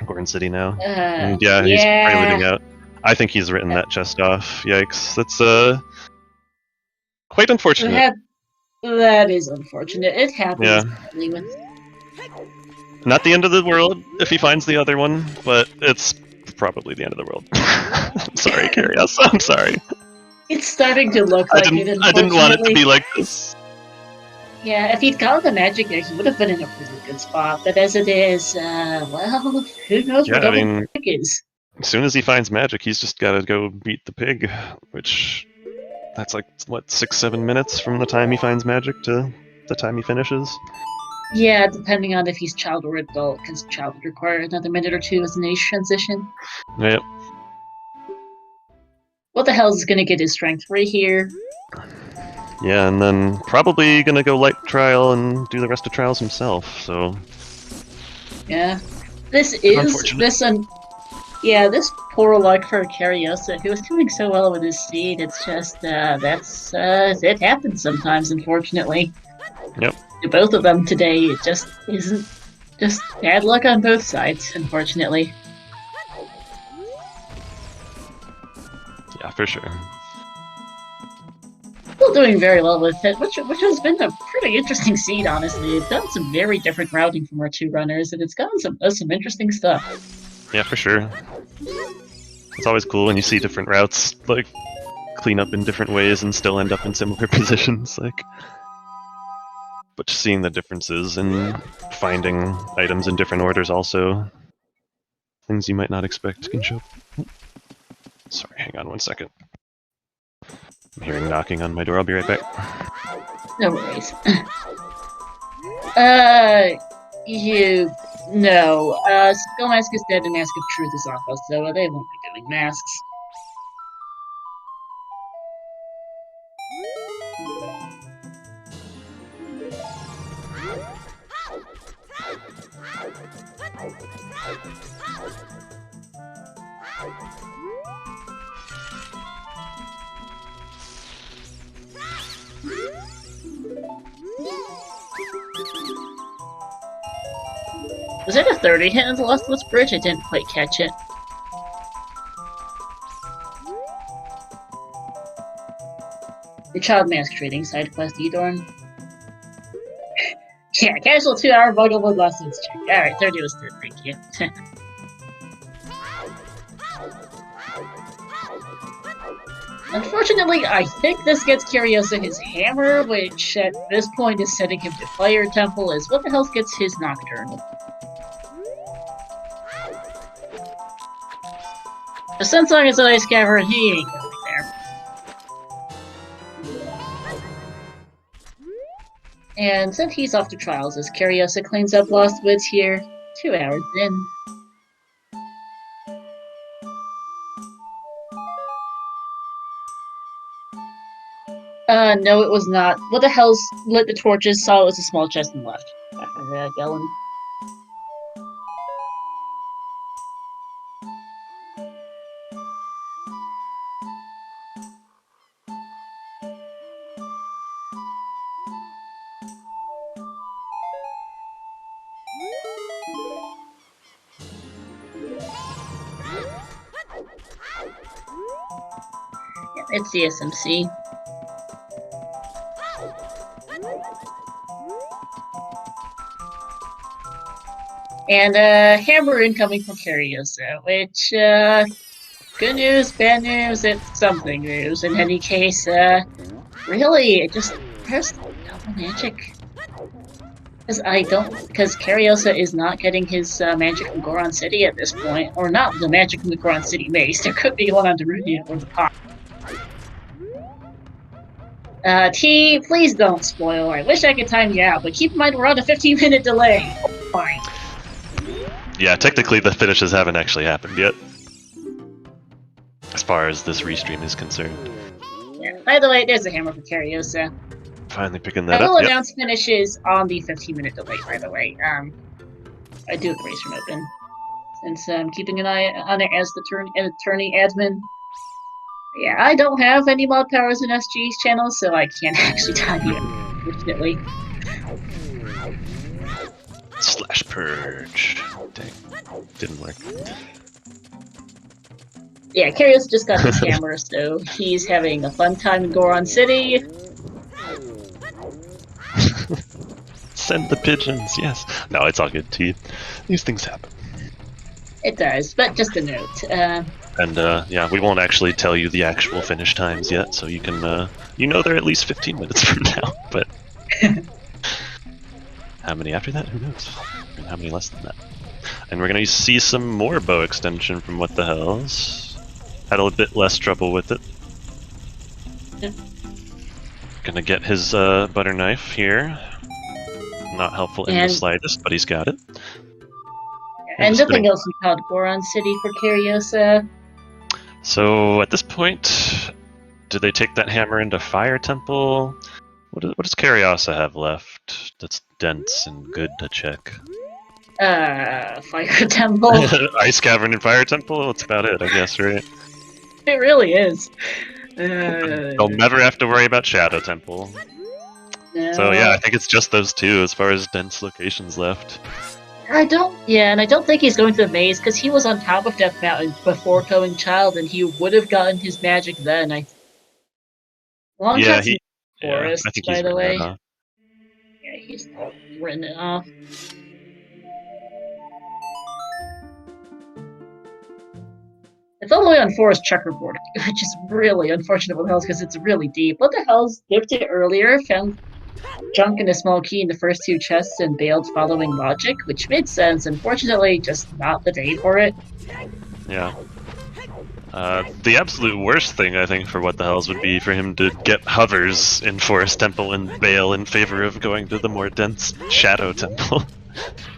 Goron City now. And yeah, he's preluding out. I think he's written that chest off. Yikes. That's quite unfortunate. That is unfortunate. It happens. Yeah. Not the end of the world if he finds the other one, but it's probably the end of the world. Sorry, Curious. I'm sorry. It's starting to look like it. I didn't want it to be like this. Yeah, if he'd gotten the magic there, he would have been in a really good spot. But as it is, well, who knows what the magic is. As soon as he finds magic, he's just got to go beat the pig, which that's like, what, 6-7 minutes from the time he finds magic to the time he finishes? Yeah, depending on if he's child or adult, because child would require another minute or two as an age transition. Yep. What the hell is going to get his strength right here? Yeah, and then probably going to go light trial and do the rest of trials himself, so... Yeah. This poor luck for Curiosa, who was doing so well with his seed. It's just, it happens sometimes, unfortunately. Yep. To both of them today, it just isn't, just bad luck on both sides, unfortunately. Yeah, for sure. Still doing very well with it, which has been a pretty interesting seed, honestly. It's done some very different routing from our two runners, and it's gotten some interesting stuff. Yeah, for sure. It's always cool when you see different routes, like, clean up in different ways and still end up in similar positions, like... But seeing the differences in finding items in different orders also. Things you might not expect can show up. Sorry, hang on 1 second. I'm hearing knocking on my door, I'll be right back. No worries. Skull Mask is dead and Mask of Truth is off us, so they won't be doing masks. Was it a 30 hit on the Lost Woods Bridge? I didn't quite catch it. The Child Mask Trading side quest, Edorn. Yeah, casual 2-hour Buglewood Lost Woods check. Alright, 30 was good, thank you. Unfortunately, I think this gets Curiosa his hammer, which at this point is setting him to Fire Temple, as what the hell gets his Nocturne? The Sunsong is an Ice Cavern, he ain't going there. And since he's off to trials, as Curiosa cleans up Lost Woods here, 2 hours in. No, it was not. What the hell's lit the torches, saw it was a small chest and left. Gellin. Yeah, it's the SMC. And hammer incoming from Cariosa, which good news, bad news, it's something news. In any case, really, it just there's double magic. Because Cariosa is not getting his magic from Goron City at this point, or not the magic from the Goron City mace. There could be one on Darunia or the pot. T, please don't spoil. I wish I could time you out, but keep in mind we're on a 15-minute delay. Fine. Yeah, technically the finishes haven't actually happened yet, as far as this restream is concerned. Yeah, by the way, there's a hammer for Cariosa. Finally picking that I up. will announce finishes on the 15-minute delay, by the way. I do have the race room open, since I'm keeping an eye on it as the attorney admin. Yeah, I don't have any mod powers in SG's channel, so I can't actually time you, unfortunately. Slash purge. Dang, didn't work. Yeah, Cariosa just got his hammer, so he's having a fun time in Goron City. Send the pigeons, yes. No, it's all good, T. These things happen. It does, but just a note. And yeah, we won't actually tell you the actual finish times yet, so you can, you know they're at least 15 minutes from now, but how many after that? Who knows? And how many less than that? And we're gonna see some more bow extension from What the Hells. Had a bit less trouble with it. Yep. Gonna get his butter knife here. Not helpful in the slightest, but he's got it. And nothing else in called Goron City for Cariosa. So at this point, do they take that hammer into Fire Temple? What does Cariosa have left that's dense and good to check? Fire Temple. Ice Cavern and Fire Temple? That's about it, I guess, right? It really is. They'll never have to worry about Shadow Temple. No. So yeah, I think it's just those two as far as dense locations left. And I don't think he's going to the maze, because he was on top of Death Mountain before Towing Child, and he would have gotten his magic then. Long yeah, Forest, I think by he's the way. Yeah, he's written it off. It's all the way on Forest Checkerboard, which is really unfortunate with Hells, because it's really deep. What the Hells dipped it earlier, found junk in a small key in the first two chests, and bailed following logic, which made sense. Unfortunately, just not the day for it. Yeah. The absolute worst thing, I think, for What the Hells would be for him to get hovers in Forest Temple and bail in favor of going to the more dense Shadow Temple.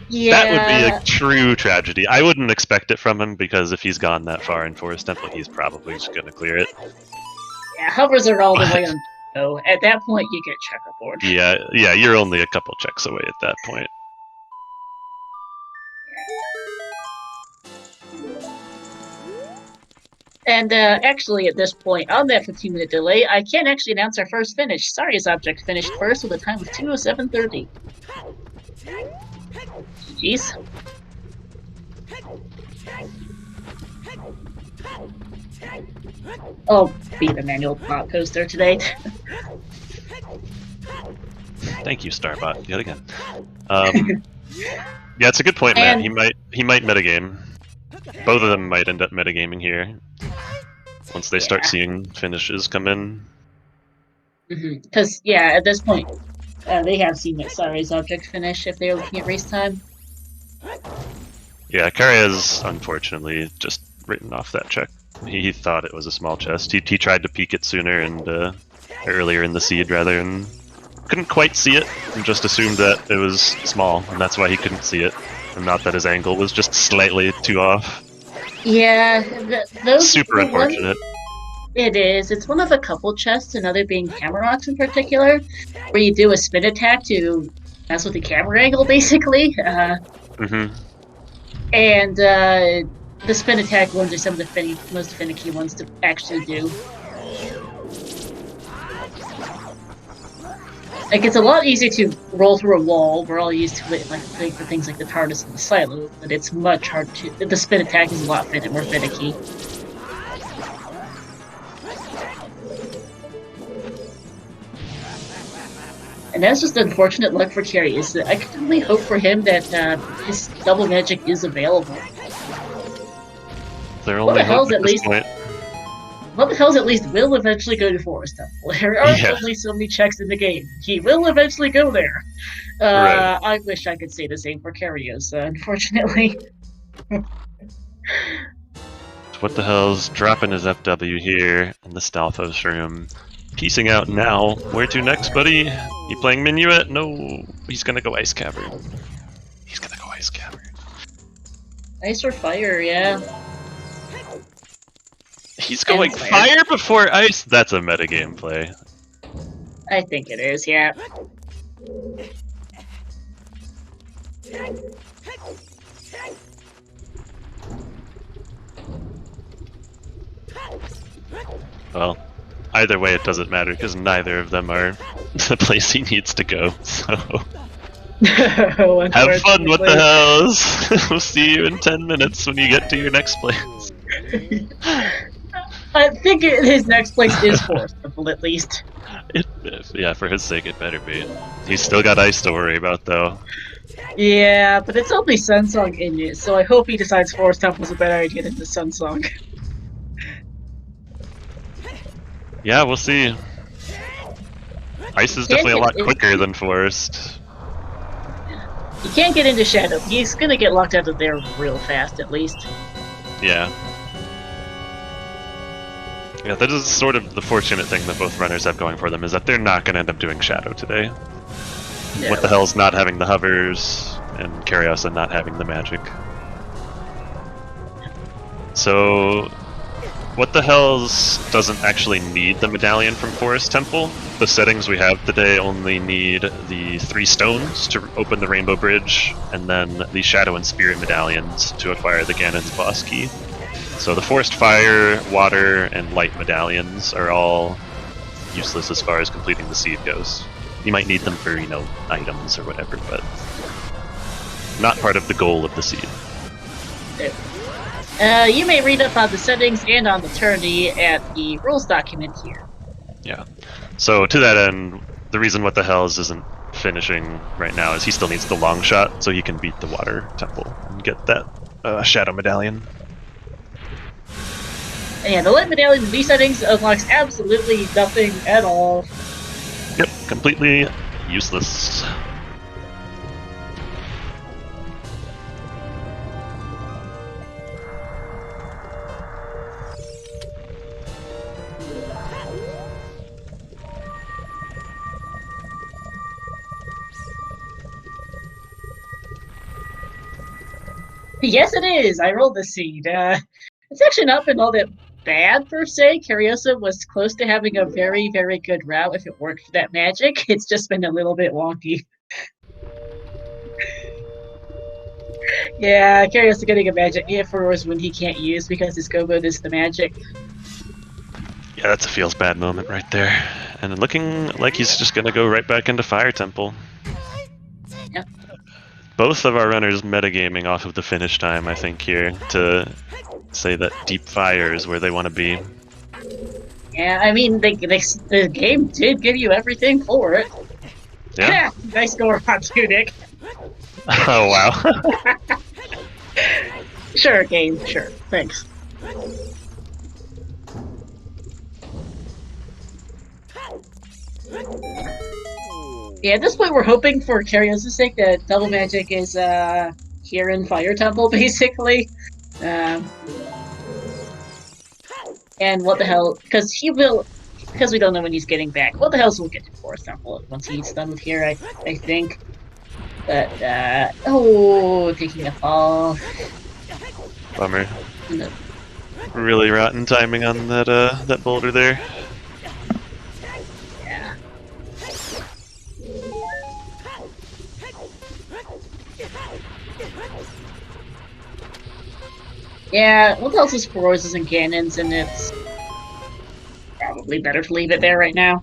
Yeah. That would be a true tragedy. I wouldn't expect it from him, because if he's gone that far in Forest Temple, he's probably just going to clear it. Yeah, hovers are all the way on. So at that point, you get Checkerboard. Yeah, you're only a couple checks away at that point. And actually, at this point, on that 15-minute delay, I can't actually announce our first finish. Sari's object finished first with a time of 2:07:30. Jeez. Oh, beat the manual plot poster today. Thank you, Starbot, yet again. Yeah, it's a good point, Matt. He might metagame. Both of them might end up metagaming here once they start seeing finishes come in. Because at this point, they have seen that Sari's object finish if they're looking at race time. Yeah, Karya's unfortunately just written off that check. He thought it was a small chest. He tried to peek it sooner and earlier in the seed rather, and couldn't quite see it, and just assumed that it was small, and that's why he couldn't see it, and not that his angle was just slightly too off. Yeah, those super unfortunate. It is. It's one of a couple chests, another being Hammer Rocks in particular, where you do a spin attack to mess with the camera angle, basically. And the spin attack ones are some of the most finicky ones to actually do. Like, it's a lot easier to roll through a wall. We're all used to it, like for things like the TARDIS and the silo, but it's much harder to. The spin attack is a lot more finicky. And that's just unfortunate luck for Curious. I can only hope for him that his double magic is available. They're only hope at this point. What the hell's at least will eventually go to Forest Temple. There are only so many checks in the game. He will eventually go there. Right. I wish I could say the same for Cariosa, unfortunately. What the hell's dropping his FW here in the Stalfos room? Piecing out now. Where to next, buddy? You playing Minuet? No, he's gonna go Ice Cavern. He's gonna go Ice Cavern. Ice or fire, yeah. He's going fire before ice? That's a metagame play. I think it is, yeah. Well, either way it doesn't matter, because neither of them are the place he needs to go, so... Have fun, what the hells! We'll see you in 10 minutes when you get to your next place. I think his next place is Forest Temple, at least. Yeah, for his sake, it better be. He's still got ice to worry about, though. Yeah, but it's only Sunsong in it, so I hope he decides Forest Temple's a better idea than the Sunsong. Yeah, we'll see. Ice is definitely a lot quicker than Forest. You can't get into Shadow. He's gonna get locked out of there real fast, at least. Yeah. Yeah, that is sort of the fortunate thing that both runners have going for them, is that they're not going to end up doing Shadow today. Yeah. What the hell's not having the hovers, and Cariosa not having the magic. So, what the hell's doesn't actually need the medallion from Forest Temple. The settings we have today only need the 3 stones to open the Rainbow Bridge, and then the Shadow and Spirit medallions to acquire the Ganon's boss key. So the Forest Fire, Water, and Light medallions are all useless as far as completing the seed goes. You might need them for, items or whatever, but not part of the goal of the seed. You may read up on the settings and on the tourney at the rules document here. Yeah. So to that end, the reason What the Hells isn't finishing right now is he still needs the long shot so he can beat the Water Temple and get that Shadow medallion. Yeah, the Light medallion in these settings unlocks absolutely nothing at all. Yep, completely useless. Yes, it is. I rolled the seed. It's actually not been all that bad, per se. Cariosa was close to having a very, very good route if it worked for that magic. It's just been a little bit wonky. Yeah, Cariosa getting a magic for when he can't use because his go mode is the magic. Yeah, that's a feels bad moment right there. And looking like he's just gonna go right back into Fire Temple. Yep. Both of our runners metagaming off of the finish time, I think, here, to say that Deep Fire is where they want to be. Yeah, I mean, the game did give you everything for it. Yeah. Nice score on Tunic. Oh, wow. Sure, game, sure. Thanks. Yeah, at this point we're hoping for Cariosa's sake that Double Magic is here in Fire Temple, basically. And what the hell, because we don't know when he's getting back. What the hell will get to Forest Temple once he's done with here, I think. But, taking a fall. Bummer. Really rotten timing on that boulder there. Yeah. Yeah, what else is roses and cannons, and it's probably better to leave it there right now.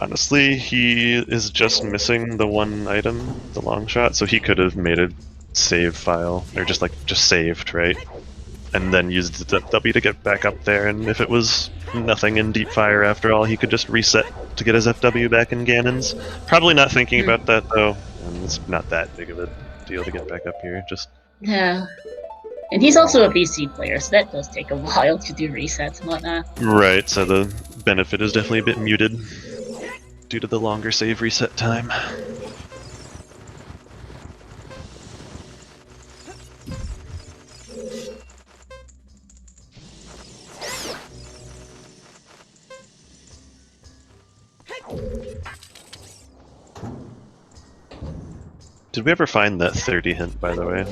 Honestly, he is just missing the one item, the long shot, so he could have made a save file, or just saved, right? And then used the W to get back up there, and if it was nothing in Deep Fire after all, he could just reset to get his FW back in Ganon's. Probably not thinking about that, though, and it's not that big of a deal to get back up here, just... Yeah. And he's also a PC player, so that does take a while to do resets and whatnot. Right, so the benefit is definitely a bit muted due to the longer save reset time. Did we ever find that 30 hint, by the way?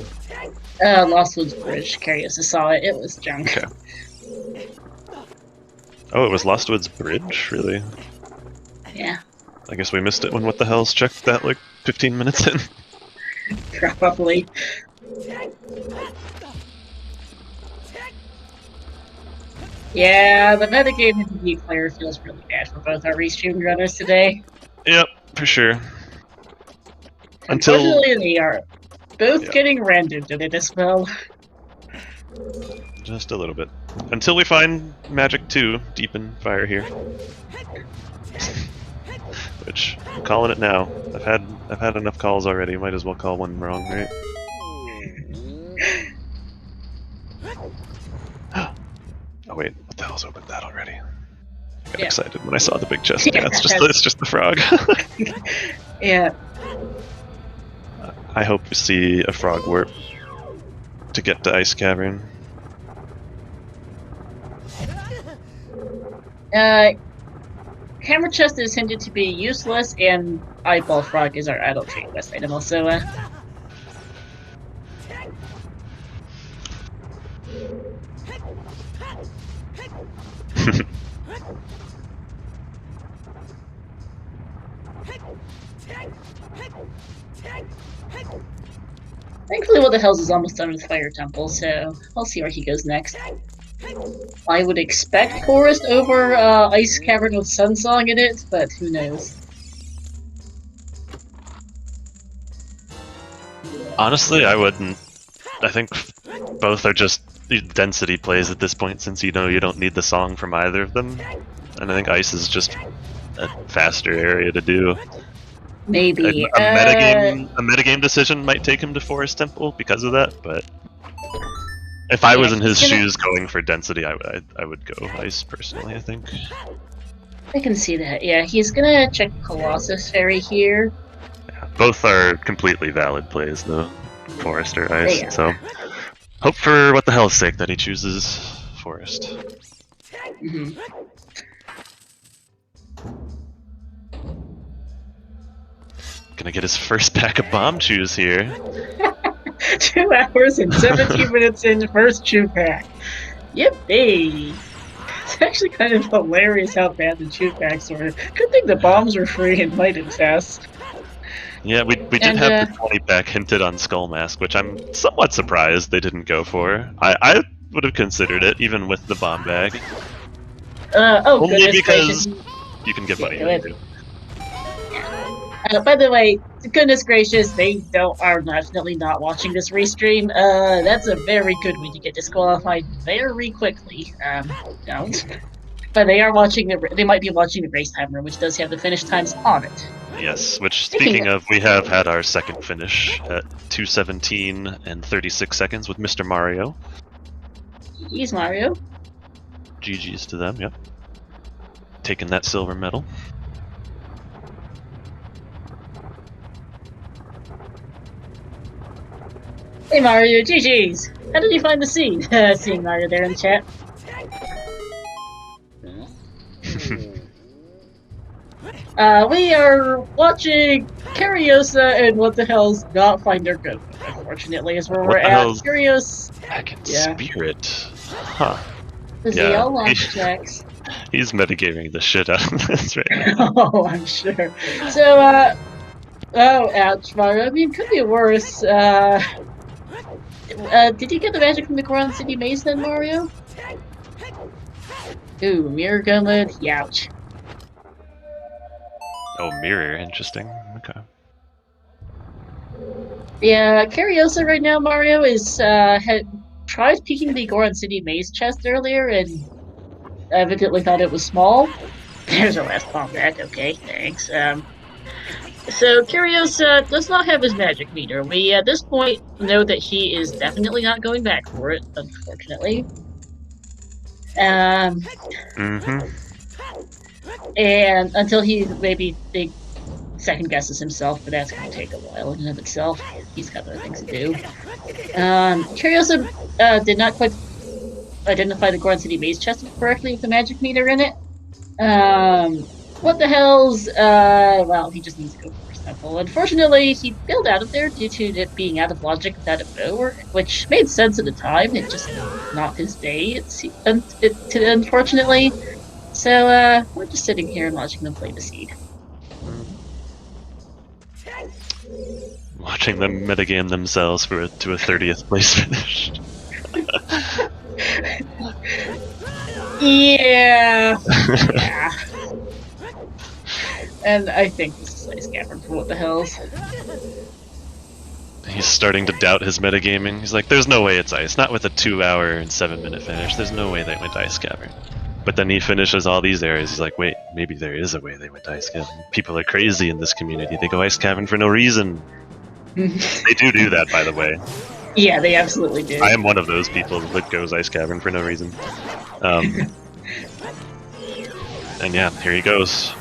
Lost Woods Bridge. Cariosa saw it. It was junk. Okay. Oh, it was Lost Woods Bridge? Really? Yeah. I guess we missed it when What the Hell's checked that like 15 minutes in. Probably. Yeah, the metagame in Deep Fire feels really bad for both our restreamed runners today. Yep, for sure. Unfortunately, they are both getting rendered in it as well. Just a little bit. Until we find Magic 2 deep in Fire here. Which, I'm calling it now. I've had enough calls already, might as well call one wrong, right? Oh wait, what the hell's opened that already? I got excited when I saw the big chest. Yeah, it's just the frog. Yeah. I hope we see a frog warp to get to Ice Cavern. Hammer Chest is hinted to be useless, and Eyeball Frog is our adult trade quest item also. Thankfully, What the Hells is almost done with Fire Temple, so I'll see where he goes next. I would expect Forest over Ice Cavern with Sunsong in it, but who knows. Honestly, I wouldn't. I think both are just density plays at this point, since you know you don't need the song from either of them. And I think Ice is just a faster area to do. Maybe. A metagame decision might take him to Forest Temple because of that, but if I was in his shoes going for density, I would go Ice personally, I think. I can see that, yeah. He's gonna check Colossus Ferry here. Yeah, both are completely valid plays, though, Forest or Ice, so hope for What the Hell's sake that he chooses Forest. Mm-hmm. Gonna get his first pack of bomb chews here. 2 hours and 17 minutes in, first chew pack. Yippee! It's actually kind of hilarious how bad the chew packs were. Good thing the bombs were free and light and fast. Yeah, we did have the 20 pack hinted on Skull Mask, which I'm somewhat surprised they didn't go for. I would have considered it, even with the bomb bag. Only because you can get money in it too. By the way, goodness gracious, they are definitely not watching this restream. That's a very good way to get disqualified very quickly. Don't. But they are watching they might be watching the race timer, which does have the finish times on it. Yes, which, speaking of, we have had our second finish at 2:17 and 36 seconds with Mr. Mario. He's Mario. GG's to them, yep. Taking that silver medal. Hey Mario, GG's! How did you find the scene? Seeing Mario there in the chat. We are watching Cariosa and What the Hell's not find their good, unfortunately, is where we're at. Curious. Back in Spirit. Huh. Does he all launch checks? He's metagaming the shit out of this right now. Oh, I'm sure. So, oh, ouch, Mario. I mean, it could be worse. Did you get the magic from the Goron City Maze then, Mario? Ooh, mirror gunlet. Youch. Oh, mirror. Interesting. Okay. Yeah, Cariosa right now, Mario, is, had tried peeking the Goron City Maze chest earlier and evidently thought it was small. There's a last combat. Okay, thanks. So Curios does not have his magic meter. We at this point know that he is definitely not going back for it, unfortunately. Um, Mm-hmm. and until he maybe second guesses himself, but that's going to take a while in and of itself. He's got other things to do. Curioso did not quite identify the Goron City Maze chest correctly with the magic meter in it. What the hell's, well, he just needs to go first temple. Unfortunately, he bailed out of there due to it being out of logic without a bow, which made sense at the time. It just not his day, unfortunately. So, we're just sitting here and watching them play the seed. Watching them metagame themselves to a 30th place finish. Yeah. Yeah. And I think this is Ice Cavern for what the hells. He's starting to doubt his metagaming. He's like, there's no way it's ice. Not with a 2-hour and 7-minute finish. There's no way they went Ice Cavern. But then he finishes all these areas. He's like, wait, maybe there is a way they went Ice Cavern. People are crazy in this community. They go Ice Cavern for no reason. They do that, by the way. Yeah, they absolutely do. I am one of those people that goes Ice Cavern for no reason. And yeah, here he goes.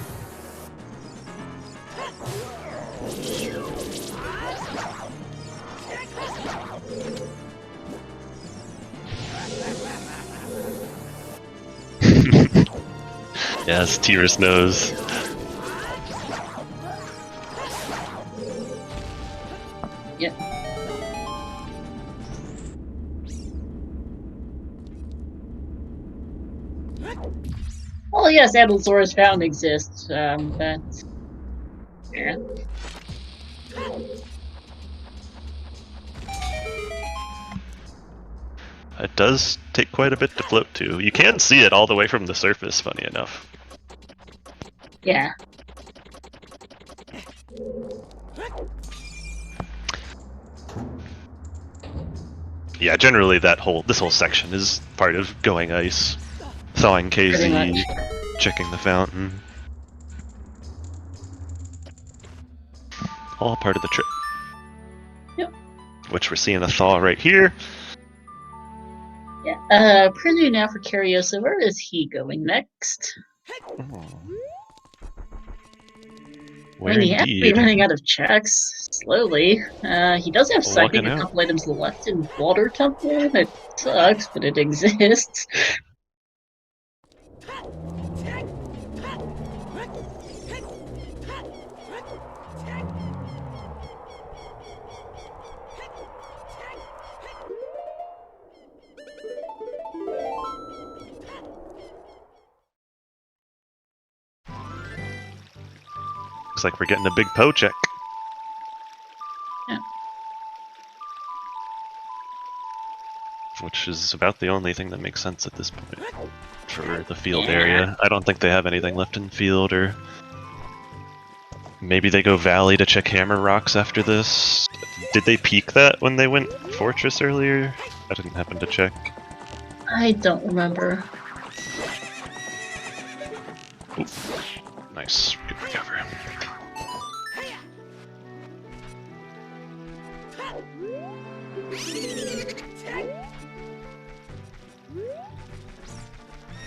Yes, Tyrus knows. Yep. Well, yes, Adulzora's Fountain exists, but yeah. It does take quite a bit to float to. You can see it all the way from the surface, funny enough. Yeah. Yeah, generally this whole section is part of going ice. Thawing KZ, checking the fountain. All part of the trip. Yep. Which we're seeing a thaw right here. Yeah. Prelude now for Curioso. Where is he going next? Oh. I mean, he has to be running out of checks slowly. He does have, I think, a couple items left in Water Temple. It sucks, but it exists. Looks like we're getting a big Poe check. Yeah. Which is about the only thing that makes sense at this point for the field area. I don't think they have anything left in field, or maybe they go Valley to check Hammer Rocks after this. Did they peek that when they went Fortress earlier? I didn't happen to check. I don't remember. Ooh. Nice. Good recovery.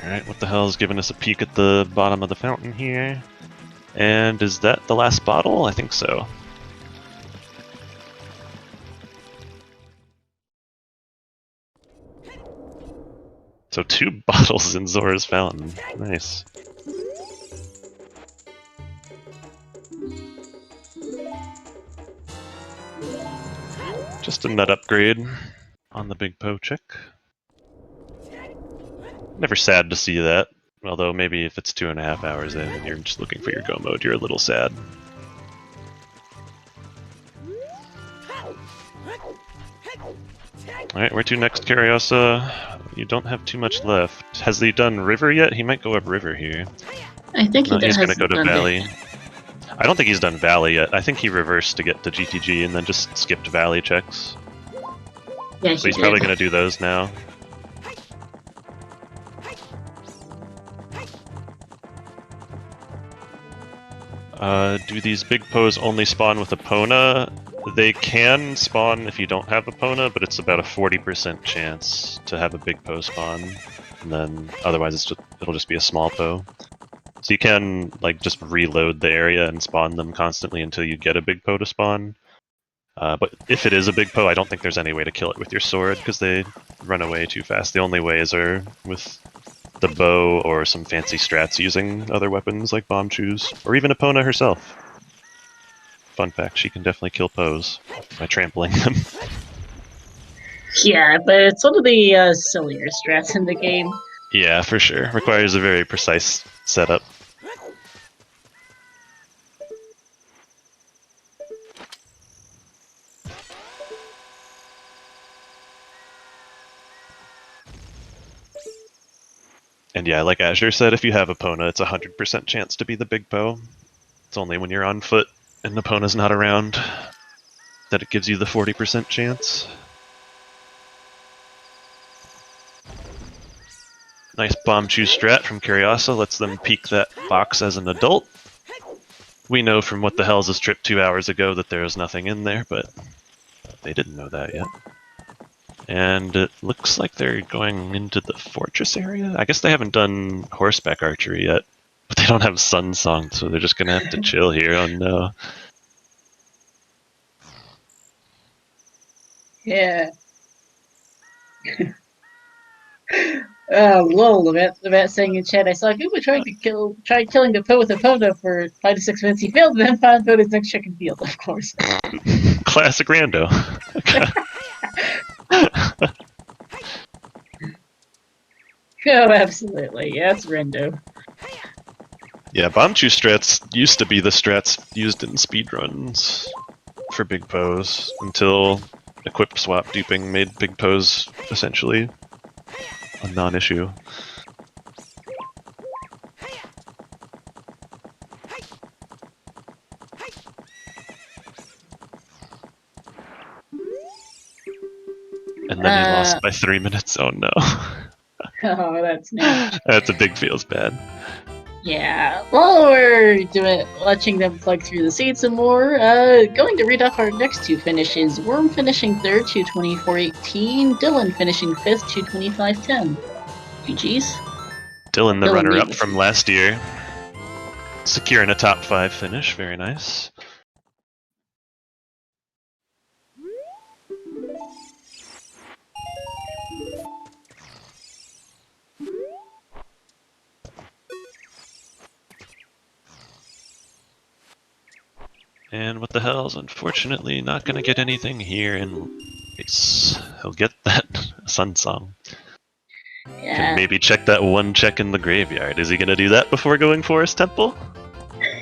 Alright, what the hell is giving us a peek at the bottom of the fountain here? And is that the last bottle? I think so. So 2 bottles in Zora's Fountain. Nice. Just a nut upgrade on the big Poe chick. Never sad to see that. Although maybe if it's 2.5 hours in and you're just looking for your go mode, you're a little sad. Alright, where to next, Cariosa? You don't have too much left. Has he done river yet? He might go up river here. I think No, he's gonna hasn't go to done valley. it. I don't think he's done valley yet. I think he reversed to get to GTG and then just skipped valley checks. Yeah, So he's probably gonna do those now. Do these big Poes only spawn with Epona? They can spawn if you don't have Epona, but it's about a 40% chance to have a big Poe spawn. And then otherwise it'll just be a small Poe. So you can like just reload the area and spawn them constantly until you get a big Poe to spawn. But if it is a big Poe, I don't think there's any way to kill it with your sword because they run away too fast. The only ways are with the bow or some fancy strats using other weapons like bomb chews, or even Epona herself. Fun fact, she can definitely kill Poes by trampling them. Yeah, but it's one of the sillier strats in the game. Yeah, for sure. Requires a very precise setup. And yeah, like Azure said, if you have Epona, it's a 100% chance to be the big Poe. It's only when you're on foot and Epona's not around that it gives you the 40% chance. Nice bomb chew strat from Curiosa, lets them peek that box as an adult. We know from What the Hell's This Trip 2 hours ago that there was nothing in there, but they didn't know that yet. And it looks like they're going into the fortress area. I guess they haven't done horseback archery yet, but they don't have Sun Song, so they're just gonna have to chill here. Oh no. Yeah. Lol, the saying in chat, I saw people trying to try killing the Poe with Epona for 5 to 6 minutes. He failed, and then found out his next check and field, of course. Classic rando. Oh, absolutely. Yeah, it's rando. Yeah, bomb chew strats used to be the strats used in speedruns for big Poes until equip swap duping made big Poes essentially a non-issue. And then he lost by 3 minutes. Oh no. Oh, that's nice. That's a big feels bad. Yeah, while we're watching them plug through the seeds some more, going to read off our next two finishes. Worm finishing third, 224.18. Dylan finishing fifth, 225.10. GG's. Dylan, the runner-up from last year, securing a top 5 finish. Very nice. And What the Hell's unfortunately not going to get anything here in base. He'll get that Sun Song. Yeah. Can maybe check that one check in the graveyard. Is he going to do that before going Forest Temple?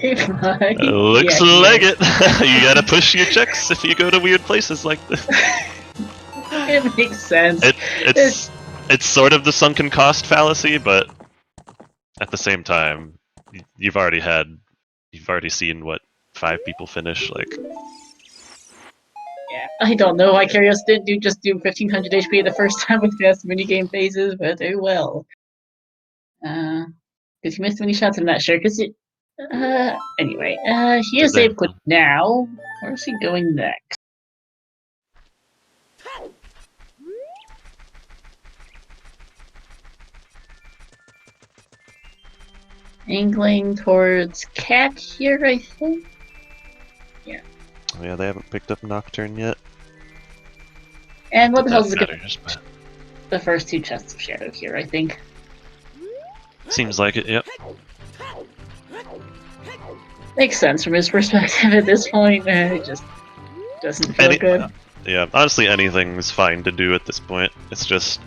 Looks like it. You gotta push your checks if you go to weird places like this. It makes sense. It's sort of the sunken cost fallacy, but at the same time, you've already seen what 5 people finish, like. Yeah, I don't know why Kyrios didn't just do 1500 HP the first time with fast minigame phases, but oh well. Because he missed many shots, I'm not sure. Anyway, he is able to now. Where's he going next? Angling towards Cat here, I think? Yeah. Oh yeah, they haven't picked up Nocturne yet. And what the hell is it? The first 2 chests of Shadow here, I think. Seems like it, yep. Makes sense from his perspective at this point. It just doesn't feel good. Yeah, honestly, anything's fine to do at this point. It's just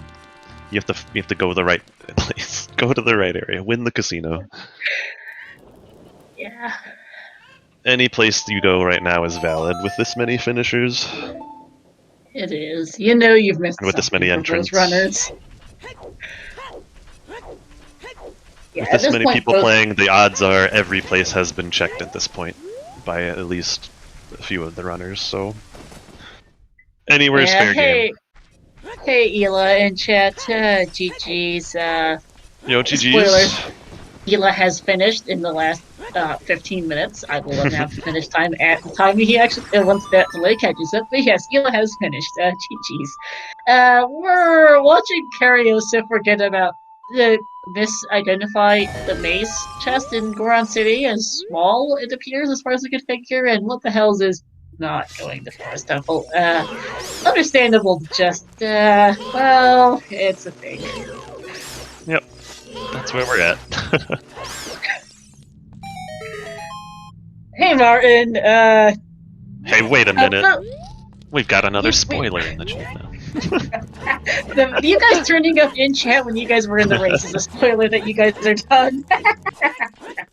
You have to go to the right place. Go to the right area. Win the casino. Yeah. Any place you go right now is valid with this many finishers. It is. You know you've missed And with this many something from entrants. those runners. Yeah, With this many point, people playing, the odds are every place has been checked at this point by at least a few of the runners, so anywhere's fair game. Hey Ela in chat, GG's, Yo, GG's. spoilers. Ela has finished in the last 15 minutes. I will announce finish time at the time he actually, once that delay catches up. But yes, Ela has finished. GG's. We're watching Curiosif forget about the misidentify the maze chest in Goron City as small, it appears, as far as we can figure, and what the hell's is not going to Forest Temple. Understandable, just, well, it's a thing. Yep. That's where we're at. Hey, Martin, Hey, wait a minute. We've got another spoiler in the chat now. You guys turning up in chat when you guys were in the race is a spoiler that you guys are done.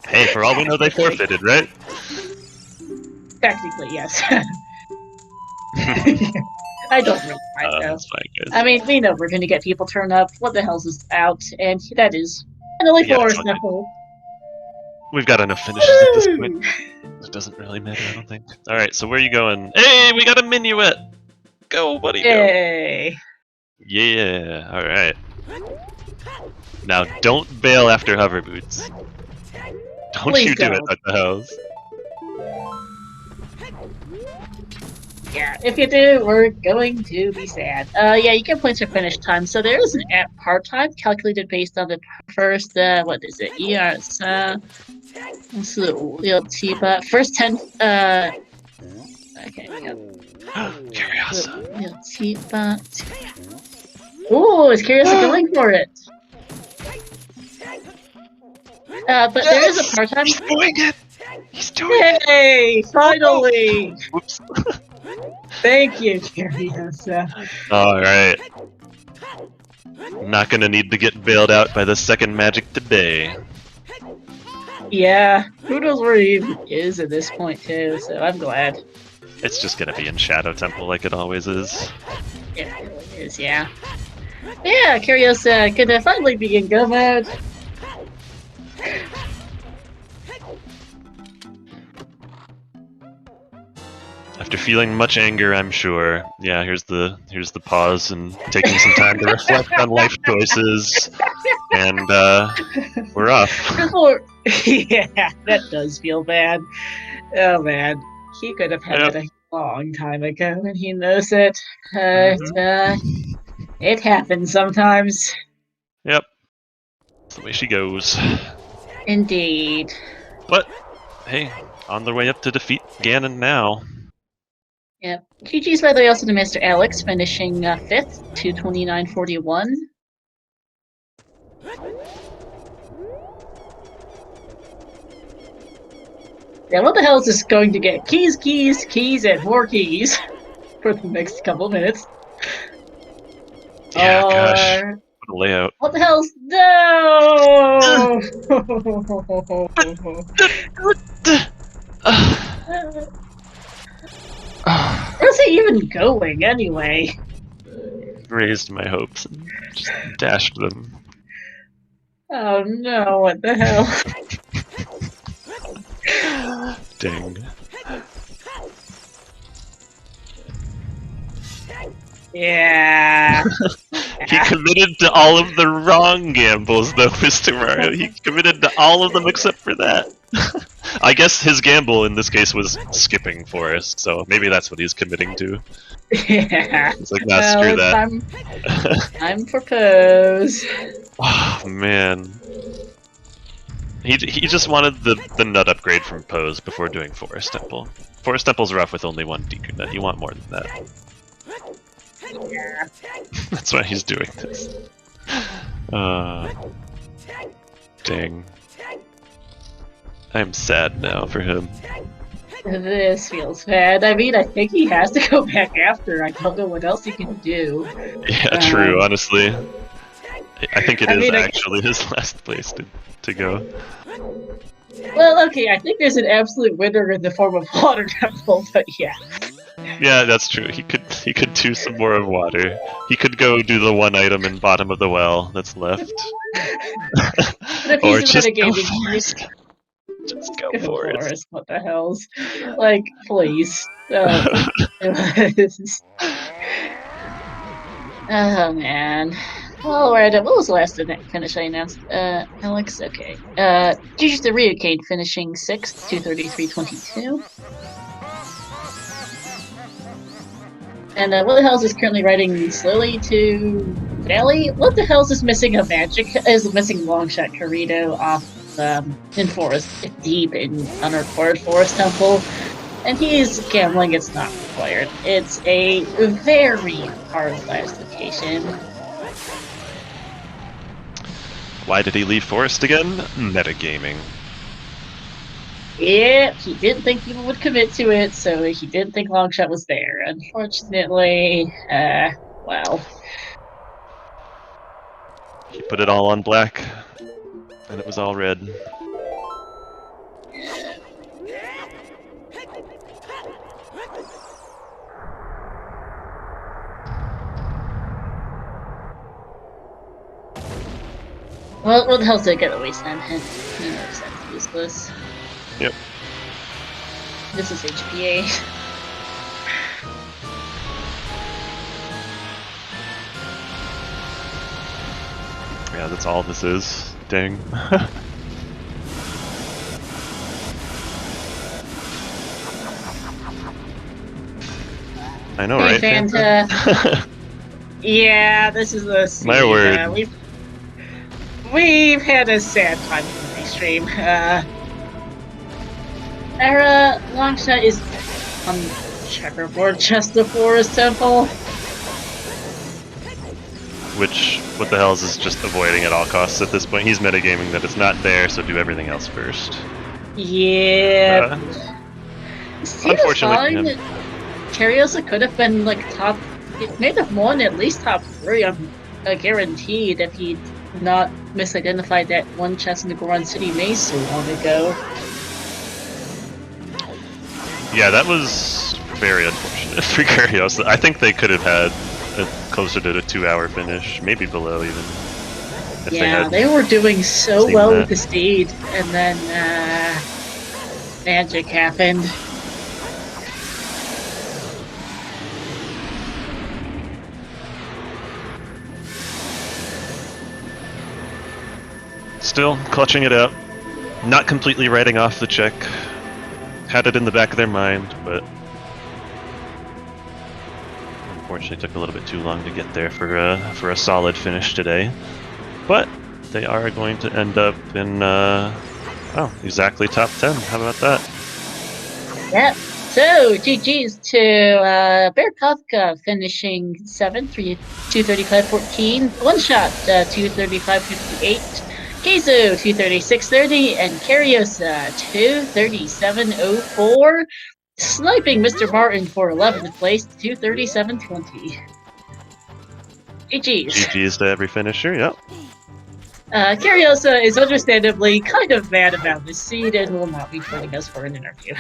Hey, for all we know, they forfeited, right? Technically, yes. I don't really mind, though. That's fine, guys. I mean, we know we're going to get people turn up. What the hell's is out? And that is finally Forest Temple. We've got enough finishes at this point. It doesn't really matter, I don't think. Alright, so where are you going? Hey, we got a minuet! Go, buddy, go! Hey! Yeah, alright. Now, don't bail after hover boots. Don't Please you do don't. it, what the hell's. Yeah, if you do, we're going to be sad. Yeah, you get points for finish time. So there is an app part time calculated based on the first, what is it? First 10, okay, Curiosity. Ooh, is Curiosity going for it? But there is a part time. He's doing it! He's doing it! Hey, finally! Whoops. Thank you, Curiosity. Alright. I'm not gonna need to get bailed out by the second magic today. Yeah, who knows where he even is at this point, too, so I'm glad. It's just gonna be in Shadow Temple like it always is. It really is, yeah. Yeah, Curiosity could finally be in go mode. After feeling much anger, I'm sure. Yeah, here's the pause and taking some time to reflect on life choices, and we're off. Yeah, that does feel bad. Oh man, he could have had it a long time ago, and he knows it. It happens sometimes. Yep, that's the way she goes. Indeed. But hey, on their way up to defeat Ganon now. Yep. GG's, by the way, also to Mr. Alex, finishing 5th, 229.41. Yeah, what the hell is this going to get? Keys, keys, keys, and more keys for the next couple of minutes. Yeah, gosh. What a layout. What the hell's... No! Where's he even going, anyway? Raised my hopes and just dashed them. Oh no, what the hell? Dang. Yeah. He committed to all of the wrong gambles, though, Mr. Mario. He committed to all of them except for that. I guess his gamble in this case was skipping Forest, so maybe that's what he's committing to. Yeah. It's like, nah, screw that. I'm propose. Oh, man. He just wanted the nut upgrade from Pose before doing Forest Temple. Forest Temple's rough with only one Deku nut. You want more than that. Yeah. That's why he's doing this. Dang. I'm sad now for him. This feels bad. I mean, I think he has to go back after. I don't know what else he can do. Yeah, true, honestly. I think it is actually his last place to go. Well, okay, I think there's an absolute winner in the form of Water Temple, but yeah. Yeah, that's true. He could do some more of water. He could go do the one item in bottom of the well that's left. But if Or he's just metagaming, just go Forest. What the hell's like? Please. Oh man. Well, right. What was the last finish I announced? Alex. Okay. Juju the Ryukane finishing 6th, 233.22. And what the hell is currently riding slowly to Valley? What the hell is missing a magic? Is missing Longshot Corrido off in Forest Deep in Unrecorded Forest Temple, and he's gambling. It's not required. It's a very hard last location. Why did he leave Forest again? Metagaming. Yeah, he didn't think people would commit to it, so he didn't think Longshot was there. Unfortunately, well. He put it all on black, and it was all red. Well, what the hell's it get away then? He knows that's useless. Yep. This is HPA. Yeah, that's all this is. Dang. I know, hey, right? Fanta. Yeah, this is the scene. My word. We've had a sad time with the stream. Era Longshot is on checkerboard chest of Forest Temple. Which, what the hell is just avoiding at all costs at this point? He's metagaming that it's not there, so do everything else first. Yeah. Unfortunately, Cariosa could have been like top. It may have won at least top 3. I'm guaranteed if he'd not misidentified that one chest in the Goron City maze so long ago. Yeah, that was very unfortunate for Cariosa. I think they could have had closer to a 2-hour finish, maybe below even. Yeah, they were doing so well with the steed, and then magic happened. Still clutching it out, not completely writing off the check. Had it in the back of their mind, but unfortunately took a little bit too long to get there for a solid finish today. But they are going to end up in exactly top 10. How about that? Yep. So GG's to Bear Kafka finishing 7th, 235.14. One Shot 235.58. Keizu 236.30 and Cariosa 237.04. Sniping Mr. Martin for 11th place, 237.20. GG's. GG's to every finisher, yep. Cariosa is understandably kind of mad about this seed and will not be joining us for an interview.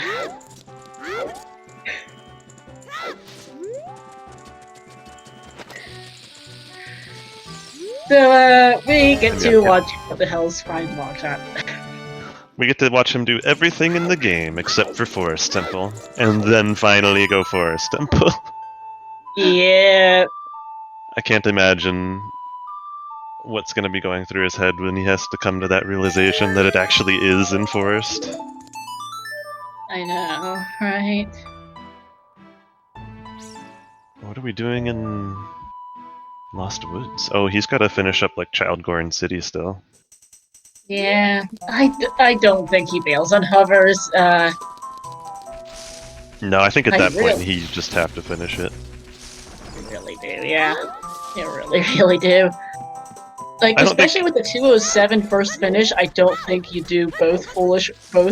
So, we get to watch what the hell's fine Longshot. We get to watch him do everything in the game except for Forest Temple, and then finally go Forest Temple. Yeah. I can't imagine what's going to be going through his head when he has to come to that realization that it actually is in Forest. I know, right? What are we doing in Lost Woods? Oh, he's got to finish up like Child Goron City still. Yeah, I don't think he bails on hovers. No, I think at that point he just have to finish it. You really do, yeah. You really, really do. Like, especially with the 207 first finish, I don't think you do both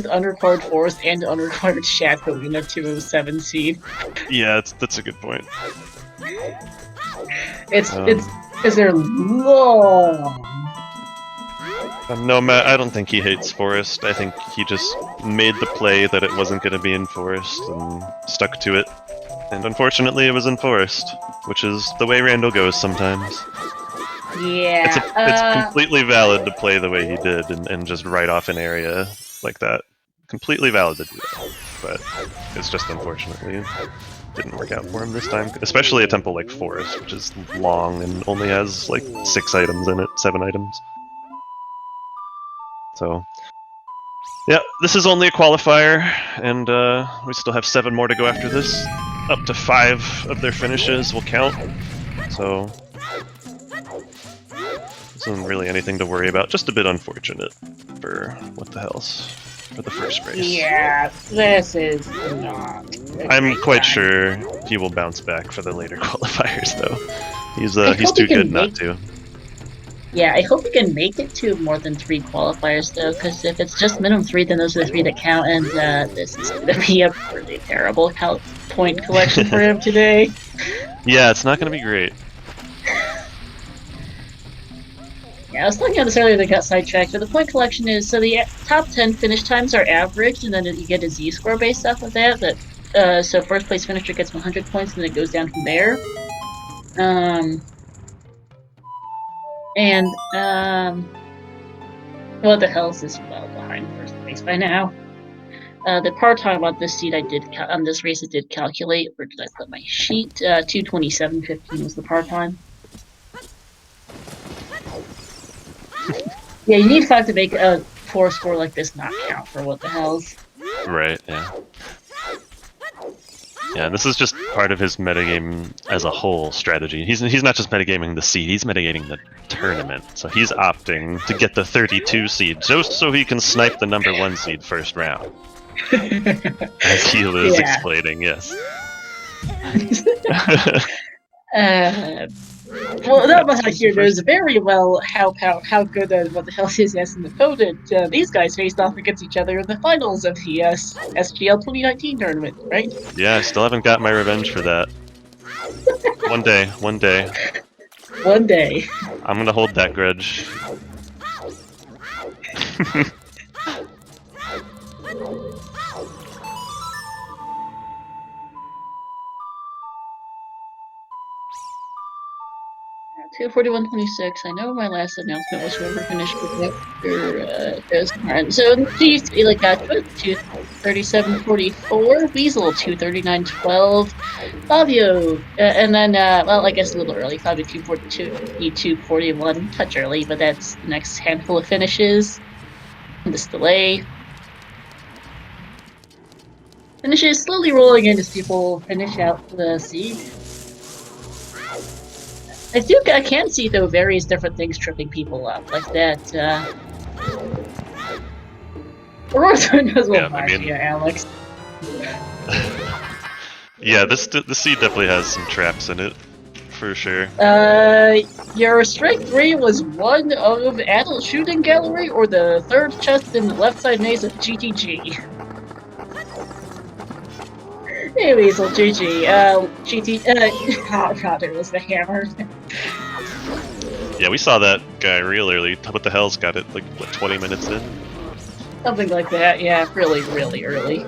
Unrequired Forest and Unrequired Shadow in a 207 seed. Yeah, that's a good point. It's Because they're long. No, Matt, I don't think he hates Forest. I think he just made the play that it wasn't going to be in Forest and stuck to it. And unfortunately, it was in Forest, which is the way Randall goes sometimes. Yeah. It's completely valid to play the way he did and just write off an area like that. Completely valid to do that. But it's just unfortunately didn't work out for him this time. Especially a temple like Forest, which is long and only has like 6 items in it, 7 items. So, yeah, this is only a qualifier, and we still have 7 more to go after this. Up to 5 of their finishes will count, so this isn't really anything to worry about. Just a bit unfortunate for what the hell's for the first race. Yeah, this is not. I'm quite sure he will bounce back for the later qualifiers, though. He's too good not to. Yeah, I hope we can make it to more than 3 qualifiers, though, because if it's just minimum 3, then those are the 3 that count, and this is going to be a pretty terrible point collection for him today. Yeah, it's not going to be great. Yeah, I was looking at this earlier that got sidetracked, but the point collection is, so the top 10 finish times are averaged, and then you get a Z-score based off of that, so first place finisher gets 100 points, and then it goes down from there. What the hell is this well behind first place by now? The part time on this seed on this race I did calculate. Where did I put my sheet? 2:27:15 was the part time. Yeah, you need 5 to make a 4 score like this not count for what the hell's. Right, yeah. Yeah, and this is just part of his metagame as a whole strategy. He's not just metagaming the seed, he's metagaming the tournament. So he's opting to get the 32 seed just so he can snipe the number 1 seed first round. As he was explaining, yes. Well, that behind here knows very well how good what the hell his an opponent. These guys faced off against each other in the finals of the SGL 2019 tournament, right? Yeah, I still haven't got my revenge for that. One day. One day. I'm gonna hold that grudge. 2:41:26. I know my last announcement was whoever finished after goes on. So these like got 2:37:44. Weasel 2:39:12. Fabio, and then well, I guess a little early. Fabio 2:42, 2:41. Touch early, but that's the next handful of finishes. This delay. Finishes slowly rolling in as people finish out the seed. I can see though various different things tripping people up, like that. Aurora knows what Alex. Yeah, the seed definitely has some traps in it, for sure. Your strike 3 was one of Adult Shooting Gallery, or the 3rd chest in the left side maze of GTG. Hey Weasel, GG. Oh god, it was the hammer. Yeah, we saw that guy real early. What the hell's got it, like, what, 20 minutes in? Something like that, yeah, really, really early.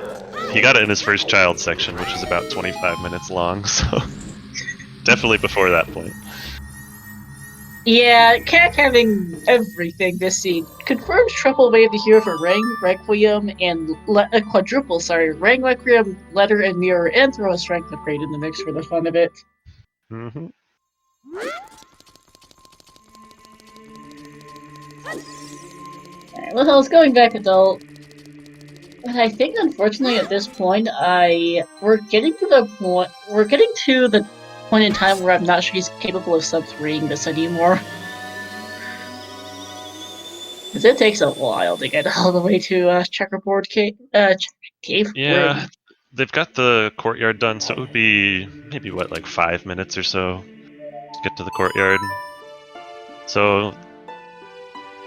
He got it in his first child section, which is about 25 minutes long, so definitely before that point. Yeah, Cat having everything this seed confirms Triple Wave the hero for Rang, Requiem, and quadruple, Rang, Requiem, Letter, and Mirror, and throw a strength upgrade in the mix for the fun of it. Mm-hmm. Alright, well, I was going back adult. But I think, unfortunately, at this point, we're getting to the point in time where I'm not sure he's capable of sub-3ing this anymore. Because it takes a while to get all the way to Checkerboard Cave. Yeah, they've got the courtyard done, so it would be maybe, what, like 5 minutes or so to get to the courtyard. So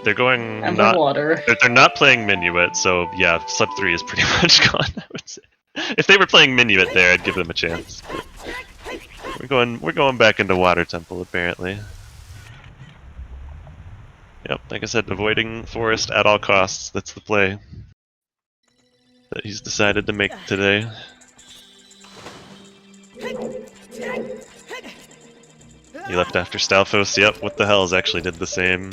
they're going underwater. They're not playing Minuet, so yeah, sub 3 is pretty much gone, I would say. If they were playing Minuet there, I'd give them a chance. We're going back into Water Temple, apparently. Yep, like I said, avoiding forest at all costs. That's the play that he's decided to make today. He left after Stalfos. Yep, what the hell's actually did the same.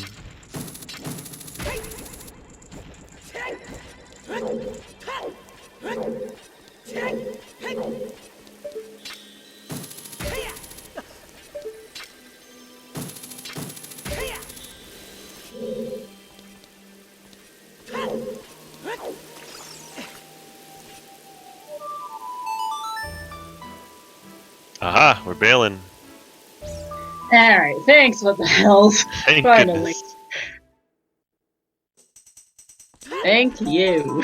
Aha, we're bailing. Alright, thanks, what the hell? Thank Finally. goodness. Thank you.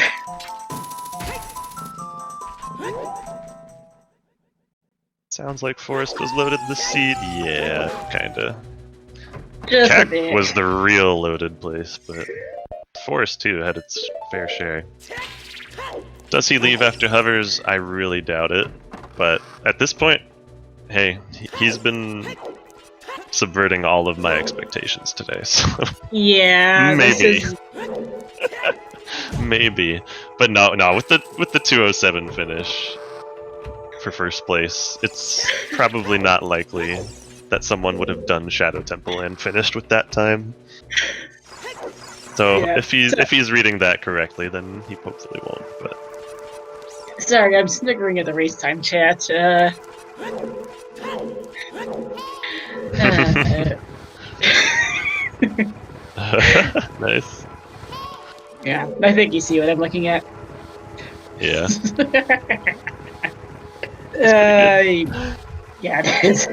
Sounds like Forest was loaded the seed. Yeah, kinda. Just a Cack bit. was the real loaded place, but Forest too had its fair share. Does he leave after hovers? I really doubt it. But at this point, hey, he's been subverting all of my expectations today, so Yeah, maybe. Maybe. But no, with the 207 finish for first place, it's probably not likely that someone would have done Shadow Temple and finished with that time. So yeah. if he's reading that correctly, then he hopefully won't. But sorry, I'm sniggering at the race time chat. Nice. Yeah, I think you see what I'm looking at. Yeah. Yeah, it is.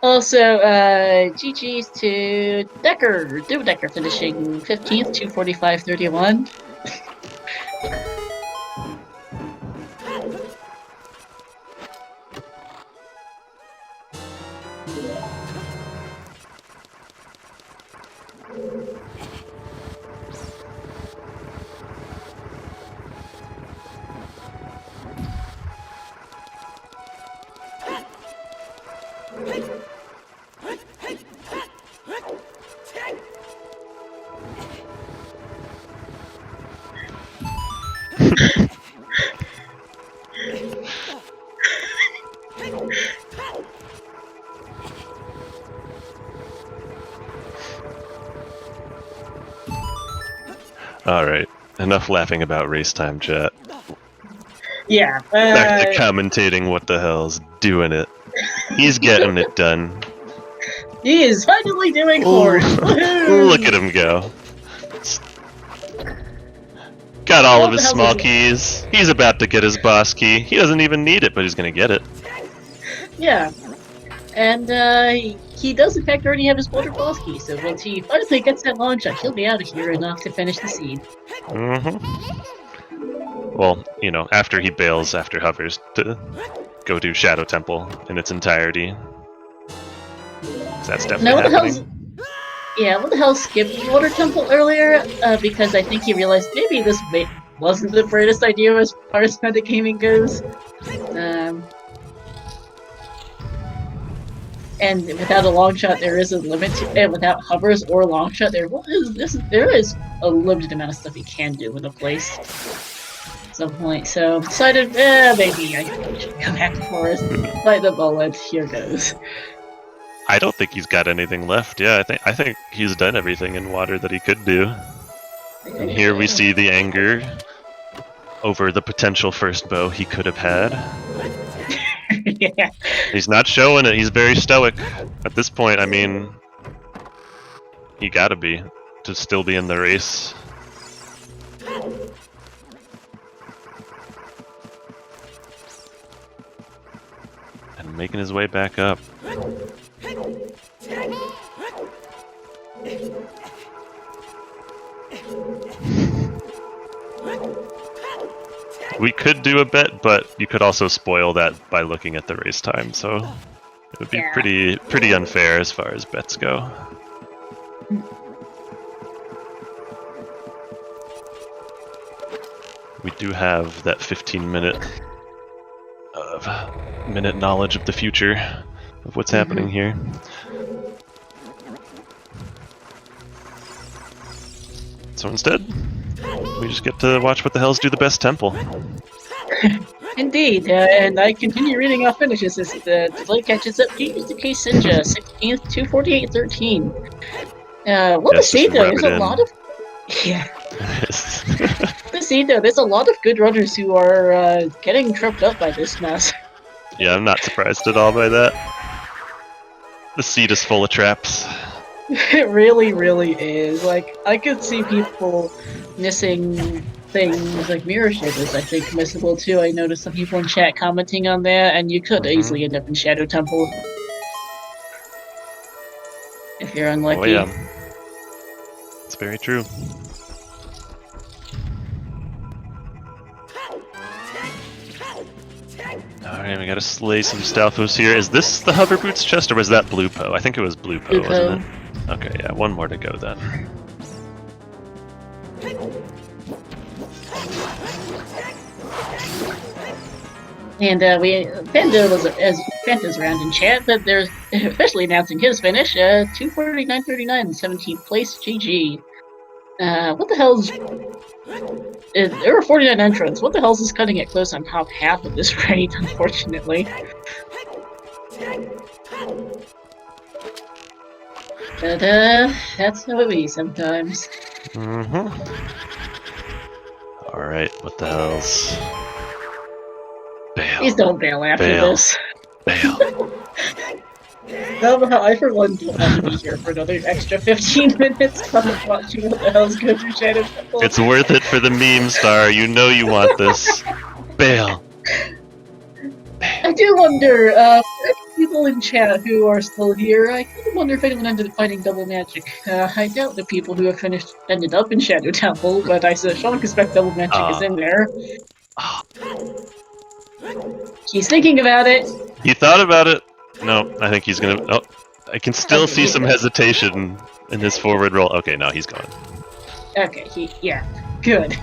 Also, GG's to Decker, Decker finishing 15th, 2:45.31. Alright, enough laughing about race time, chat. Yeah. Back to commentating what the hell's doing it. He's getting it done. He is finally doing horse. Look at him go. Got all of his small keys. He's about to get his boss key. He doesn't even need it, but he's gonna get it. Yeah. And he does in fact already have his Boulder boss key, so once he finally gets that long shot, he'll be out of here enough to finish the seed. Well, you know, after he bails after hovers to go do Shadow Temple in its entirety. That's definitely happening. Yeah, what the hell skipped Water Temple earlier? Because I think he realized maybe this wasn't the greatest idea as far as metagaming goes. And without a long shot, there is a limit to it. Without hovers or long shot, there is a limited amount of stuff you can do with a place. At some point, so decided, maybe I should come back to Forest, bite the bullet. Here goes. I don't think he's got anything left. Yeah, I think he's done everything in water that he could do. And here we see the anger over the potential first bow he could have had. Yeah. He's not showing it. He's very stoic. At this point, I mean, he gotta be to still be in the race. And making his way back up. We could do a bet, but you could also spoil that by looking at the race time, so it would be pretty unfair as far as bets go. We do have that 15-minute knowledge of the future of what's happening here. So instead, we just get to watch what the hells do the best temple. Indeed, and I continue reading off finishes as the delay catches up. GG's to Case Sinja, 16th, 248.13. What to Yes, say just though, rub there's it a in. lot of... Yeah. To see though, there's a lot of good runners who are getting tripped up by this mess. Yeah, I'm not surprised at all by that. The seed is full of traps. It really, really is. Like, I could see people missing things like mirror ship is, I think, missable too. I noticed some people in chat commenting on that, and you could easily end up in Shadow Temple if you're unlucky. Oh yeah, it's very true. Alright, we gotta slay some Stalfos here. Is this the Hover Boots chest, or was that Blue Po? I think it was Blue Po, wasn't it? Okay, yeah, one more to go then. And Fanta's around in chat, but there's officially announcing his finish, 249.39, 17th place, GG. What the hell's... there were 49 entrants. What the hell's this cutting it close on top half at this rate, unfortunately? But, that's how it be sometimes. Alright, what the hell's... Bail. Please don't bail after this. Bail. I, for one, don't want to be here for another extra 15 minutes watching what the hell's going through Shadow Temple. It's worth it for the meme star. You know you want this. Bail. I do wonder, for people in chat who are still here, I kind of wonder if anyone ended up fighting Double Magic. I doubt the people who have ended up in Shadow Temple, but I strongly suspect Double Magic is in there. He's thinking about it. He thought about it. No, I think he's gonna... Oh, I can still see some hesitation in his forward roll. Okay, no, he's gone. Okay, yeah, good.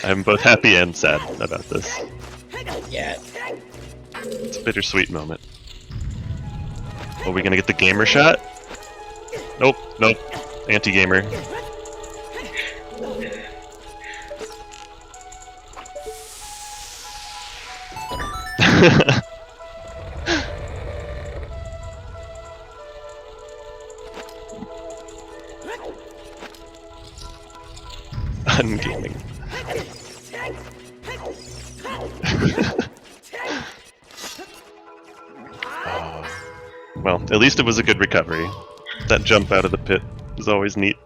I'm both happy and sad about this. Yeah. It's a bittersweet moment. Are we gonna get the gamer shot? Nope, nope. Anti-gamer. Ungaming. Well, at least it was a good recovery. That jump out of the pit is always neat.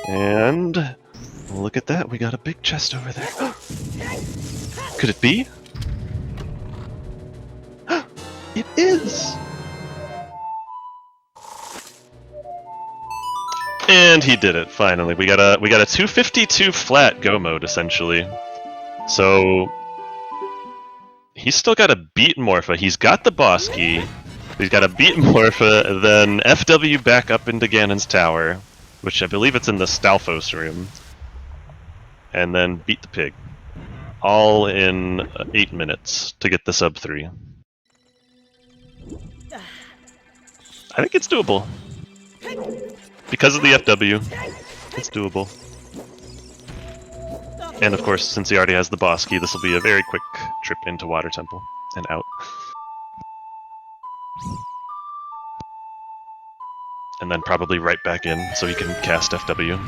And look at that, we got a big chest over there. Could it be? It is! And he did it, finally. We got a 252 flat go mode, essentially. So he's still got to beat Morpha. He's got the boss key. He's got to beat Morpha, then FW back up into Ganon's tower, which I believe it's in the Stalfos room, and then beat the pig. All in 8 minutes to get the sub 3. I think it's doable. Because of the FW, it's doable. And of course, since he already has the boss key, this will be a very quick trip into Water Temple and out. And then probably right back in, so he can cast FW.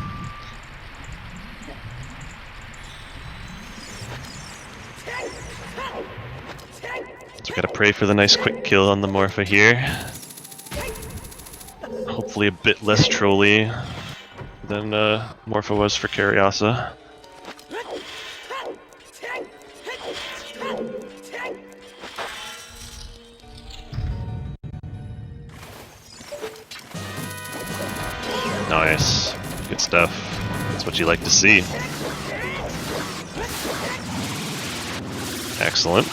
So we gotta pray for the nice quick kill on the Morpha here. Hopefully a bit less trolly than Morpha was for Cariasa. Nice. Good stuff. That's what you like to see. Excellent.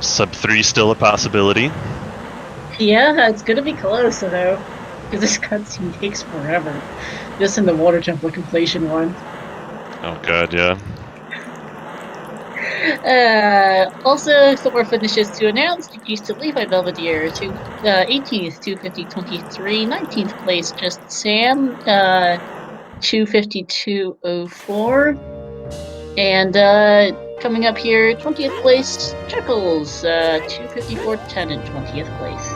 Sub 3 still a possibility. Yeah, it's gonna be close though, because this cutscene takes forever. Just in the Water Temple completion one. Oh god, yeah. Also, some more finishes to announce. GG's to Levi Belvedere, 18th, 250.23. 19th place, Just Sam, 252.04. And coming up here, 20th place, Chuckles, 254.10 in 20th place.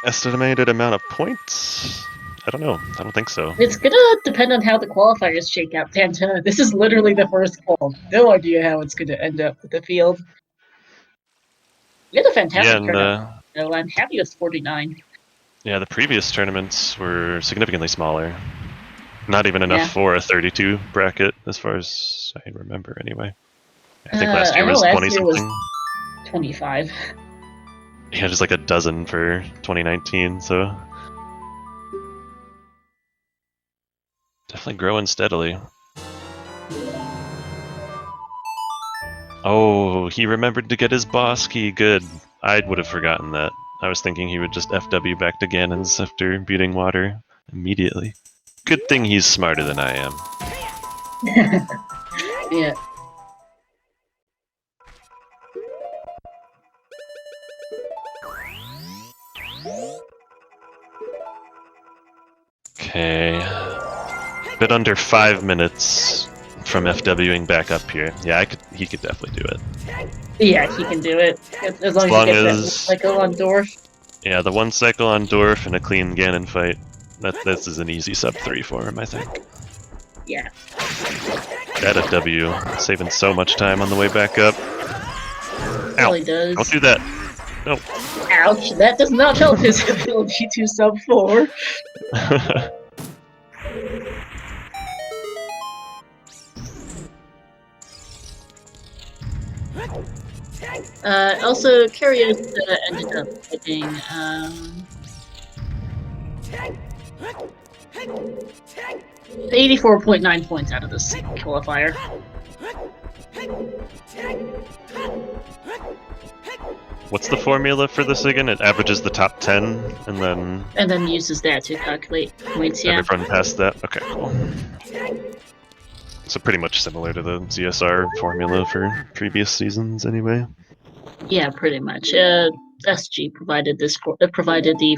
Estimated amount of points? I don't know. I don't think so. It's gonna depend on how the qualifiers shake out, Pantona. This is literally the first call. No idea how it's gonna end up with the field. We had a fantastic tournament, so I'm happy with 49. Yeah, the previous tournaments were significantly smaller. Not even enough for a 32 bracket, as far as I remember, anyway. I think last year was 20-something. 25. Yeah, just like a dozen for 2019, so... Definitely growing steadily. Oh, he remembered to get his boss key. Good. I would have forgotten that. I was thinking he would just FW back to Ganon's after beating Water immediately. Good thing he's smarter than I am. Yeah. Okay. Bit under 5 minutes from FWing back up here. Yeah, he could definitely do it. Yeah, he can do it. As long as he gets that cycle on Dorf. Yeah, the one cycle on Dorf and a clean Ganon fight. This is an easy sub 3 for him, I think. Yeah. That FW, saving so much time on the way back up. Ow, really does. Don't do that. No. Ouch, that does not help his ability to sub 4. Also, Karios ended up getting 84.9 points out of this qualifier. What's the formula for this again? It averages the top 10 and then... And then uses that to calculate points, yeah. Everyone past that? Okay, cool. So pretty much similar to the ZSR formula for previous seasons, anyway. Yeah, pretty much. SG provided the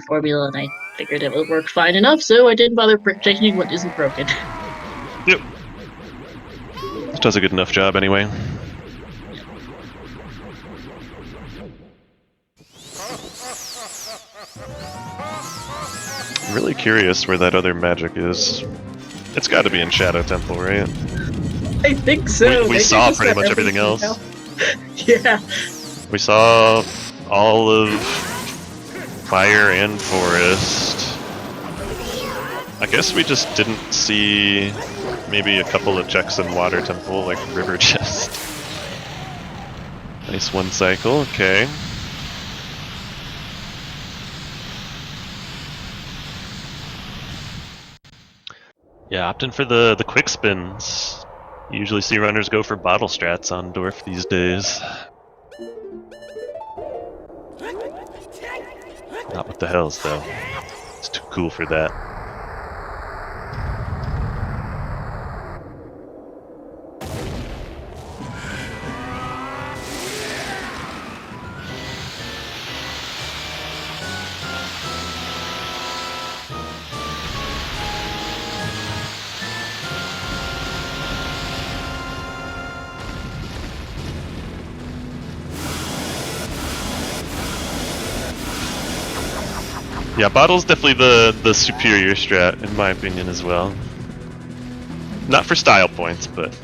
formula, and I figured it would work fine enough, so I didn't bother changing what isn't broken. Yep. It does a good enough job, anyway. I'm really curious where that other magic is. It's got to be in Shadow Temple, right? I think so. We saw pretty much everything else. Yeah. We saw all of Fire and Forest. I guess we just didn't see maybe a couple of checks in Water Temple, like River Chest. Nice one cycle, okay. Yeah, opting for the quick spins. You usually see runners go for bottle strats on Dorf these days. Not with the Hells, though. It's too cool for that. Yeah, Bottle's definitely the superior strat, in my opinion, as well. Not for style points, but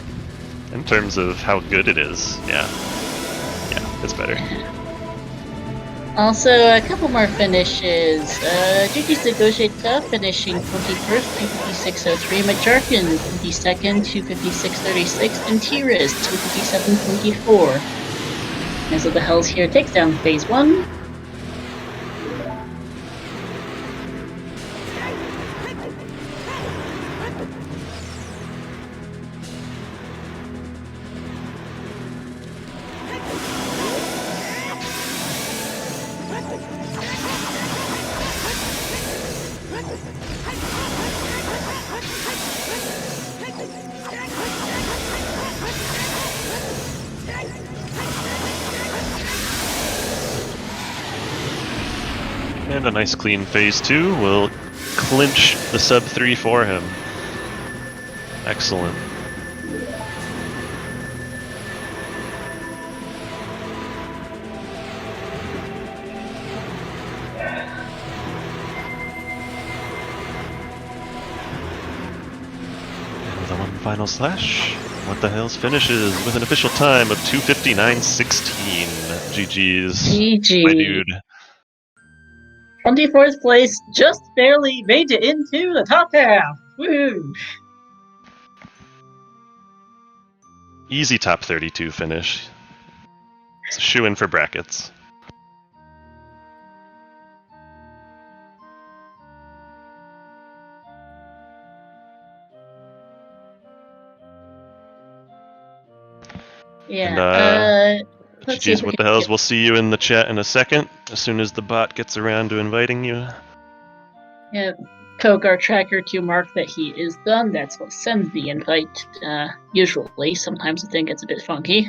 in terms of how good it is, yeah. Yeah, it's better. Also, a couple more finishes. GG's Negotiator finishing 21st, 256.03. McJarkin, 22nd, 256.36. And T-Riz, 257.24. And so the Hells here takes down phase 1. And a nice clean phase 2 will clinch the sub 3 for him. Excellent. And the one final slash. What the Hell's finishes with an official time of 2:59.16. GG's. GG. My dude. 24th place, just barely made it into the top half. Woo! Easy top 32 finish. It's a shoe-in for brackets. Yeah. GG's What the Hells. We'll see you in the chat in a second, as soon as the bot gets around to inviting you. Yeah, Kogar tracker to mark that he is done. That's what sends the invite. Usually, sometimes the thing gets a bit funky.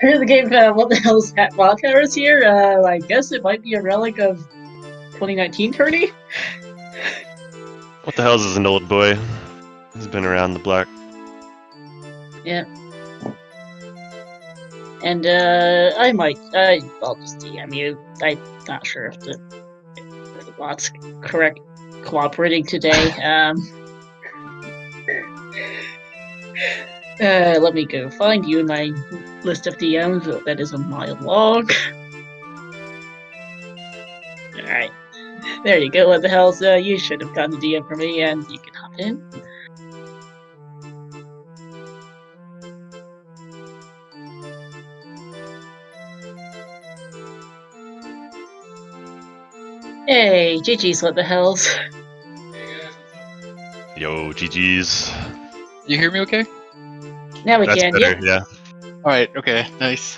Here's the game. What the hell's Wildfires here? I guess it might be a relic of 2019 tourney. What the Hells is an old boy. He's been around the block. Yeah. And I'll just DM you. I'm not sure if the bot's correct cooperating today. Let me go find you in my list of DMs. That is a my log. Alright. There you go. What the hell's you should have gotten a DM from me and you can hop in. Hey, GG's what the hells. Yo, GG's. You hear me okay? Now we That's can, better, yeah. Alright, okay, nice.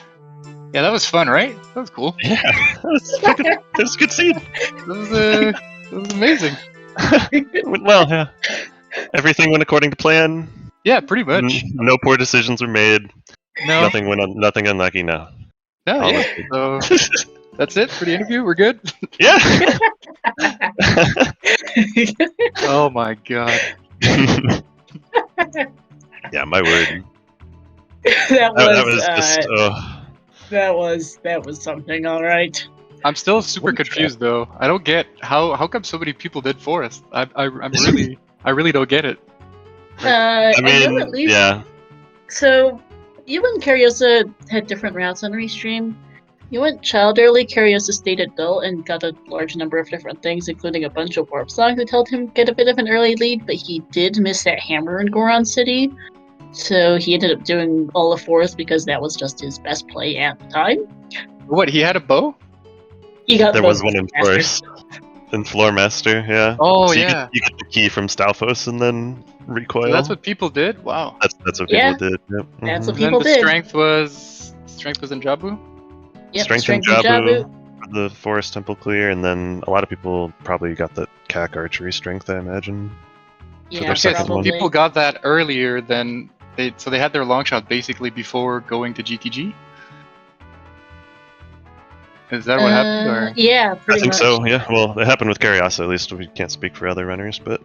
Yeah, that was fun, right? That was cool. Yeah, that was a good scene. That was amazing. Went well, yeah. Everything went according to plan. Yeah, pretty much. No poor decisions were made. No. Nothing unlucky, no. No, yeah. So that's it for the interview? We're good? Yeah. Oh my god. Yeah, my word. That was something, all right. I'm still super confused though. I don't get how come so many people did Forest. I really don't get it. I mean, at least, yeah. So you and Cariosa had different routes on Restream. You went child early, Cariosa stayed adult, and got a large number of different things, including a bunch of warp songs that helped him get a bit of an early lead, but he did miss that hammer in Goron City. So he ended up doing all of Forest because that was just his best play at the time. What, he had a bow? He got there was one in Forest. In Floor Master, yeah. Oh, so yeah. You get the key from Stalfos and then recoil. So that's what people did? Wow. That's what people did. Yep. That's what And then people did. Strength was in Jabu? Yep, Strength in Jabu for the Forest Temple clear, and then a lot of people probably got the CAC archery strength, I imagine. Yeah, their second one. People got that earlier than they had their long shot basically before going to GTG. Is that what happened? Or? Yeah, pretty I think much. so, yeah. Well, it happened with Cariosa, at least. We can't speak for other runners, but...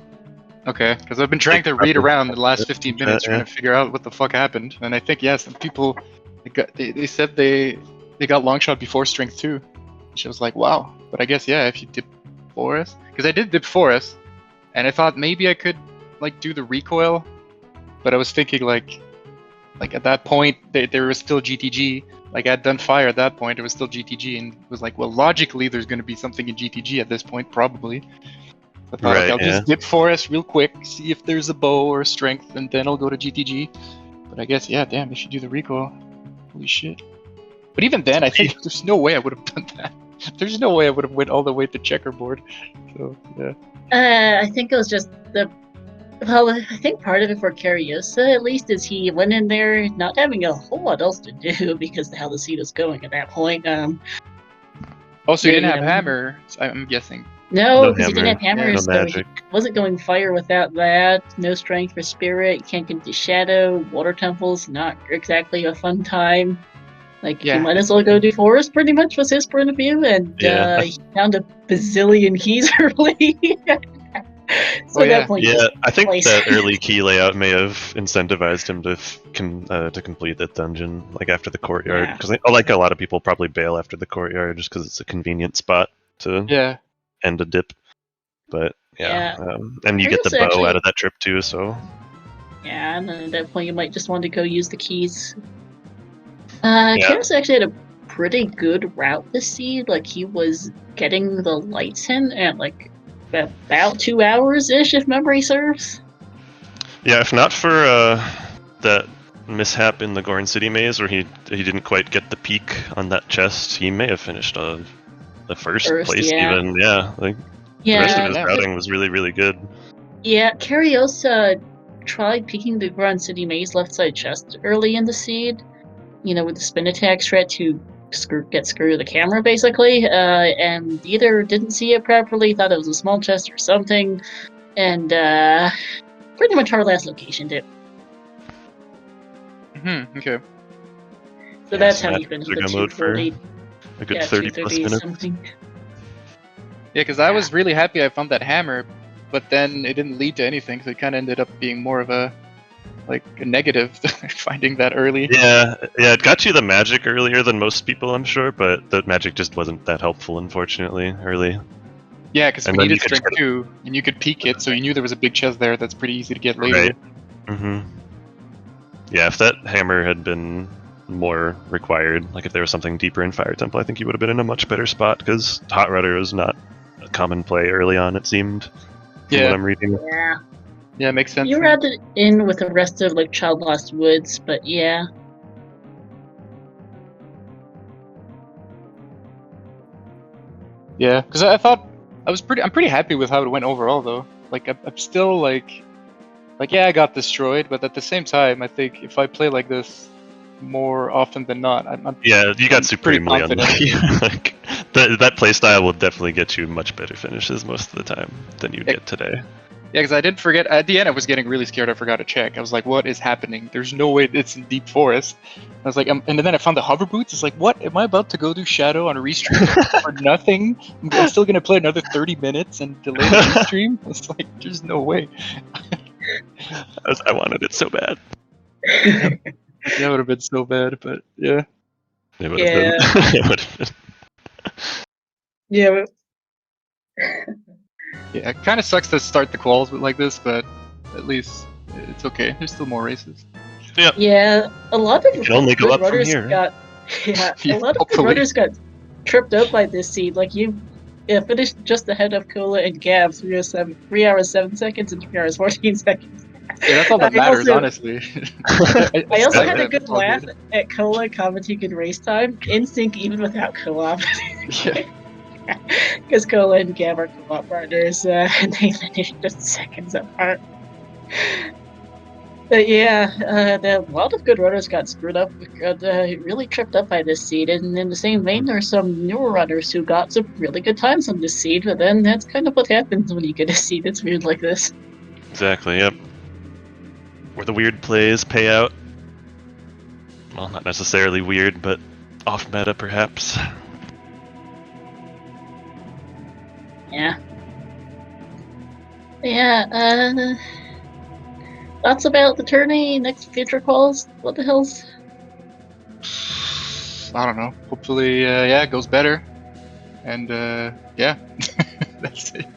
Okay, because I've been trying to read around the last 15 minutes trying to figure out what the fuck happened. And I think, yes, people... They said they got long shot before Strength 2. Which I was like, wow. But I guess, yeah, if you dip Forest... Because I did dip Forest, and I thought maybe I could, like, do the recoil. But I was thinking, like at that point, there was still GTG. Like, I had done fire at that point, it was still GTG, and it was like, well, logically, there's going to be something in GTG at this point, probably. I thought, I'll just dip Forest real quick, see if there's a bow or a strength, and then I'll go to GTG. But I guess, yeah, damn, they should do the recall. Holy shit. But even then, I think there's no way I would have done that. There's no way I would have went all the way to checkerboard. So, yeah. I think it was just the. Well, I think part of it for Cariosa, at least, is he went in there not having a whole lot else to do because of how the seed was going at that point. Oh, so you didn't have hammer, I'm guessing. No, because he didn't have hammer, no so magic. he wasn't going fire without that. No strength for spirit. You can't get into shadow. Water temples, not exactly a fun time. Like, Yeah. he might as well go do forest, pretty much, was his point of view, and he found a bazillion keys early. So at that point, I think that early key layout may have incentivized him to complete that dungeon, like after the courtyard. Because like a lot of people probably bail after the courtyard just because it's a convenient spot to end a dip. But and you get the bow out of that trip too. So and then at that point, you might just want to go use the keys. Karis actually had a pretty good route this seed. Like, he was getting the lights in at like about 2 hours-ish, if memory serves. Yeah, if not for that mishap in the Gorn City maze where he didn't quite get the peak on that chest, he may have finished the first place even. The rest of his routing was really, really good. Yeah, Cariosa tried peeking the Gorn City maze left side chest early in the seed, with the spin attack strat to get screw the camera, basically, and either didn't see it properly, thought it was a small chest or something, and pretty much our last location too. Okay. So that's how you finished the 240. A good 30 plus minutes. Something. Yeah, because I was really happy I found that hammer, but then it didn't lead to anything, so it kind of ended up being more of a negative finding that early. Yeah, it got you the magic earlier than most people, I'm sure, but the magic just wasn't that helpful, unfortunately, early. Yeah, because we needed strength 2, and you could peek it, so you knew there was a big chest there that's pretty easy to get later. Right. Yeah, if that hammer had been more required, like if there was something deeper in Fire Temple, I think you would have been in a much better spot, because Hot Rudder was not a common play early on, it seemed, from what I'm reading. Yeah, makes sense. You wrapped it in with the rest of Child Lost Woods, but yeah. Yeah, because I thought I'm pretty happy with how it went overall, though. I'm still I got destroyed, but at the same time, I think if I play like this more often than not, you got supremely unlucky. That playstyle will definitely get you much better finishes most of the time than you get today. Yeah, because I didn't forget. At the end, I was getting really scared. I forgot to check. I was like, "What is happening? There's no way it's in deep forest." I was like, and then I found the hover boots. It's like, what? Am I about to go do shadow on a restream for nothing? I'm still gonna play another 30 minutes and delay the restream. It's like, there's no way. I wanted it so bad. Yeah, it would have been so bad, but yeah. It would have been. It would have been. Yeah. Yeah, it kind of sucks to start the quals like this, but at least it's okay. There's still more races. Yeah, a lot of can only go up from here. A lot of good runners got tripped up by this seed. Like, you finished just ahead of Cola and Gav, 3 hours 7 seconds and 3 hours 14 seconds. Yeah, that's all that matters, honestly. I also had a good laugh at Cola commenting in race time, in sync even without co-op. Yeah. Because Cola and Gav are co-op partners, and they finished just seconds apart. But yeah, a lot of good runners got screwed up, really tripped up by this seed. And in the same vein, there are some newer runners who got some really good times on this seed, but then that's kind of what happens when you get a seed that's weird like this. Exactly, yep. Where the weird plays pay out. Well, not necessarily weird, but off-meta, perhaps. Yeah. Yeah, thoughts about the tourney, next future calls? What the hell's... I don't know. Hopefully, it goes better. And, yeah. That's it.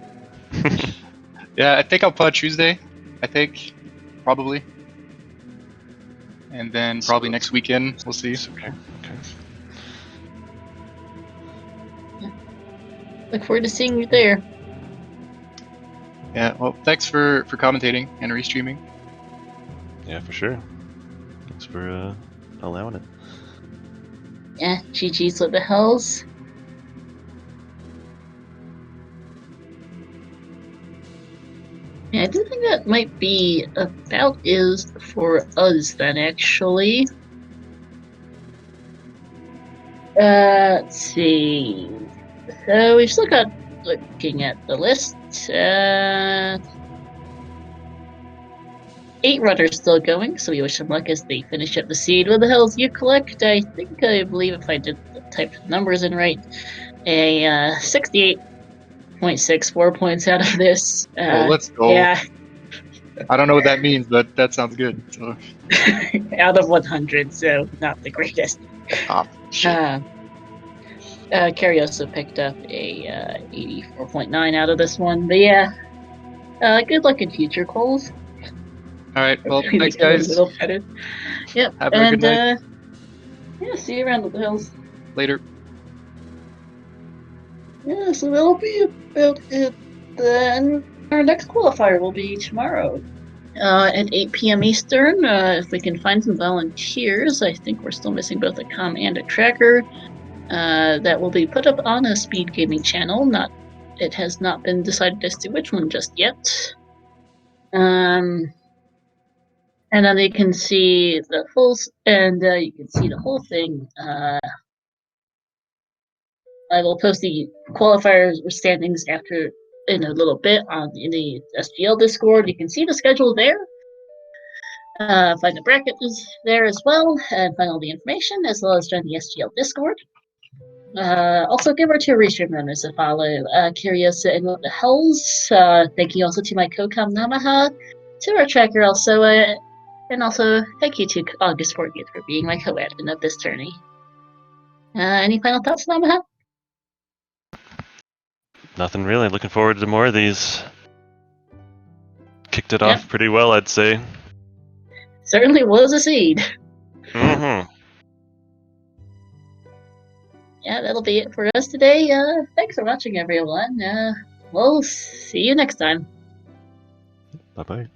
Yeah, I think I'll pod Tuesday. I think. Probably. And then probably next weekend. We'll see. Okay. Look forward to seeing you there. Yeah, well, thanks for commentating and restreaming. Yeah, for sure. Thanks for allowing it. Yeah, GG's with the hells. Yeah, I do think that might be about is for us then, actually. Let's see. So we've still got, looking at the list, 8 runners still going, so we wish them luck as they finish up the seed. What the hells you collect? I believe if I did type numbers in right, a 68.64 points out of this. Oh, let's go. Yeah. I don't know what that means, but that sounds good. So. Out of 100, so not the greatest. Shit. Carrie also picked up a 84.9 out of this one, but yeah, good luck in future calls. All right, well, thanks, A guys. little better. Yep, Have a good night. Yeah, see you around the hills. Later. Yeah, so that'll be about it then. Our next qualifier will be tomorrow at 8 p.m. Eastern. If we can find some volunteers, I think we're still missing both a comm and a tracker. That will be put up on a SpeedGaming channel. It has not been decided as to which one just yet. And then you can see the full, and you can see the whole thing. I will post the qualifiers standings in a little bit in the SGL Discord. You can see the schedule there. Find the bracket is there as well, and find all the information, as well as join the SGL Discord. Also, give our 2 restream members a follow. Curious and What the Hells. Thank you also to my co-com Namaha, to our tracker also, and also thank you to August 40th for being my co-admin of this tourney. Any final thoughts, Namaha? Nothing really. Looking forward to more of these. Kicked it off pretty well, I'd say. Certainly was a seed. Mm-hmm. Yeah, that'll be it for us today. Thanks for watching, everyone. We'll see you next time. Bye-bye.